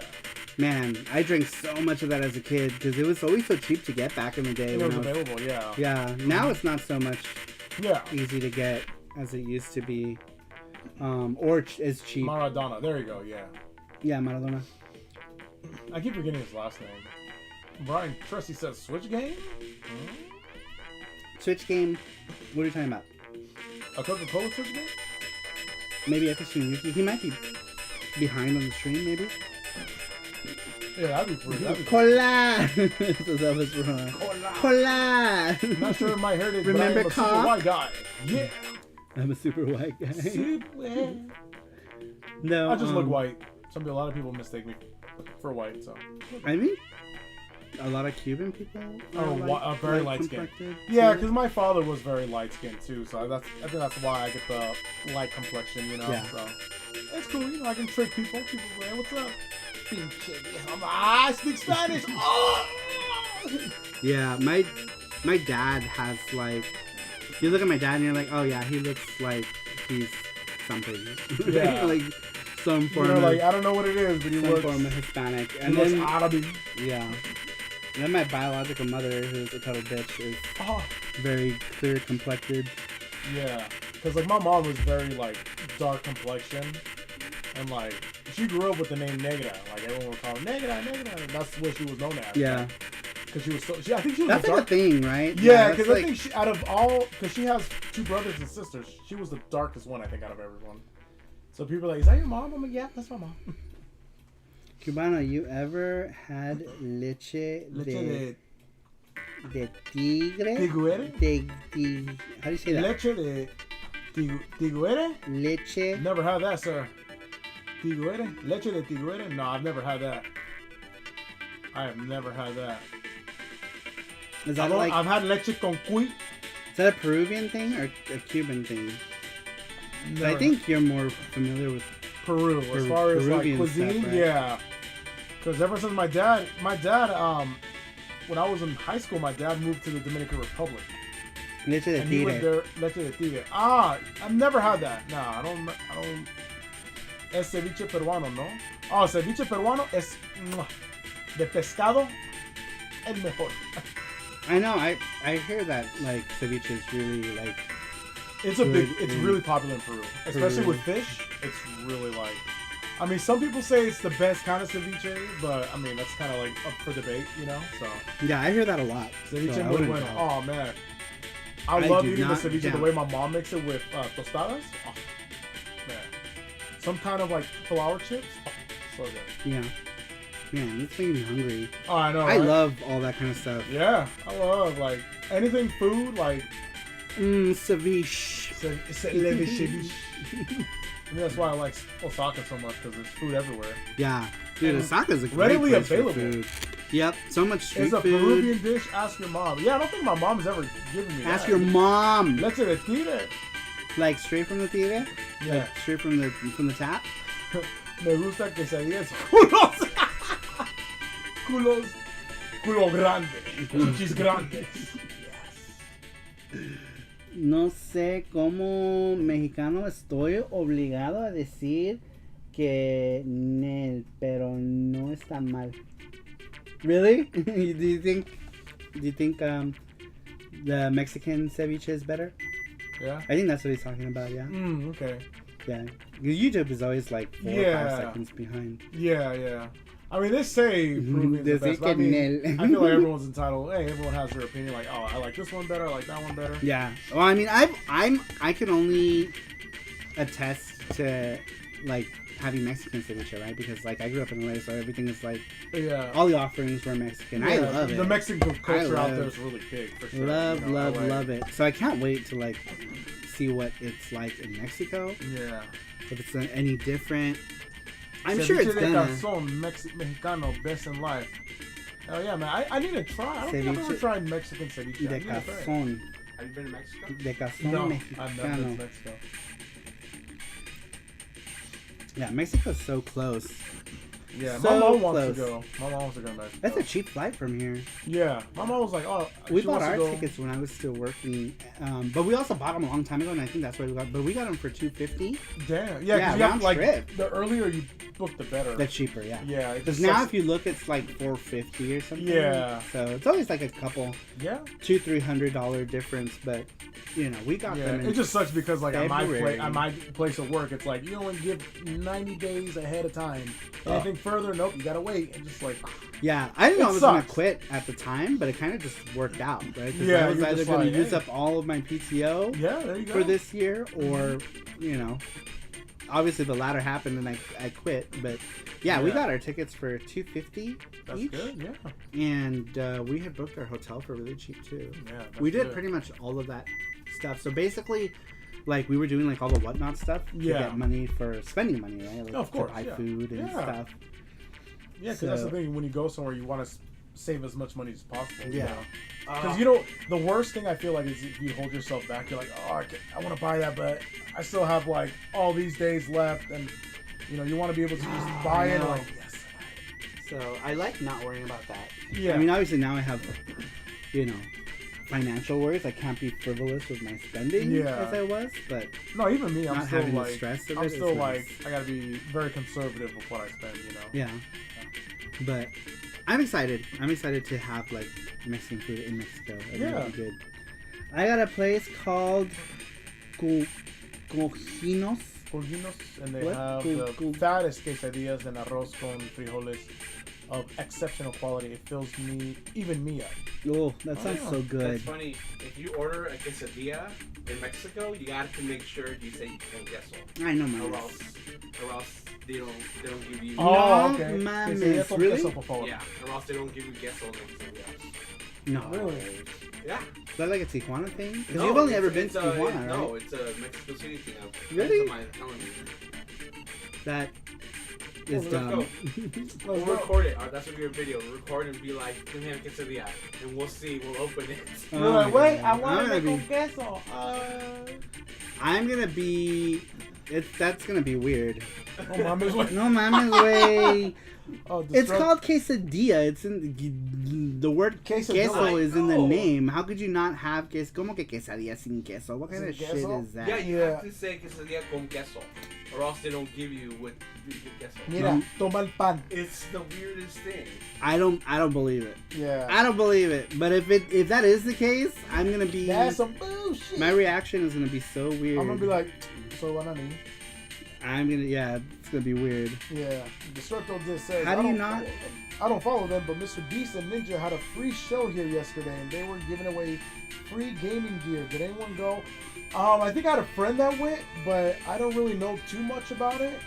Man, I drank so much of that as a kid because it was always so cheap to get back in the day. It when was I was- available, yeah. Yeah, now it's not so much Yeah. easy to get as it used to be, or as cheap. Maradona, there you go, yeah. Yeah, Maradona. I keep forgetting his last name. Brian Trusty says Switch game? Switch game. What are you talking about? A Coca-Cola Switch game? Maybe I've seen you. He might be behind on the stream, maybe. Yeah, that'd be pretty. Cola. So that was wrong. Cola. Not sure of my heritage, Remember but I am a super Cock? white guy. Yeah. I'm a super white guy. Super. No, I just look white. A lot of people mistake me for white, so. I mean, a lot of Cuban people are very light skinned. complected, Yeah, too. because my father was very light skinned too, so I think that's why I get the light complexion, you know. Yeah. So it's cool, you know. I can trick people. People say, "What's up?" I speak Spanish. Oh! Yeah, my dad has like, you look at my dad and you're like, oh yeah, he looks like he's something. Yeah. Like some form You're of like, I don't know what it is, but he some looks. form of Hispanic. He And looks then Arabic. yeah. And then my biological mother, who's a total bitch, is Oh. very clear complected. Yeah, because like my mom was very like dark complexion, and like she grew up with the name Negra. Like everyone would call her Negra, Negra. And that's what she was known as. Yeah. Because she was so. I think she was That's the like a dark. thing, right? Yeah, that's because like, I think she, out of all, because she has 2 brothers and sisters, she was the darkest one I think out of everyone. So people are like, is that your mom? I'm like, yeah, that's my mom. Cubano, you ever had leche de tigre? Tiguere? How do you say that? Leche de tiguere? Leche. Never had that, sir. Tiguere? Leche de tiguere? No, I've never had that. I have never had that. Is that like, I've had leche con cuy. is that a Peruvian thing or a Cuban thing? I Never. think you're more familiar with. Peru, as far as like Peruvian cuisine, stuff, right? yeah. Because ever since my dad, when I was in high school, my dad moved to the Dominican Republic, Leche de and he went tigre. there. Leche de tigre. I've never had that. No, I don't. Es ceviche peruano, no. Oh, ceviche peruano es de pescado el mejor. I know. I hear that like ceviche is really like. It's a big. Good It's in really popular in Peru, especially Peru. with fish. It's really like. I mean, some people say it's the best kind of ceviche, but I mean that's kind of like up for debate, you know. So Yeah, I hear that a lot. ceviche so I muy wouldn't bueno. know. Oh man, I I love do eating the not ceviche the doubt. way my mom makes it with tostadas. Oh, man, some kind of like flour chips. Oh, so good. Yeah. Man, it's making me hungry. Oh, I know. I right? love all that kind of stuff. Yeah, I love like anything food like Ceviche. ceviche. I mean, that's why I like Osaka so much, because there's food everywhere. Yeah. Dude, And Osaka's a great readily place available. for food. Yep, so much street It's a food. Peruvian dish, ask your mom. Yeah, I don't think my mom's ever given me Ask that. your mom. Leche de tigre. Like straight from the theater? Yeah. Like straight from the tap? Me gusta quesadillas. Culos. Culos. Culo grande. Cuchis grandes. No sé cómo mexicano estoy obligado a decir que Nel, pero no está mal. Really? do you think the Mexican ceviche is better? Yeah. I think that's what he's talking about, yeah. Okay. Yeah. YouTube is always like 4 or 5 seconds behind. Yeah. I mean, they say Peruvian's the best, but I mean, I feel like everyone's entitled. Hey, everyone has their opinion. Like, oh, I like this one better. I like that one better. Yeah. Well, I mean, I can only attest to like having Mexican ceviche, right? Because like I grew up in LA, so everything is like all the offerings were Mexican. I love it. The Mexican culture out there is really big for sure. Love it. So I can't wait to like see what it's like in Mexico. Yeah. If it's any different. I'm Ceviche sure it's de gonna. Cazón, Mexicano, best in life. Oh yeah, man. I need to try. I don't think I've ever Ceviche tried Mexican ceviche. De Cazón. Have you been to Mexico? De Cazón No, Mexicano. I've never been to Mexico. Yeah, Mexico's so close. Yeah, So my mom wants close. to go. My mom wants to go to Mexico. That's a cheap flight from here. Yeah, my mom was like, oh, We she bought wants to our go. tickets when I was still working, but we also bought them a long time ago, and I think that's why we got. But we got them for $250. Damn. Yeah, Yeah, because you have round to, like, trip. the earlier you book, the better. That's cheaper, yeah. Yeah. it Because just now sucks. if you look, it's like $450 or something. Yeah. So it's always like a couple, Yeah. $200-$300 difference, but you know we got Yeah, them. In it just sucks because like at February. my place of work, it's like you only give 90 days ahead of time. Anything further, nope, you gotta wait. And just like Yeah, I didn't know It I was gonna sucks. quit at the time, but it kind of just worked out, right? 'Cause Yeah, I was you're either just gonna like, use hey. up all of my PTO yeah, there you go. for this year, or you know, obviously the latter happened and I quit. But yeah, we Yeah. got our tickets for $250 That's each, good. Yeah. and we had booked our hotel for really cheap too. Yeah. That's We did good. pretty much all of that stuff. So basically, like we were doing like all the whatnot stuff to Yeah. get money for spending money, right? Like, Oh, of course, to buy yeah. food and Yeah. stuff. Yeah, because that's the So- thing. When you go somewhere, you want to save as much money as possible. Yeah. Because you know, the worst thing I feel like is if you hold yourself back. You're like, oh, I want to buy that, but I still have like all these days left, and you know, you want to be able to just buy it. know. Like, yes. So I like not worrying about that. Yeah. I mean, obviously now I have, you know, financial worries. I can't be frivolous with my spending Yeah. as I was, but No, even me, I'm not still having the like, stress of I'm it still is like, nice. I gotta be very conservative with what I spend. You know. yeah. But I'm excited. I'm excited to have like Mexican food in Mexico. I think it'll Yeah. be good. I got a place called Cojinos. Cojinos, and they What? have the fattest quesadillas and arroz con frijoles of exceptional quality. It fills even me up. Oh, that sounds yeah. so That's good. funny. If you order a quesadilla in Mexico, you got to make sure you say con queso, I know or my else they don't give you. Oh, No, okay. mames, Quesadilla con really? queso, por favor. Yeah, or else they don't give you queso like something else. No. Really? Yeah. Is that like a Tijuana thing? Because No, you've only it's- ever been it's to a- Tijuana, right? No, it's a Mexico City thing. Really? Friends of mine telling me. That is Let's dumb. go. Let's We'll go. record it. That's gonna be a video. We'll record and be like, "Let me have a quesadilla," and we'll see. We'll open it. Oh You're like, my wait, God. I want I'm to gonna make be- queso. I'm gonna be. That's gonna be weird. Oh, mames, wait. No mames, way. Oh, It's called quesadilla. It's in the word Quesadilla. queso is in the I know. name. How could you not have queso? Como que quesadilla sin queso? What kind Sin of shit queso? is that? Yeah, you Yeah. have to say quesadilla con queso, or else they don't give you with queso. Mira, toma el pan. It's the weirdest thing. I don't believe it. Yeah. I don't believe it. But if that is the case, I'm gonna be. That's some bullshit. My reaction is gonna be so weird. I'm gonna be like, so what I mean? Yeah, it's gonna be weird. Yeah. Destructo just says, How do I you don't not- I don't follow them, but Mr. Beast and Ninja had a free show here yesterday, and they were giving away free gaming gear. Did anyone go? I think I had a friend that went, but I don't really know too much about it.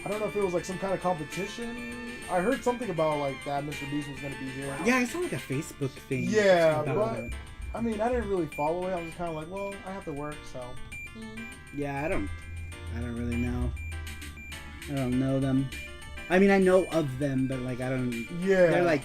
I don't know if it was like some kind of competition. I heard something about like that Mr. Beast was gonna be here. Yeah, I saw like a Facebook thing. Yeah, about but it. I mean, I didn't really follow it. I was kind of like, well, I have to work, so. Yeah, I don't. I don't really know. I don't know them. I mean, I know of them, but like I don't. Yeah. They're like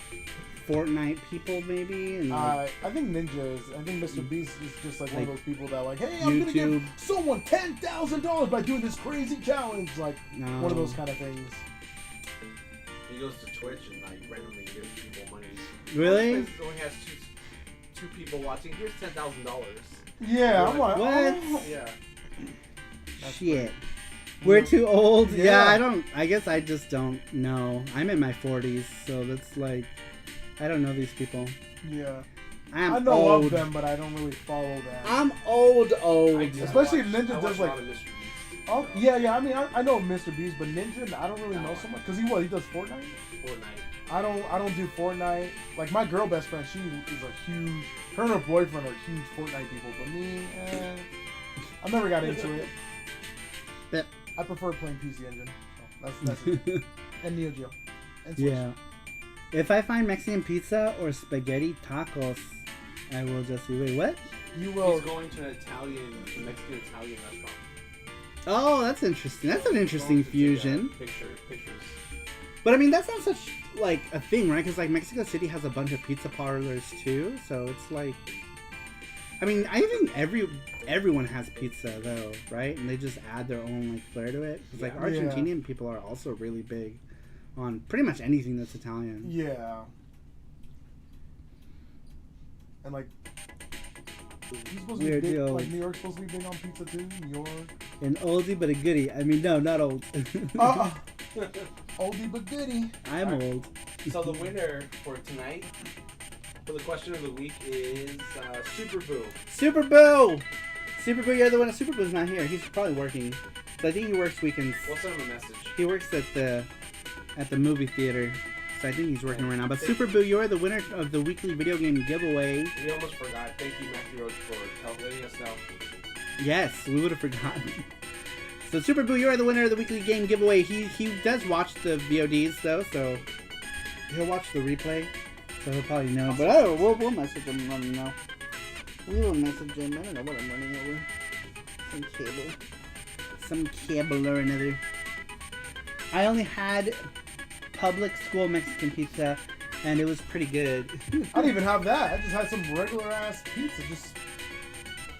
Fortnite people, maybe. And like, I think Ninja is. I think Mr. Beast is just like one of Like those people that like, hey, I'm gonna give YouTube. someone $10,000 by doing this crazy challenge. Like No. one of those kind of things. He goes to Twitch and like randomly gives people money. Really? Most places only has two people watching. Here's $10,000. Yeah, I'm like, What? oh. Yeah. Shit. We're too old. Yeah. Yeah, I don't. I guess I just don't know. I'm in my 40s, so that's like, I don't know these people. Yeah. I'm I know old. of them, but I don't really follow them. I'm old. Especially if Ninja I does watch a like. lot of Mr. Beast. Oh yeah. I mean, I know Mr. Beast, but Ninja, I don't really know so much because he does Fortnite. Fortnite. I don't do Fortnite. Like my girl best friend, she is a huge. Her and her boyfriend are huge Fortnite people, but me, I never got into it. Yep. I prefer playing PC Engine. So that's it. And Neo Geo. And Switch. Yeah. If I find Mexican pizza or spaghetti tacos, I will just say, wait, what? You will. He's going to an Mexican Italian restaurant. Oh, that's interesting. That's an interesting Going to take, fusion. Pictures. But I mean, that's not such like a thing, right? Because like Mexico City has a bunch of pizza parlors too, so it's like, I mean, I think everyone has pizza though, right? And they just add their own like flair to it. Because like Yeah. Argentinian people are also really big on pretty much anything that's Italian. Yeah. And like. He's supposed to be Weird big, deal. like New York's supposed to be big on pizza too. New York. An oldie but a goodie. I mean, no, not old. Oldie but goodie. I'm old. So the winner for tonight, for the question of the week, is Super Boo. Super Boo! Super Boo, you're the one. Super Boo's not here. He's probably working. So I think he works weekends. We'll send him a message. He works at the movie theater. So I think he's working right now. But Super Boo, you're the winner of the weekly video game giveaway. We almost forgot. Thank you, Matthew Roach, for letting us know. Yes, we would have forgotten. So Super Boo, you're the winner of the weekly game giveaway. He does watch the VODs though, so he'll watch the replay. So he'll probably know. But we'll message him and let him know. We will message him. I don't know what I'm running over. Some cable or another. I only had public school Mexican pizza, and it was pretty good. I didn't even have that. I just had some regular ass pizza, just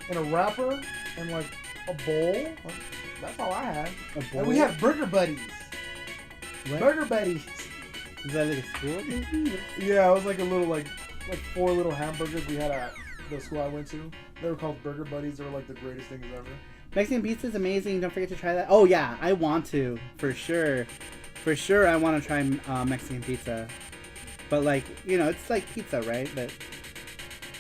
in a wrapper and like a bowl. Like, that's all I had. A bowl? And we had Burger Buddies. What? Burger Buddies. Is that like a school thing? Yeah, it was like a little like 4 little hamburgers we had at the school I went to. They were called Burger Buddies. They were like the greatest things ever. Mexican pizza is amazing. Don't forget to try that. Oh yeah, I want to for sure. For sure, I want to try Mexican pizza. But like, you know, it's like pizza, right? But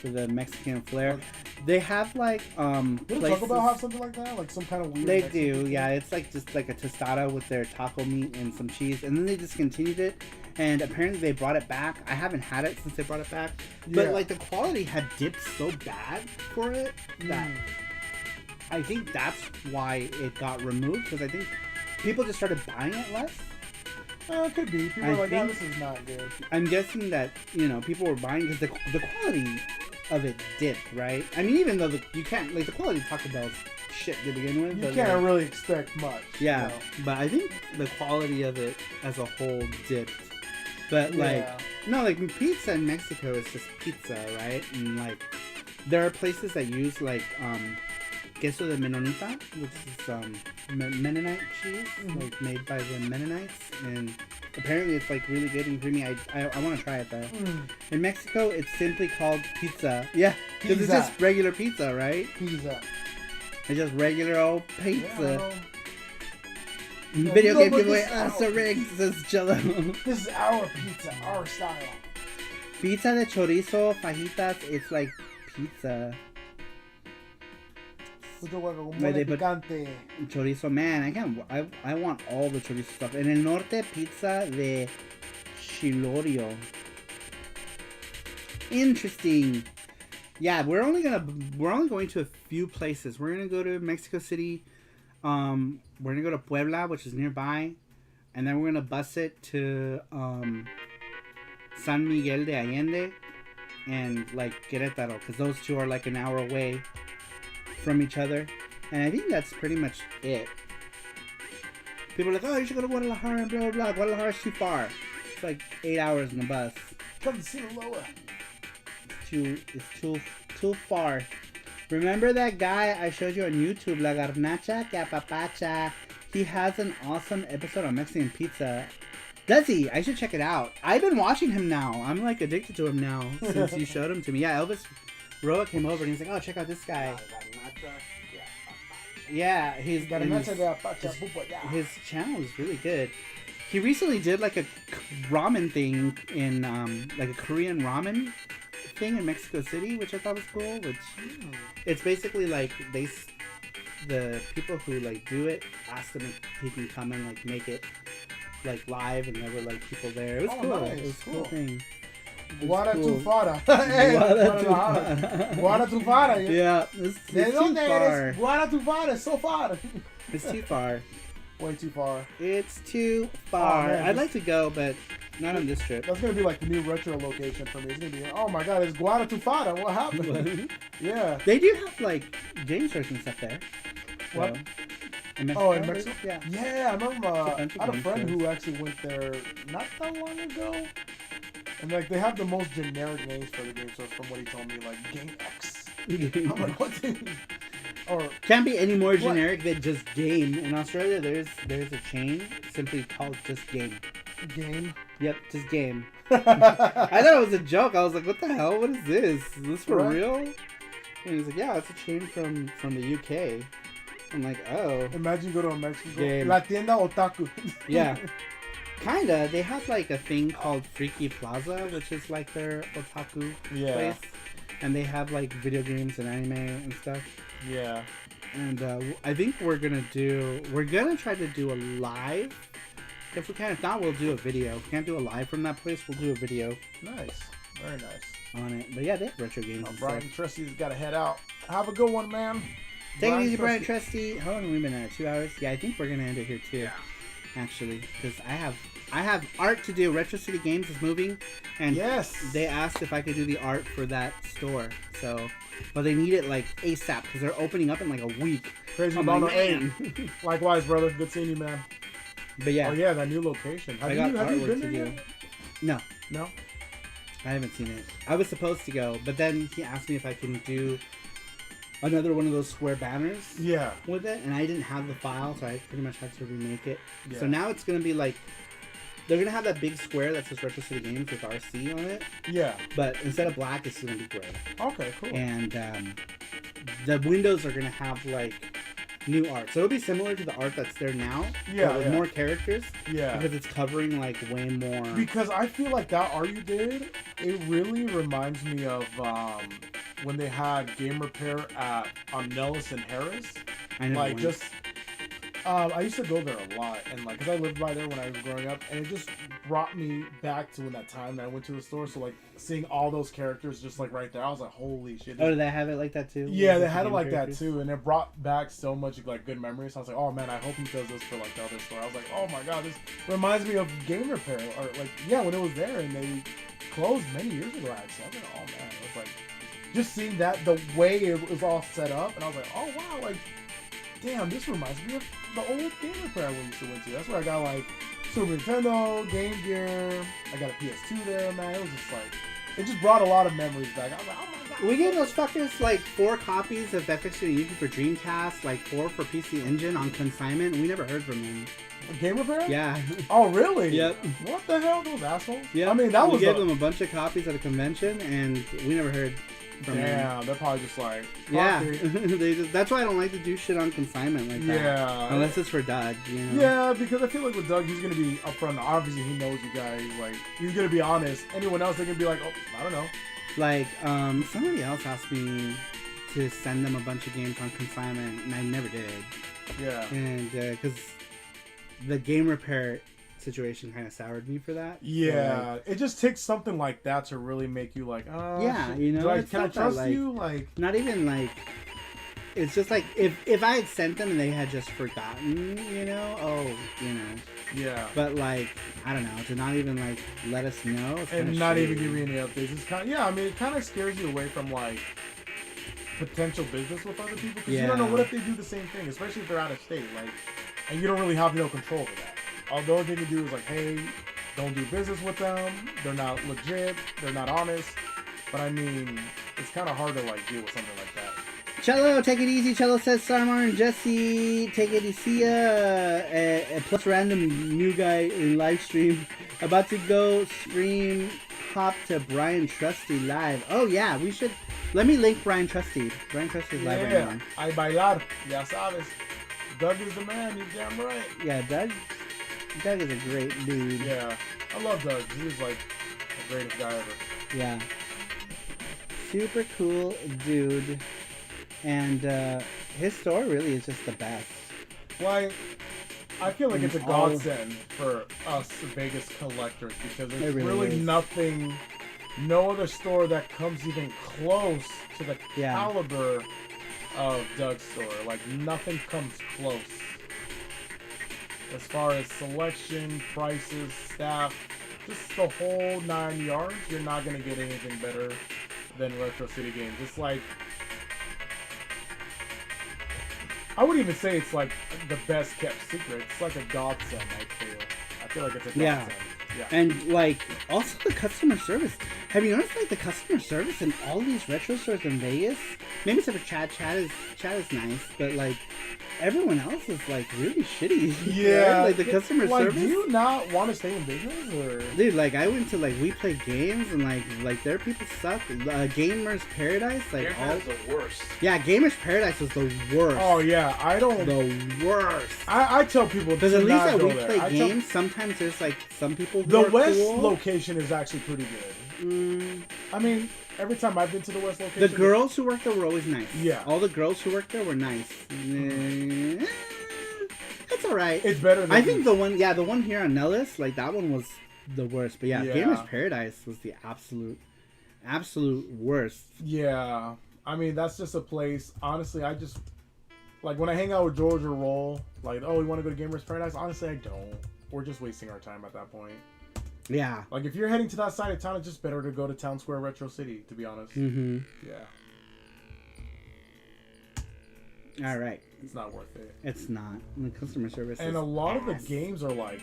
with the Mexican flair. They have like Didn't places. Taco Bell have something like that? Like some kind of weird. They Mexican do, pizza? yeah. It's like just like a tostada with their taco meat and some cheese, and then they discontinued it. And apparently they brought it back. I haven't had it since they brought it back, but Yeah. like the quality had dipped so bad for it that I think that's why it got removed, because I think people just started buying it less. It could be. People I are like, oh, think- this is not good. I'm guessing that, you know, people were buying because the quality of it dipped, right? I mean, even though you can't, like, the quality of Taco Bell's shit to begin with. You but, can't like, really expect much. yeah, You know? but I think the quality of it as a whole dipped. But, like, Yeah. no, like, pizza in Mexico is just pizza, right? And, like, there are places that use, like, queso de Menonita, which is Mennonite cheese, like made by the Mennonites, and apparently it's like really good and creamy. I want to try it though. In Mexico, it's simply called pizza. Yeah, because it's Pizza. just regular pizza, right? Pizza. It's just regular old Yeah, pizza. Yeah, Video no, game but giveaway. this is our Also rigged, says Jello. This is our pizza, our style. Pizza de chorizo, fajitas. It's like pizza. Otro guacamole Wait, they put- picante. Chorizo, man, I want all the chorizo stuff. En el norte, pizza de chilorio. Interesting. Yeah, we're only going to a few places. We're gonna go to Mexico City. We're gonna go to Puebla, which is nearby, and then we're gonna bus it to San Miguel de Allende and like Querétaro, because those two are like an hour away from each other, and I think that's pretty much it. People are like, oh, you should go to Guadalajara and blah, blah, blah. Guadalajara's too far. It's like 8 hours in the bus. Come to Sinaloa. It's too far. Remember that guy I showed you on YouTube, La Garnacha que Papacha? He has an awesome episode on Mexican pizza. Does he? I should check it out. I've been watching him now. I'm like addicted to him now since you showed him to me. Yeah, Elvis Roa came over and he's like, oh, check out this guy. Yeah, his channel is really good. He recently did like a ramen thing in like a Korean ramen thing in Mexico City, which I thought was cool. Which it's basically like the people who like do it asked him if he can come and like make it like live, and there were like people there. It was cool. Nice. It was a cool thing. Guadalajara. Guadalajara. Yeah, it's too far. Guadalajara, so far. It's too far. Way too far. It's too far. Man, I'd like to go, but not on this trip. That's gonna be like the new retro location for me. It's gonna be, oh my god, it's Guadalajara. What happened? Yeah. They do have like game stores and stuff there. What? So, in Mexico? Oh, in Mexico? Yeah. Yeah, I remember. I had a game friend stores. who actually went there not that long ago. And like they have the most generic names for the game stores from what he told me, like Game X. I'm like, what? Or Can't be any more generic than just game. In Australia, there's a chain simply called just game. Game. Yep, just game. I thought it was a joke. I was like, what the hell? What is this? Is this for Right. real? And he's like, yeah, it's a chain from the UK. I'm like, oh. Imagine you go to Mexico. Game. La tienda otaku. Yeah. Kinda. They have like a thing called Freaky Plaza, which is like their otaku Yeah. place. And they have like video games and anime and stuff. Yeah. And I think we're gonna try to do a live. If we can, if not, we'll do a video. If we can't do a live from that place, we'll do a video Nice. Very nice. on it. But yeah, they have retro games and Brian stuff. Trusty's got to head out. Have a good one, man. Take it easy, Brian Trusty. How long have we been at? 2 hours? Yeah, I think we're gonna end it here too. Actually, because I have art to do. Retro City Games is moving, and Yes. they asked if I could do the art for that store. So, but they need it like ASAP because they're opening up in like a week. Crazy I'm Bono like, 8. man. Likewise, brother. Good seeing you, man. But yeah, Oh, yeah, that new location. Have I you got been artwork there to do. yet? No, No? I haven't seen it. I was supposed to go, but then he asked me if I can do another one of those square banners Yeah. with it, and I didn't have the file, so I pretty much had to remake it. Yeah. So now it's gonna be like they're gonna have that big square that says Retro City Games with RC on it, Yeah. but instead of black, it's gonna be gray. Okay, cool. And the windows are gonna have like new art, so it'll be similar to the art that's there now, Yeah, but with yeah. more characters. Yeah. Because it's covering like way more. Because I feel like that art you did, it really reminds me of when they had Game Repair on Nellis and Harris. I never Like went. just, I used to go there a lot, and like, cause I lived by there when I was growing up, and it just brought me back to when that time that I went to the store. So like seeing all those characters just like right there, I was like, holy shit. Oh, did they have it like that too? Yeah, they With had the it like game that characters? too, and it brought back so much like good memories. I was like, oh man, I hope he does this for like the other store. I was like, oh my god, this reminds me of Game Repair, or like yeah, when it was there and they closed many years ago. Actually, I was like, oh man, it was like just seeing that the way it was all set up, and I was like, oh wow, like damn, this reminds me of the old Game Repair we used to went to. That's where I got like Super Nintendo, Game Gear. I got a PS2 there, man. It was just like it just brought a lot of memories back. I was like, oh my god. We gave those fuckers like 4 copies of FX and Yuki for Dreamcast, like 4 for PC Engine on consignment, and we never heard from them. Game Repair? Yeah. Oh, really? Yep. What the hell, those assholes? Yeah. I mean, that we was gave them a bunch of copies at a convention, and we never heard from them. damn. They're probably just like, Yeah. fuck it. That's why I don't like to do shit on consignment like that. Yeah. Unless it's for Doug, you know? Yeah, because I feel like with Doug, he's gonna be upfront. Obviously, he knows you guys. Like, he's gonna be honest. Anyone else, they're gonna be like, oh, I don't know. Like, somebody else asked me to send them a bunch of games on consignment, and I never did. Yeah. And, because the Game Repair situation kind of soured me for that. Yeah, it just takes something like that to really make you like, oh, Yeah, shit, you know, it's can I not that, trust like- you? Like, Not even like it's just like if I had sent them and they had just forgotten, you know, yeah, but like I don't know, to not even like let us know it's and kinda not shitty. even give you any updates. It's kind of, yeah. I mean, it kind of scares you away from like potential business with other people because you don't know Yeah. what if they do the same thing, especially if they're out of state. Like, and you don't really have no control over that. All the only thing you do is like, hey, don't do business with them. They're not legit. They're not honest. But I mean, it's kind of hard to like deal with something like that. Cello, take it easy. Cello says, Sarmar and Jesse, take it easy. Plus random new guy in live stream. About to go stream hop to Brian Trusty live. Oh yeah, we should. Let me link Brian Trusty. Brian Trusty's live right now. Ay bailar, ya sabes. Doug is the man, you're damn right. Yeah, Doug is a great dude. Yeah, I love Doug. He's like the greatest guy ever. Yeah. Super cool dude. And his store really is just the best. Like, I feel like it's a godsend for us Vegas collectors because there's really nothing, no other store that comes even close to the caliber of Doug's store. Like, nothing comes close. As far as selection, prices, staff, just the whole 9 yards, you're not going to get anything better than Retro City Games. It's like, I wouldn't even say it's like the best kept secret. It's like a godsend, I feel like it's a godsend. Yeah. And like also the customer service. Have you noticed like the customer service in all these retro stores in Vegas? Maybe except for Chad. Chad is nice, but like everyone else is like really shitty. Yeah. Right? Like the customer service. Do you not want to stay in business or? Dude, like I went to like We Play Games and like their people suck. Gamers Paradise, like all the worst. Yeah, Gamers Paradise was the worst. Oh yeah, I don't. The worst. I tell people because at least at We there. Play Games, sometimes there's like some people. Who the are West cool. location is actually pretty good. I mean, every time I've been to the West location, the girls who worked there were always nice. Yeah, all the girls who worked there were nice. It's all right. It's better. Than I think the one here on Nellis, like that one was the worst. But yeah, Gamers Paradise was the absolute worst. Yeah, I mean that's just a place. Honestly, I just like when I hang out with George or Roll. Like, oh, we want to go to Gamers Paradise. Honestly, I don't. We're just wasting our time at that point. Yeah. Like if you're heading to that side of town, it's just better to go to Town Square Retro City. To be honest. Mm-hmm. Yeah. All right. It's not worth it. It's not. The customer service and is a lot ass. of the games are like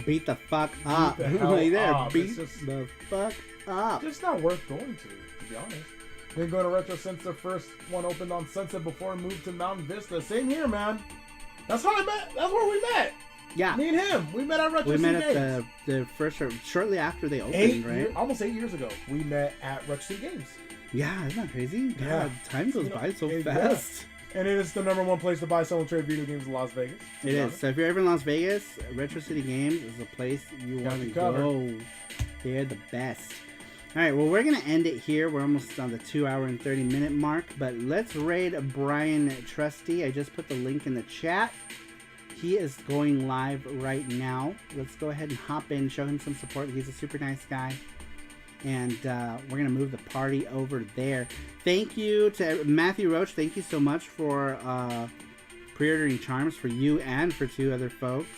beat the fuck up. Beat the hell like there, up. beat the fuck up. It's not worth going to be honest. Been going to Retro since the first one opened on Sunset before I moved to Mountain Vista. Same here, man. That's how I met. That's where we met. Yeah. Me and him. We met at Retro We met City at Games. the first, shortly after they opened, right? Almost 8 years ago. We met at Retro City Games. Yeah, isn't that crazy? God, Yeah. time goes by so fast. Yeah. And it is the #1 place to buy, sell, and trade video games in Las Vegas. It is. So if you're ever in Las Vegas, Retro City Games is the place you want to go. They're the best. All right, well, we're going to end it here. We're almost on the 2 hour and 30 minute mark, but let's raid Brian Trusty. I just put the link in the chat. He is going live right now. Let's go ahead and hop in, show him some support. He's a super nice guy. And we're going to move the party over there. Thank you to Matthew Roach. Thank you so much for pre-ordering charms for you and for 2 other folks.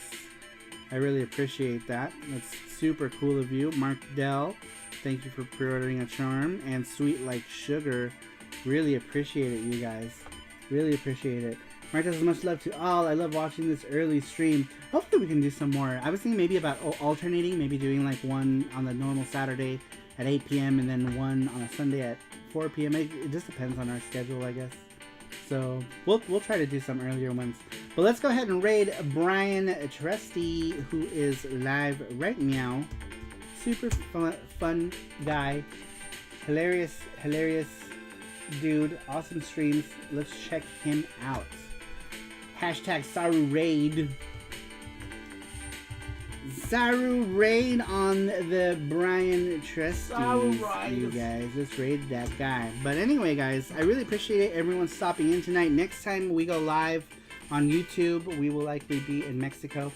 I really appreciate that. That's super cool of you. Mark Dell, thank you for pre-ordering a charm. And Sweet Like Sugar, really appreciate it, you guys. Really appreciate it. Mark says, much love to all. I love watching this early stream. Hopefully we can do some more. I was thinking maybe about alternating, maybe doing like one on the normal Saturday at 8 p.m. and then one on a Sunday at 4 p.m. It just depends on our schedule, I guess. So we'll try to do some earlier ones. But let's go ahead and raid Brian Trusty, who is live right now. Super fun guy. Hilarious dude. Awesome streams. Let's check him out. Hashtag SaruRaid. SaruRaid on the Brian Trusty. You guys, let's raid that guy. But anyway, guys, I really appreciate everyone stopping in tonight. Next time we go live on YouTube, we will likely be in Mexico.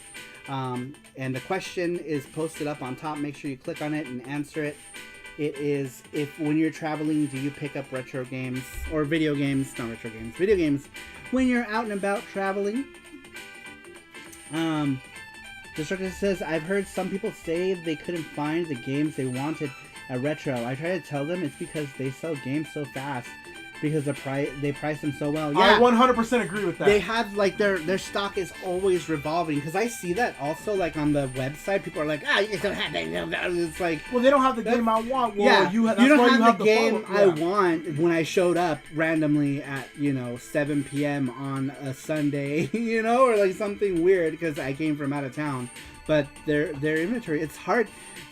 And the question is posted up on top. Make sure you click on it and answer it. It is, if when you're traveling, do you pick up retro games or video games? Not retro games, video games. When you're out and about traveling. Destructor says, I've heard some people say they couldn't find the games they wanted at Retro. I try to tell them it's because they sell games so fast. because they price them so well. I Yeah, 100% agree with that. they have like their stock is always revolving, because I see that also like on the website. People are like, you just don't have that. It's like, well, they don't have the game I want. Well, yeah, you, that's you don't why have you have the the game follow- I yeah. want when I showed up randomly at 7 p.m. on a Sunday, or like something weird because I came from out of town. But their inventory, it's hard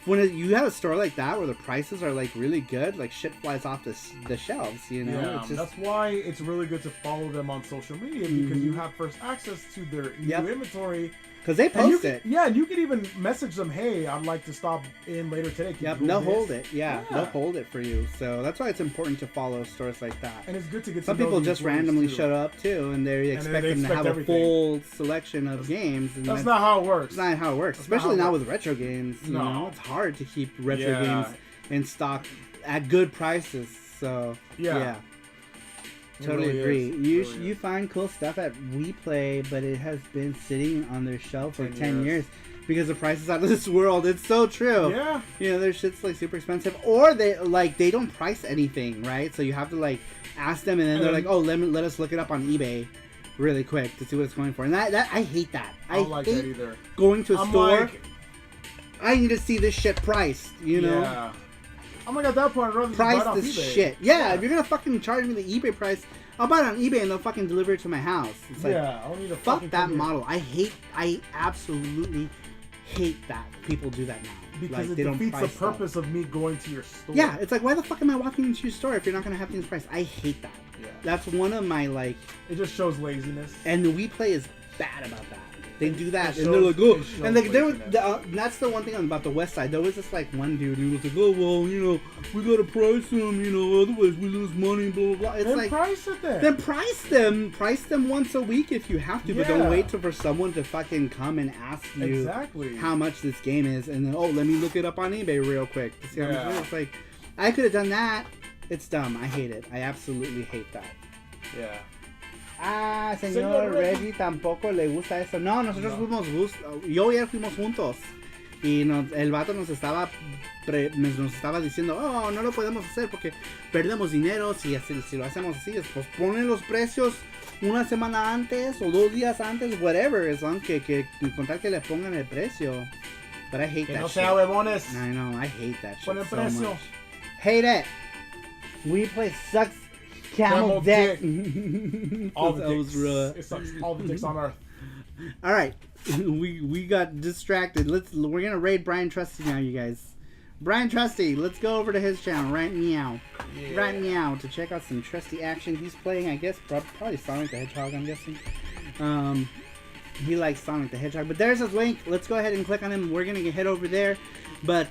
when you have a store like that where the prices are like really good. Like shit flies off the shelves. Yeah, It's just, that's why it's really good to follow them on social media, because you have first access to their new inventory. because they And you post can, it. yeah, and you can even message them, hey, I'd like to stop in later today. Can you Yep, do they'll this? hold it. Yeah, Yeah. they'll hold it for you. So that's why it's important to follow stores like that. And it's good to get Some to know people the just employees, randomly too. show up too, and they expect they them to expect have everything. a full selection of games. And That's not how it works. That's not how it works, That's not especially how it now works. with retro games. You No. know, it's hard to keep retro Yeah. games in stock at good prices. So Yeah. It totally really agree. is. You It really you is. find cool stuff at WePlay, but it has been sitting on their shelf for 10 years because the price is out of this world. It's so true. Yeah. Their shit's like super expensive, or they don't price anything, right? So you have to like ask them, and then they're like, "Oh, let us look it up on eBay, really quick to see what it's going for." And that I hate that. I don't like hate that either. going to a I'm store. like, I need to see this shit priced. Yeah. I'm like, at that point, I'd rather just buy it Price off this eBay. shit. Yeah, if you're gonna fucking charge me the eBay price, I'll buy it on eBay and they'll fucking deliver it to my house. It's like, Yeah, I don't need a fuck fucking that thing. model. I absolutely hate that people do that now. Because like, it they don't defeats the price stuff. purpose of me going to your store. Yeah, it's like, why the fuck am I walking into your store if you're not gonna have things priced? I hate that. Yeah. That's one of my like, It just shows laziness. and the WePlay is bad about that. They do that, It and they're shows- like, oh, it shows and like laziness. that's the one thing about the West Side. There was this like one dude who was like, oh well, we gotta price them, otherwise we lose money, blah blah blah. It's Then like, price it then. then price them once a week if you have to, but don't Yeah. wait for someone to fucking come and ask you Exactly. how much this game is, and then let me look it up on eBay real quick to see how much it is. Yeah. It's like, I could have done that. It's dumb. I hate it. I absolutely hate that. Yeah. Señor Señor Reggie. Reggie tampoco le gusta eso. No, nosotros fuimos, yo y él fuimos juntos. Y el vato nos estaba diciendo, oh, no lo podemos hacer porque perdemos dinero si lo hacemos así. Pues ponen los precios una semana antes o 2 días antes, whatever, son que con tal que le pongan el precio. But I hate Que that no shit. sea huevones. I know, I hate that shit Pon el so precio. much. Hate it. WePlay sucks. Camel Camel dick. All the That was dicks. rough. It sucks. All the dicks on earth. All right, we got distracted. We're gonna raid Brian Trusty now, you guys. Brian Trusty, let's go over to his channel right meow, right meow, to check out some Trusty action. He's playing, I guess, probably Sonic the Hedgehog. I'm guessing. He likes Sonic the Hedgehog, but there's his link. Let's go ahead and click on him. We're gonna head over there. But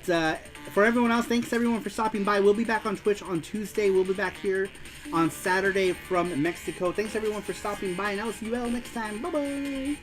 for everyone else, thanks everyone for stopping by. We'll be back on Twitch on Tuesday. We'll be back here on Saturday from Mexico. Thanks everyone for stopping by, and I will see you all next time. Bye bye.